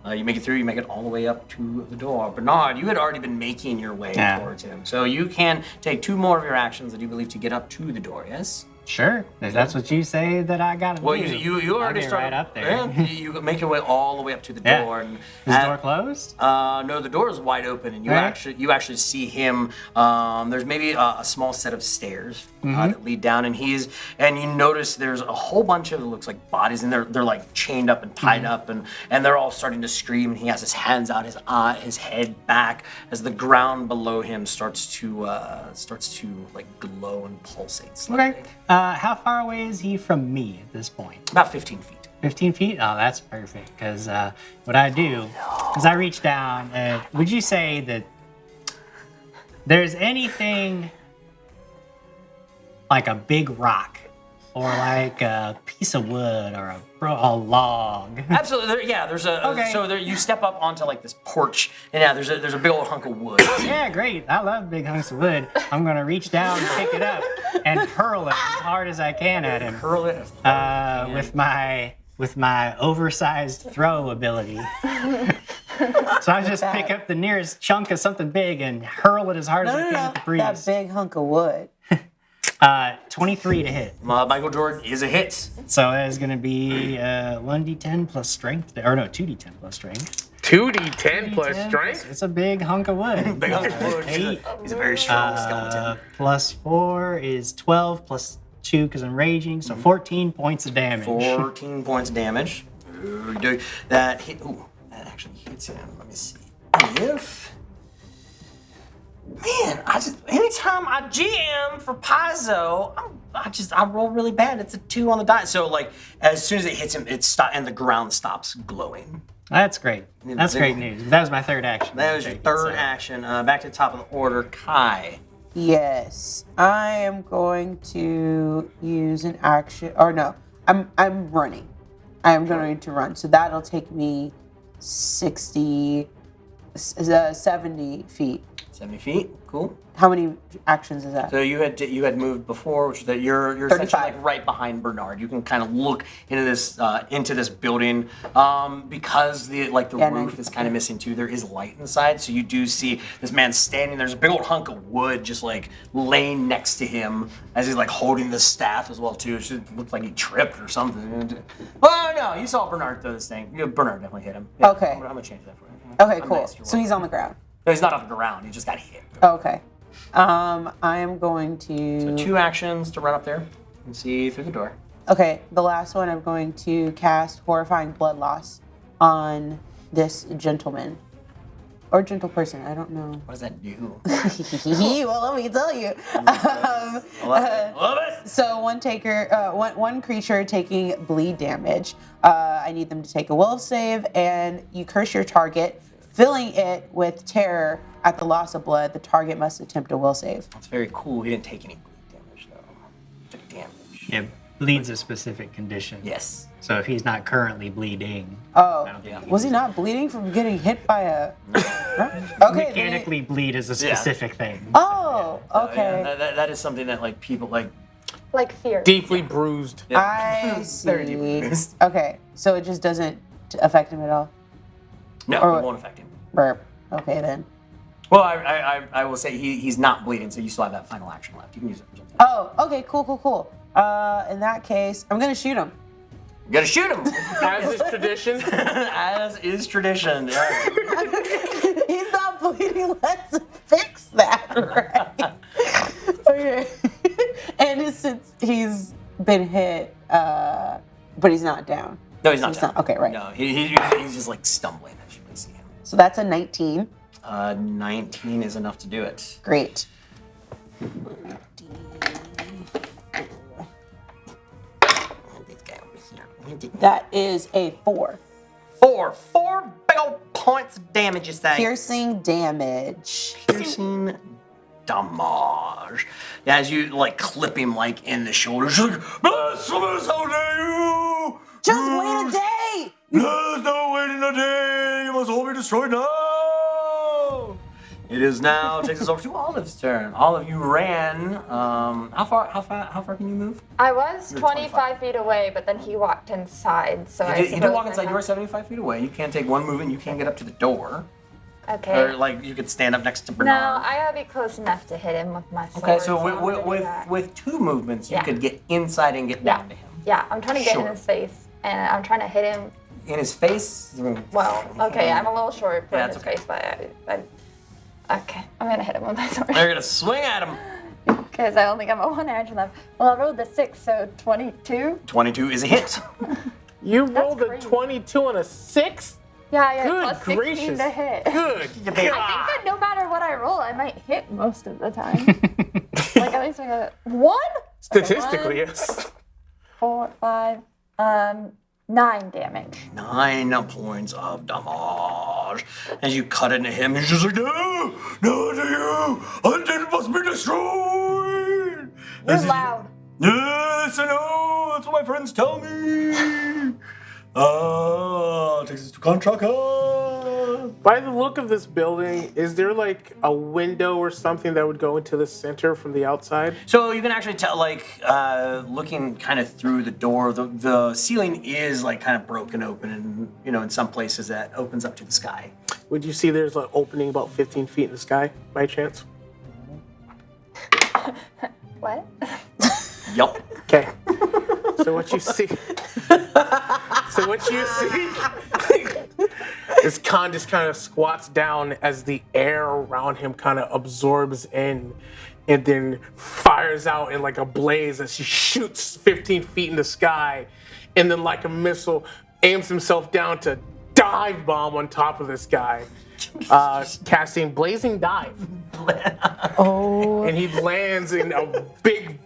You make it through, you make it all the way up to the door. Bernard, you had already been making your way towards him. So you can take 2 more of your actions that you believe to get up to the door, yes? Sure, if that's what you say that I gotta Well, do. you I'll already get started right up there. Yeah, you make your way all the way up to the Yeah. door. And Is the door closed? No, the door is wide open, and you Right. actually see him. There's maybe a small set of stairs that lead down, and you notice there's a whole bunch of it looks like bodies, and they're like chained up and tied up, and they're all starting to scream. And he has his hands out, his head back, as the ground below him starts to like glow and pulsate slightly. Okay. How far away is he from me at this point? About 15 feet. 15 feet? Oh, that's perfect. Because what I do is I reach down. Would you say that there's anything like a big rock or like a piece of wood or a log? Absolutely, yeah. There's a Okay. so there, you step up onto like this porch, and yeah, there's a big old hunk of wood. Yeah, great. I love big hunks of wood. I'm gonna reach down, pick it up, and hurl it as hard as I can at him. Hurl it. With my oversized throw ability. So I just pick up the nearest chunk of something big and hurl it as hard as I can at the breeze. That big hunk of wood. 23 to hit. Michael Jordan is a hit. So that is going to be 1d10 plus strength, or no, 2d10 plus strength. 2d10 plus 2d10 strength? It's a big hunk of wood. Big hunk of wood. He's a very strong skeleton. Plus 4 is 12, plus 2 because I'm raging, so 14 points of damage. 14 points of damage. That hit. Ooh, that actually hits him. Let me see. Anytime I GM for Paizo, I roll really bad. It's a 2 on the die. So like, as soon as it hits him, and the ground stops glowing. That's great. That's great news. That was my third action. That was your third action. Back to the top of the order, Kai. Yes, I am going to use an action. Or no, I'm running. I am going to run. So that'll take me 70 feet. 70 feet. Cool. How many actions is that? So you had moved before, which is that you're essentially 35. like right behind Bernard. You can kind of look into this building because the roof is kind of missing too. There is light inside, so you do see this man standing. There's a big old hunk of wood just like laying next to him as he's like holding the staff as well too. It should look like he tripped or something. Oh no, you saw Bernard throw this thing. Bernard definitely hit him. Yeah, Okay. I'm gonna change that for you. Okay, I'm cool. nice, you're So he's welcome. on the ground. No, he's not off the ground. He just got hit. Okay. I am going to. 2 actions to run up there and see through the door. Okay, the last one I'm going to cast Horrifying Blood Loss on this gentleman. Or gentle person, I don't know. What does that do? Well, let me tell you. Love it. So one creature taking bleed damage. I need them to take a will save, and you curse your target, filling it with terror at the loss of blood. The target must attempt a will save. That's very cool. He didn't take any bleed damage though. He took damage. Yeah, bleed's a specific condition. Yes. So if he's not currently bleeding, Oh, I don't think was he not bleeding from getting hit by a? Okay. then he- mechanically bleed is a specific thing. Oh, okay. Yeah, that is something that like people like. Like fear. Deeply bruised. I see. Very deeply bruised. Okay, so it just doesn't affect him at all. No, Or- it won't affect him. Burp. Okay then. Well, I will say he's not bleeding, so you still have that final action left. You can use it for something. Oh, okay, cool. In that case, I'm gonna shoot him. You gotta shoot him. As is tradition. As is tradition. Yeah. He's not bleeding. Let's fix that, right? Okay. And since he's been hit, but he's not down. No, he's not down. Okay, right. No, he's just like stumbling as you can see him. So that's a 19. 19 is enough to do it. Great. That is a 4. 4 big old points of damage, you say. Piercing damage. Piercing damage. Yeah, as you like clip him like in the shoulders, like, blasphemous, how dare you! Just wait a day! There's no waiting a day. You must all be destroyed now. It is now takes us over to Olive's turn. Olive, you ran. How far can you move? I was You're 25 feet away, but then he walked inside, so You I did walk suppose inside. I You are 75 feet away. You can't take one movement. You can't get up to the door. Okay. Or like you could stand up next to No, Bernard. I gotta be close enough to hit him with my sword. Okay, so I'm gonna do that. with 2 movements, you Yeah. could get inside and get down to him. Yeah, I'm trying to get Sure. in his face, and I'm trying to hit him. In his face. Well, okay, I'm a little short for Yeah, his it's okay. face, but okay, I'm gonna hit him with my sword. You're gonna swing at him. Because I only got my 1 action left. Well, I rolled the 6, so 22. 22 is a hit. You rolled a crazy. 22 and a 6? Yeah, I got Good plus 16 gracious. to hit. Good. I think that no matter what I roll, I might hit most of the time. Like at least I got 1. Statistically, Okay, yes. 4, 5, 9 damage. 9 points of damage. As you cut into him, he's just like, no, no, to you. Undead must be destroyed. You're loud. Yes, I know. That's what my friends tell me. Takes us to Contraka. By the look of this building, is there like a window or something that would go into the center from the outside? So you can actually tell, like, looking kind of through the door, the ceiling is like kind of broken open, and in some places that opens up to the sky. Would you see there's an opening about 15 feet in the sky by chance? What? Yup. Okay. So what you see is Khan just kind of squats down as the air around him kind of absorbs in and then fires out in like a blaze as he shoots 15 feet in the sky and then like a missile aims himself down to dive bomb on top of this guy. Casting Blazing Dive. Oh. And he lands in a big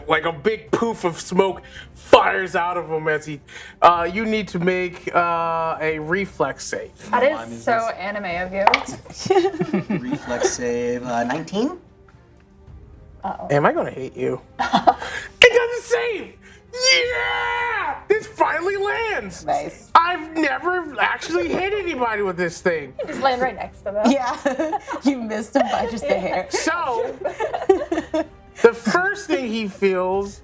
like a big poof of smoke fires out of him as he you need to make a reflex save. That is so anime of you. Reflex save 19. Am I gonna hate you? It doesn't save! Yeah! This finally lands! Nice. I've never actually hit anybody with this thing. Just land right next to them. Yeah. You missed him by just a hair. So the first thing he feels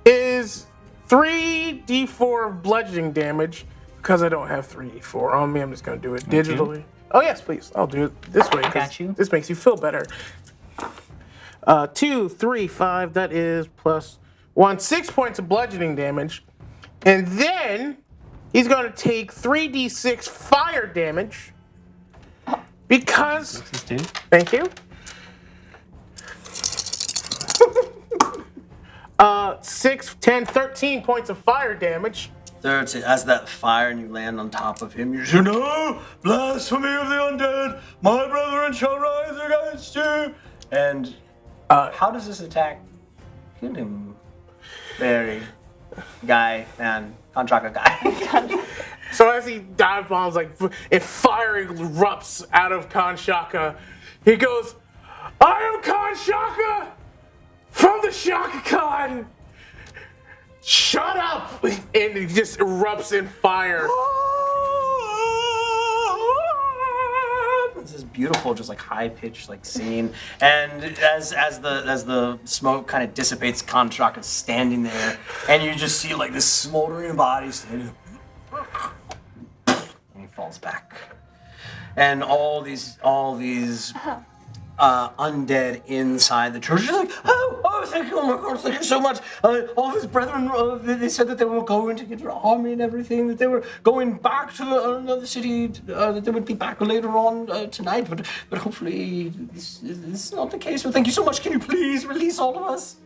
is 3d4 of bludgeoning damage. Because I don't have 3d4 on me, I'm just gonna do it digitally. Oh yes, please. I'll do it this way. 'Cause Got you. This makes you feel better. 2, 3, 5. That is plus 1. 6 points of bludgeoning damage, and then he's gonna take 3d6 fire damage because. This dude. Thank you. 6, 10, 13 points of fire damage. As that fire and you land on top of him, you say, no, blasphemy of the undead, my brethren shall rise against you. And how does this attack kill him? Very guy, man, Contraka guy. So as he dive bombs, like, if fire erupts out of Kanshaka, he goes, I am Kanshaka from the Shaka Khan. Shut up! And he just erupts in fire. This is beautiful, just like high pitched like scene. And as the smoke kind of dissipates, Contraka's standing there, and you just see like this smoldering body standing. And he falls back. And all these undead inside the church. She's like, oh, thank you, oh my God, thank you so much. All his brethren, they said that they were going to get their army and everything, that they were going back to another city, that they would be back later on tonight, but hopefully this is not the case. Well, thank you so much. Can you please release all of us?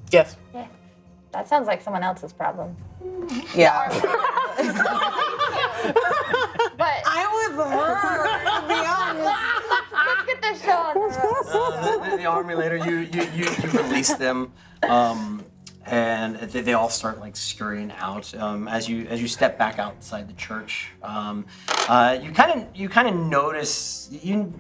Yes. Yeah. That sounds like someone else's problem. Yeah. But I would love, to be honest. let's get this show on the road. The army later, you release them, and they all start like scurrying out. As you step back outside the church, you kind of notice, you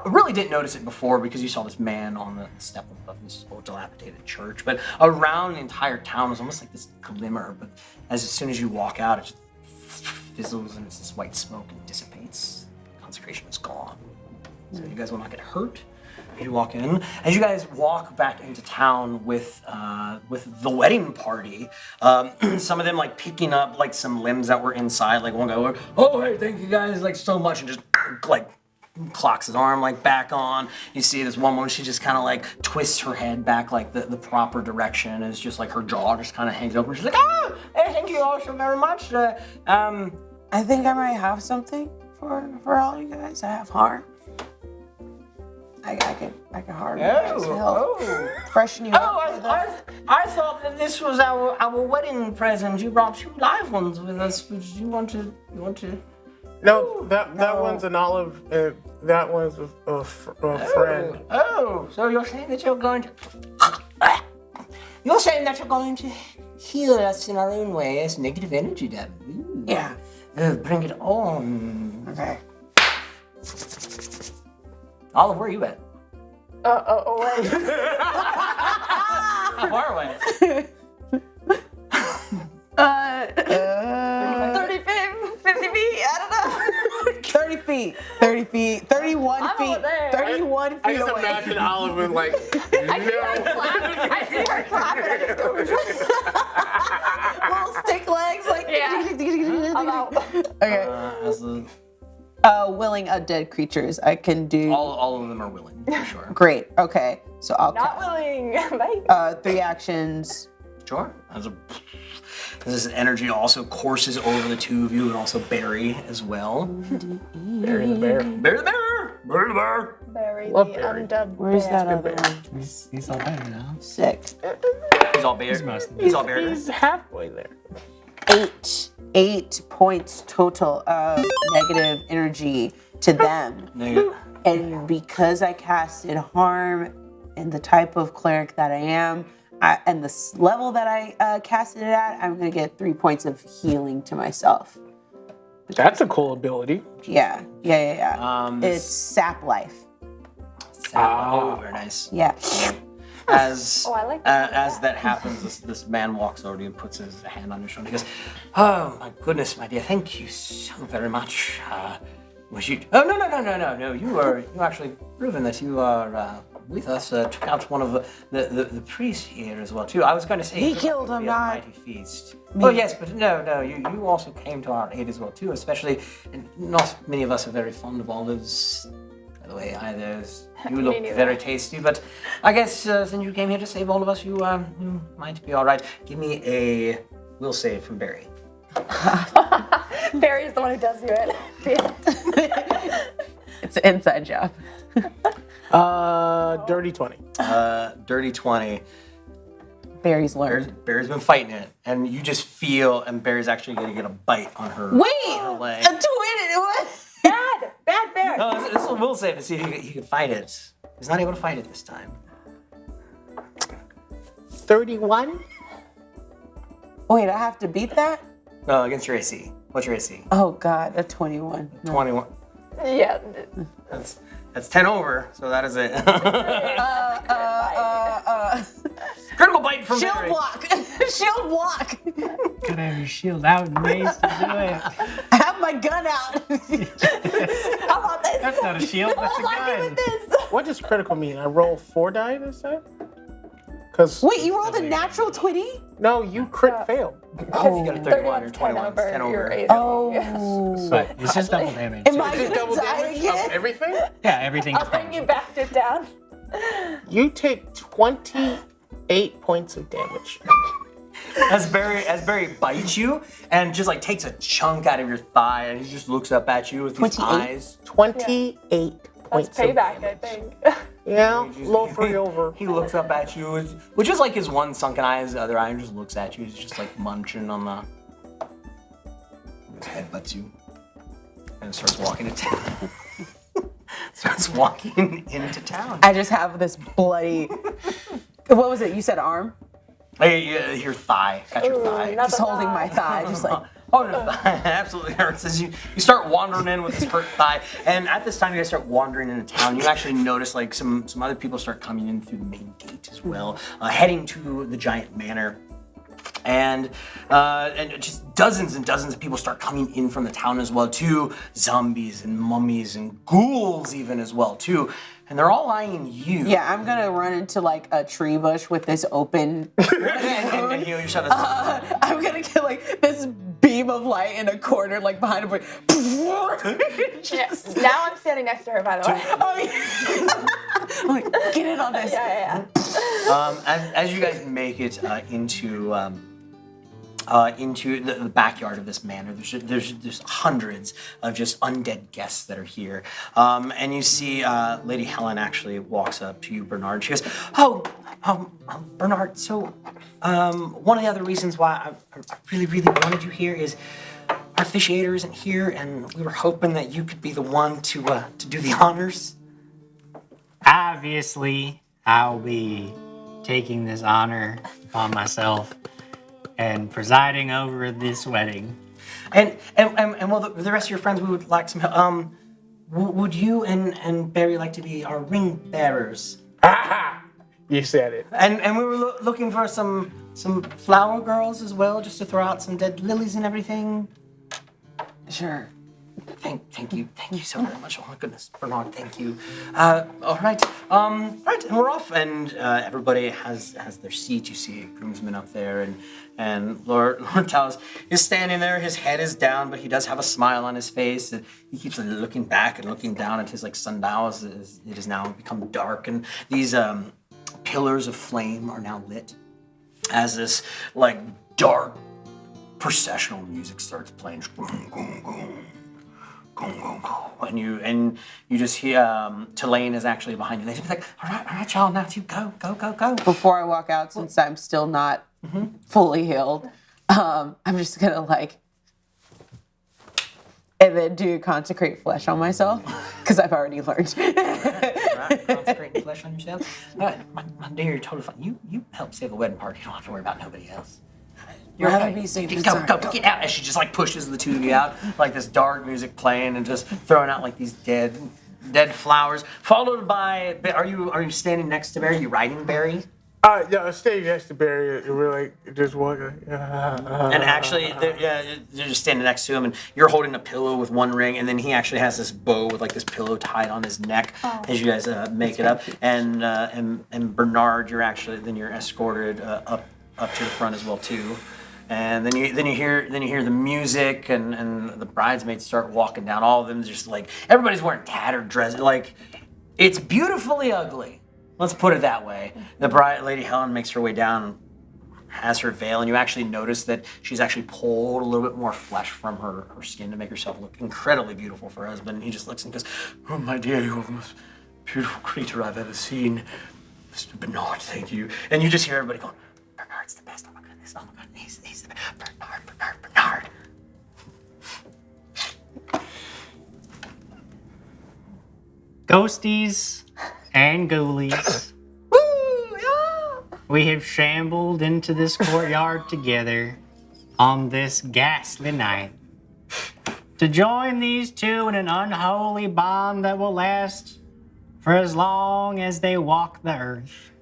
really didn't notice it before because you saw this man on the step of this old dilapidated church, but around the entire town was almost like this glimmer. But as soon as you walk out, it just fizzles and it's this white smoke and dissipates. Consecration is gone. So you guys will not get hurt as you walk in. As you guys walk back into town with the wedding party, some of them like picking up like some limbs that were inside. Like one guy went, oh hey, thank you guys like so much, and just like clocks his arm like back on. You see this one woman, she just kind of like twists her head back like the proper direction, and it's just like her jaw just kind of hangs open. She's like, oh, thank you all so very much. I think I might have something for all you guys. I have harm. I can harm you guys to help freshen you up. I thought that this was our wedding present. You brought 2 live ones with us, but you want to? No, that one's an olive. That one's a friend. Oh, so you're saying that you're going to? You're saying that you're going to heal us in our own way as negative energy damage. Yeah. Bring it on. Okay. Olive, where are you at? Wait. How far away? 30 feet, 50 feet, I don't know. 30 feet, 30 feet, 31 I'm feet, over there. 31 feet I just away. imagine Olive with like, I see her clapping. I just go, Little stick legs, like. Yeah. I'm out. Okay. As the, Willing undead creatures, I can do. all of them are willing, for sure. Great. Okay. So I'll Not willing. Bye. 3 actions. Sure. As this energy also courses over the 2 of you, and also Barry as well. Barry the bear. Barry the bear! Barry the bear! Bury Love the Barry. undead Where's bear. that other one? He's all better now. 6. He's all bear. He's all bear. He's halfway there. 8 points total of negative energy to them. Negative. And because I casted harm and the type of cleric that I am, and the level that I casted it at, I'm going to get 3 points of healing to myself. That's a cool ability. Yeah. This- It's sap life. Oh, very nice. Yeah. As I like that. as that happens, this man walks over to you and puts his hand on your shoulder. He goes, "Oh my goodness, my dear, thank you so very much. Was you? Oh no! You actually proven that you are with us. Took out one of the priests here as well too. I was going to say He killed him, a not mighty feast. Oh yes, but no, you also came to our aid as well too. Especially, and not many of us are very fond of olives. By the way, either. You look neither. very tasty, but I guess since you came here to save all of us, you might be all right. Give me a will save from Barry. Barry's the one who does do it. It's an inside job. Dirty 20. Dirty 20. Barry's learned. Barry's been fighting it, and you just feel, and Barry's actually going to get a bite on her. Wait! on her leg. A twin! What? Bad bear. No, this is a will save to see if he can fight it. He's not able to fight it this time. 31? Wait, I have to beat that? No, against your AC. What's your AC? Oh God, a 21. 21. Yeah. That's 10 over, so that is it. Critical bite from Shield Barry. block! Shield block! Gotta have your shield out and mace to do it. I have my gun out! How about this? That's not a shield, that's a gun. What does critical mean? I roll 4 die this time? Because Wait, you rolled a natural 20? no, you crit failed. You got a 31 or 31's 10 21. over. 10 over. Your AC. Oh. But it's just double damage. Am I Is it gonna double die damage again? of everything? Yeah, everything's I'll bring you back to down. You take 28 points of damage. As Barry bites you and just like takes a chunk out of your thigh, and he just looks up at you with his 28? eyes. 28 That's points of payback, I damage. think. Yeah, low for over. He looks up at you, which is like his one sunken eye. His other eye just looks at you. He's just like munching on the. His head butts you, and starts walking to town. Starts walking into town. I just have this bloody. What was it? You said arm? Hey, your thigh. Got your thigh. not Just the holding my thigh, just like. Oh, no, absolutely hurts. As you start wandering in with this hurt thigh, and at this time you guys start wandering into town. You actually notice like some other people start coming in through the main gate as well, heading to the giant manor. And just dozens and dozens of people start coming in from the town as well too. Zombies and mummies and ghouls even as well too. and they're all eyeing you. Yeah, I'm gonna run into like a tree bush with this open. and heal yourself. I'm gonna get like this beam of light in a corner, like behind a. Yes. Now I'm standing next to her, by the way. Oh, yeah. I'm like, get in on this. Yeah. As you guys make it into the backyard of this manor, there's hundreds of just undead guests that are here, and you see Lady Helen actually walks up to you, Bernard. She goes, Bernard. So one of the other reasons why I really wanted you here is our officiator isn't here, and we were hoping that you could be the one to do the honors. Obviously, I'll be taking this honor upon myself and presiding over this wedding. And well, the rest of your friends, we would like some help. Would you and Barry like to be our ring bearers? You said it. And we were looking for some flower girls as well, just to throw out some dead lilies and everything. Sure. Thank you so very much. Oh my goodness, Bernard, thank you. All right, right, and we're off. And everybody has their seat. You see a groomsman up there, and Lord Talos is standing there. His head is down, but he does have a smile on his face. And he keeps looking back and looking down at his sundial as it has now become dark, and these pillars of flame are now lit as this dark processional music starts playing. And you just hear Tulane is actually behind you. They just be like, all right, y'all, now you go. Before I walk out, since I'm still not fully healed, I'm just gonna and then do consecrate flesh on myself because I've already learned. Right, consecrating flesh on yourself. All right, my dear, you're totally fine. You help save a wedding party. You don't have to worry about nobody else. You're Rather okay. be safe Go, than sorry. get out. As she just pushes the two of you out, this dark music playing and just throwing out these dead flowers. Followed by, are you standing next to Barry? Are you riding Barry? Yeah, stay next to Barry. We're just walking. And actually, you're just standing next to him, and you're holding a pillow with one ring, and then he actually has this bow with this pillow tied on his neck as you guys make it up. And Bernard, you're escorted up to the front as well too. And then you hear the music and the bridesmaids start walking down. All of them just everybody's wearing tattered dresses. It's beautifully ugly. Let's put it that way. The bride, Lady Helen, makes her way down, has her veil, and you actually notice that she's actually pulled a little bit more flesh from her skin to make herself look incredibly beautiful for her husband. And he just looks and goes, "Oh my dear, you're the most beautiful creature I've ever seen, Mr. Bernard. Thank you." And you just hear everybody going, "Bernard's the best. Oh my goodness. Oh my goodness. He's the best. Bernard." Ghosties and ghoulies, we have shambled into this courtyard together on this ghastly night to join these two in an unholy bond that will last for as long as they walk the earth.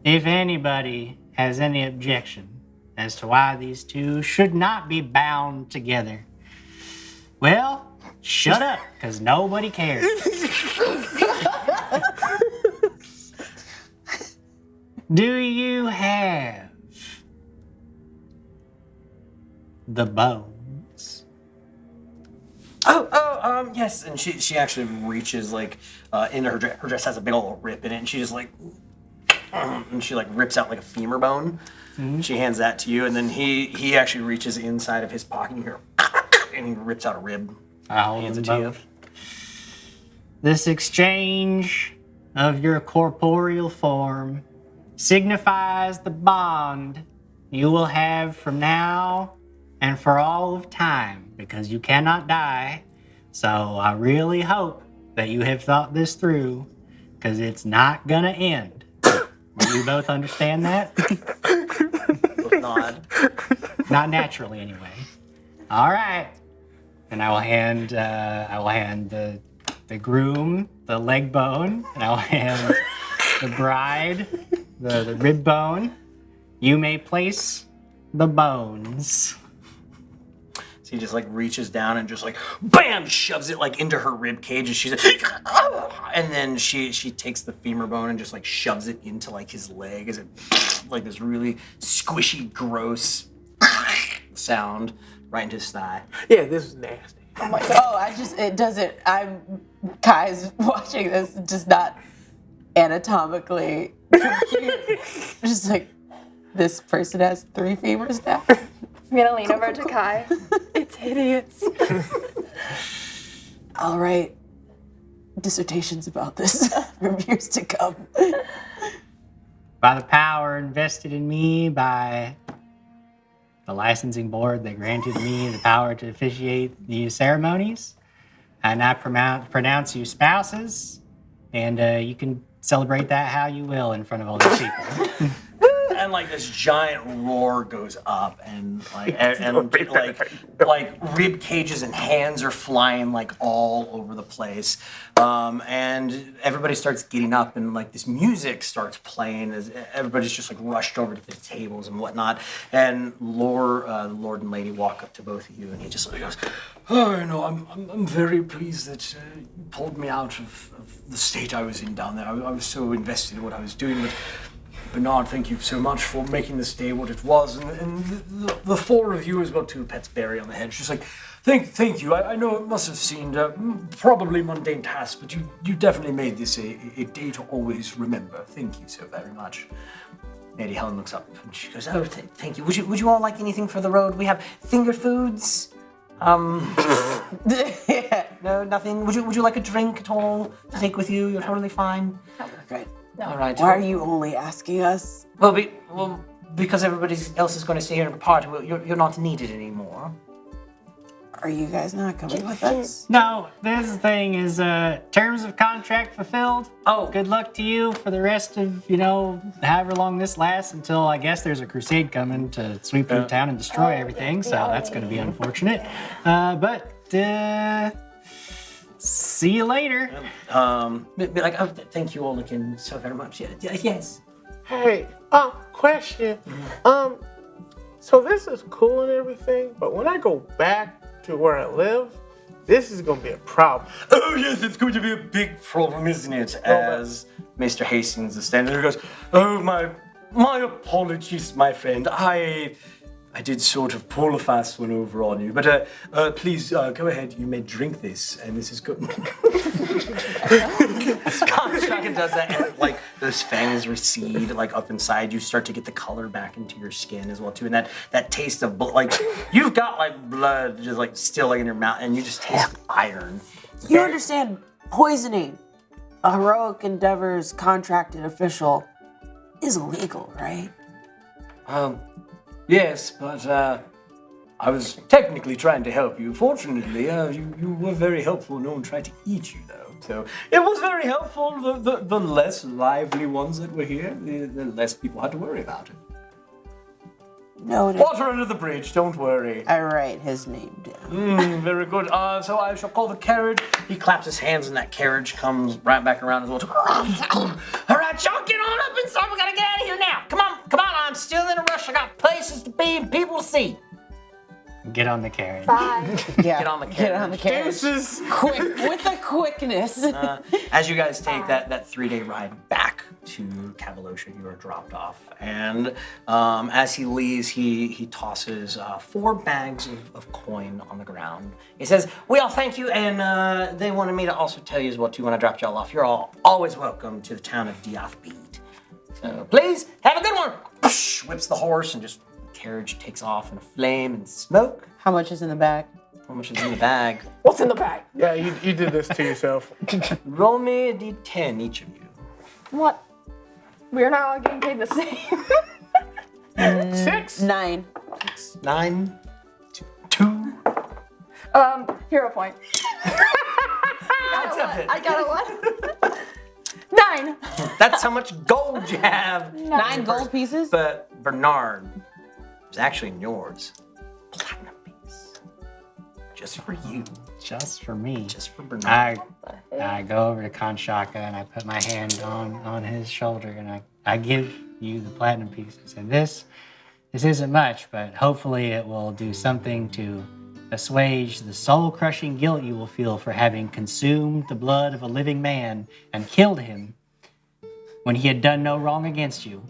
If anybody has any objection as to why these two should not be bound together, well, shut up, because nobody cares. Do you have the bones? Yes. And she actually reaches into her dress. Her dress has a big old rip in it, and she just and she rips out a femur bone. Mm-hmm. She hands that to you, and then he actually reaches inside of his pocket and he rips out a rib. Hands it to you. This exchange of your corporeal form signifies the bond you will have from now and for all of time, because you cannot die. So I really hope that you have thought this through, because it's not gonna end. Do you both understand that? Nod. Not naturally, anyway. All right. And I will hand the groom the leg bone, and I will hand the bride the rib bone. You may place the bones. So he just like reaches down and just like bam, shoves it like into her rib cage, and she's like, and then she takes the femur bone and just like shoves it into like his leg as it like this really squishy, gross sound right into his thigh. Yeah, this is nasty. Kai's watching this, just not anatomically compute. Just like, this person has 3 femurs now. I'm gonna lean over to Kai. It's hideous. I'll write dissertations about this for years to come. By the power invested in me by the licensing board that granted me the power to officiate these ceremonies, and I pronounce you spouses, and you can celebrate that how you will in front of all these people. And like this giant roar goes up, and like rib cages and hands are flying like all over the place, and everybody starts getting up, and like this music starts playing as everybody's just like rushed over to the tables and whatnot. And the Lord and Lady walk up to both of you, and he just like goes, Oh, no, I'm very pleased that you pulled me out of the state I was in down there. I was so invested in what I was doing, but Bernard, thank you so much for making this day what it was. And the 4 of you, as well, 2 pets Barry on the head. She's like, thank you. I know it must have seemed probably mundane task, but you definitely made this a day to always remember. Thank you so very much. Lady Helen looks up and she goes, "Oh, thank you. Would you all like anything for the road? We have finger foods. No, nothing. Would you like a drink at all to take with you? You're totally fine. Great. All right. Why are you only asking us? Well, because everybody else is going to stay here and party. You're not needed anymore. Are you guys not coming with us? No, this thing is terms of contract fulfilled. Oh. Good luck to you for the rest of, however long this lasts until I guess there's a crusade coming to sweep through town and destroy everything, so that's going to be unfortunate. But see you later. Be like, oh, thank you all again so very much. Yes. Hey, question. So this is cool and everything, but when I go back to where I live, this is gonna be a problem. Oh, yes, it's going to be a big problem, isn't it? As Mr. Hastings is standing there, goes, Oh, my apologies, my friend. I did sort of pull a fast one over on you, but please go ahead. You may drink this, and this is good. Constructed does that, and like those fangs recede like up inside. You start to get the color back into your skin as well too, and that taste of like you've got like blood just like still like in your mouth, and you just taste iron. You understand, poisoning a heroic endeavor's contracted official is illegal, right? Yes, but I was technically trying to help you. Fortunately, you were very helpful. No one tried to eat you, though. So it was very helpful. The less lively ones that were here, the less people had to worry about it. No. Water under the bridge, don't worry. I write his name down. Very good. So I shall call the carriage. He claps his hands, and that carriage comes right back around as well. All right, y'all get on up inside. We gotta get out of here now. Come on. I'm still in a rush. I got places to be and people to see. Get on the carriage. Bye. Yeah. Get on the carriage. Get on the carriage. Quick, with the quickness. As you guys take that 3-day ride back to Cavalosha, you are dropped off. And as he leaves, he tosses 4 bags of coin on the ground. He says, "We all thank you, and they wanted me to also tell you as well too when I dropped y'all off. You're all always welcome to the town of Diathbeed. So please have a good one." Whips the horse, and just the carriage takes off in a flame and smoke. How much is in the bag? How much is in the bag? What's in the bag? Yeah, you did this to yourself. Roll me a d10, each of you. What? We're not all getting paid the same. 6. 9. 9, 2. Hero point. I got a what? 9. That's how much gold you have. 9 gold pieces? But Bernard is actually in yours. Platinum piece. Just for you. Just for me. Just for Bernard. I go over to Kanshaka and I put my hand on his shoulder and I give you the platinum pieces. And this isn't much, but hopefully it will do something to assuage the soul-crushing guilt you will feel for having consumed the blood of a living man and killed him when he had done no wrong against you.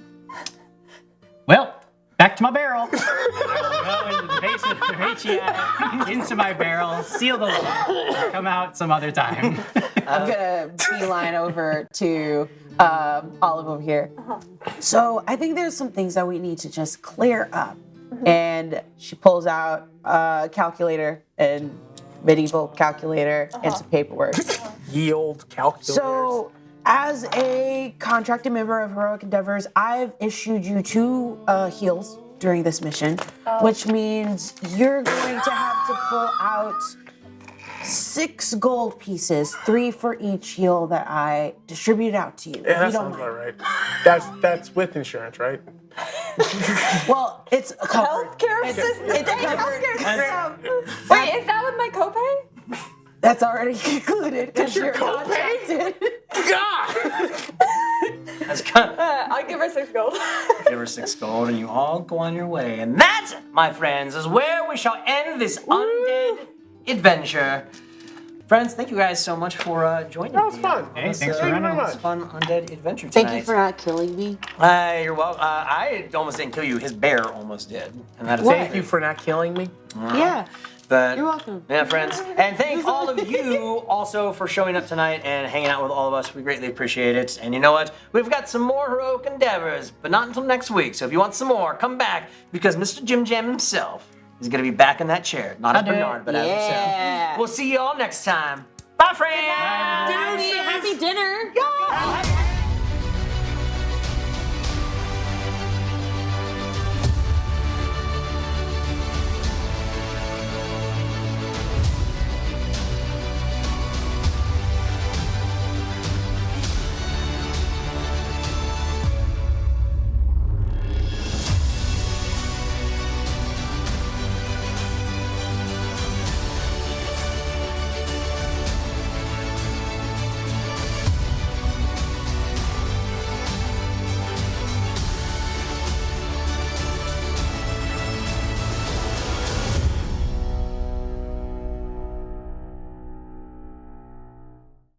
Well, back to my barrel. I will go into the basement of Horatio, into my barrel, seal the lid, come out some other time. I'm gonna beeline over to Olive over here. So I think there's some things that we need to just clear up. And she pulls out a calculator and medieval calculator and some paperwork. Ye old calculators. So, as a contracted member of Heroic Endeavors, I've issued you 2 heals during this mission, which means you're going to have to pull out 6 gold pieces, 3 for each heal that I distribute out to you. Yeah, that if you don't sounds mind. about right. That's with insurance, right? Well, it's covered. Healthcare system. It's covered. Healthcare system. Wait, is that with my copay? That's already included because you're copay? contracted. God! That's kind of, I'll give her 6 gold. give her 6 gold, and you all go on your way. And that, my friends, is where we shall end this undead adventure. Friends, thank you guys so much for joining me. That was fun. Hey, thanks for Thank you very running. much. This fun undead adventure tonight. Thank you for not killing me. You're welcome. I almost didn't kill you. His bear almost did. And that is Thank you for not killing me. Yeah. But, You're welcome. Yeah, friends. And thank all of you also for showing up tonight and hanging out with all of us. We greatly appreciate it. And you know what? We've got some more heroic endeavors, but not until next week. So if you want some more, come back because Mr. Jim Jam himself is going to be back in that chair. Not as Bernard, but as himself. We'll see you all next time. Bye, friends. Happy dinner. Yeah.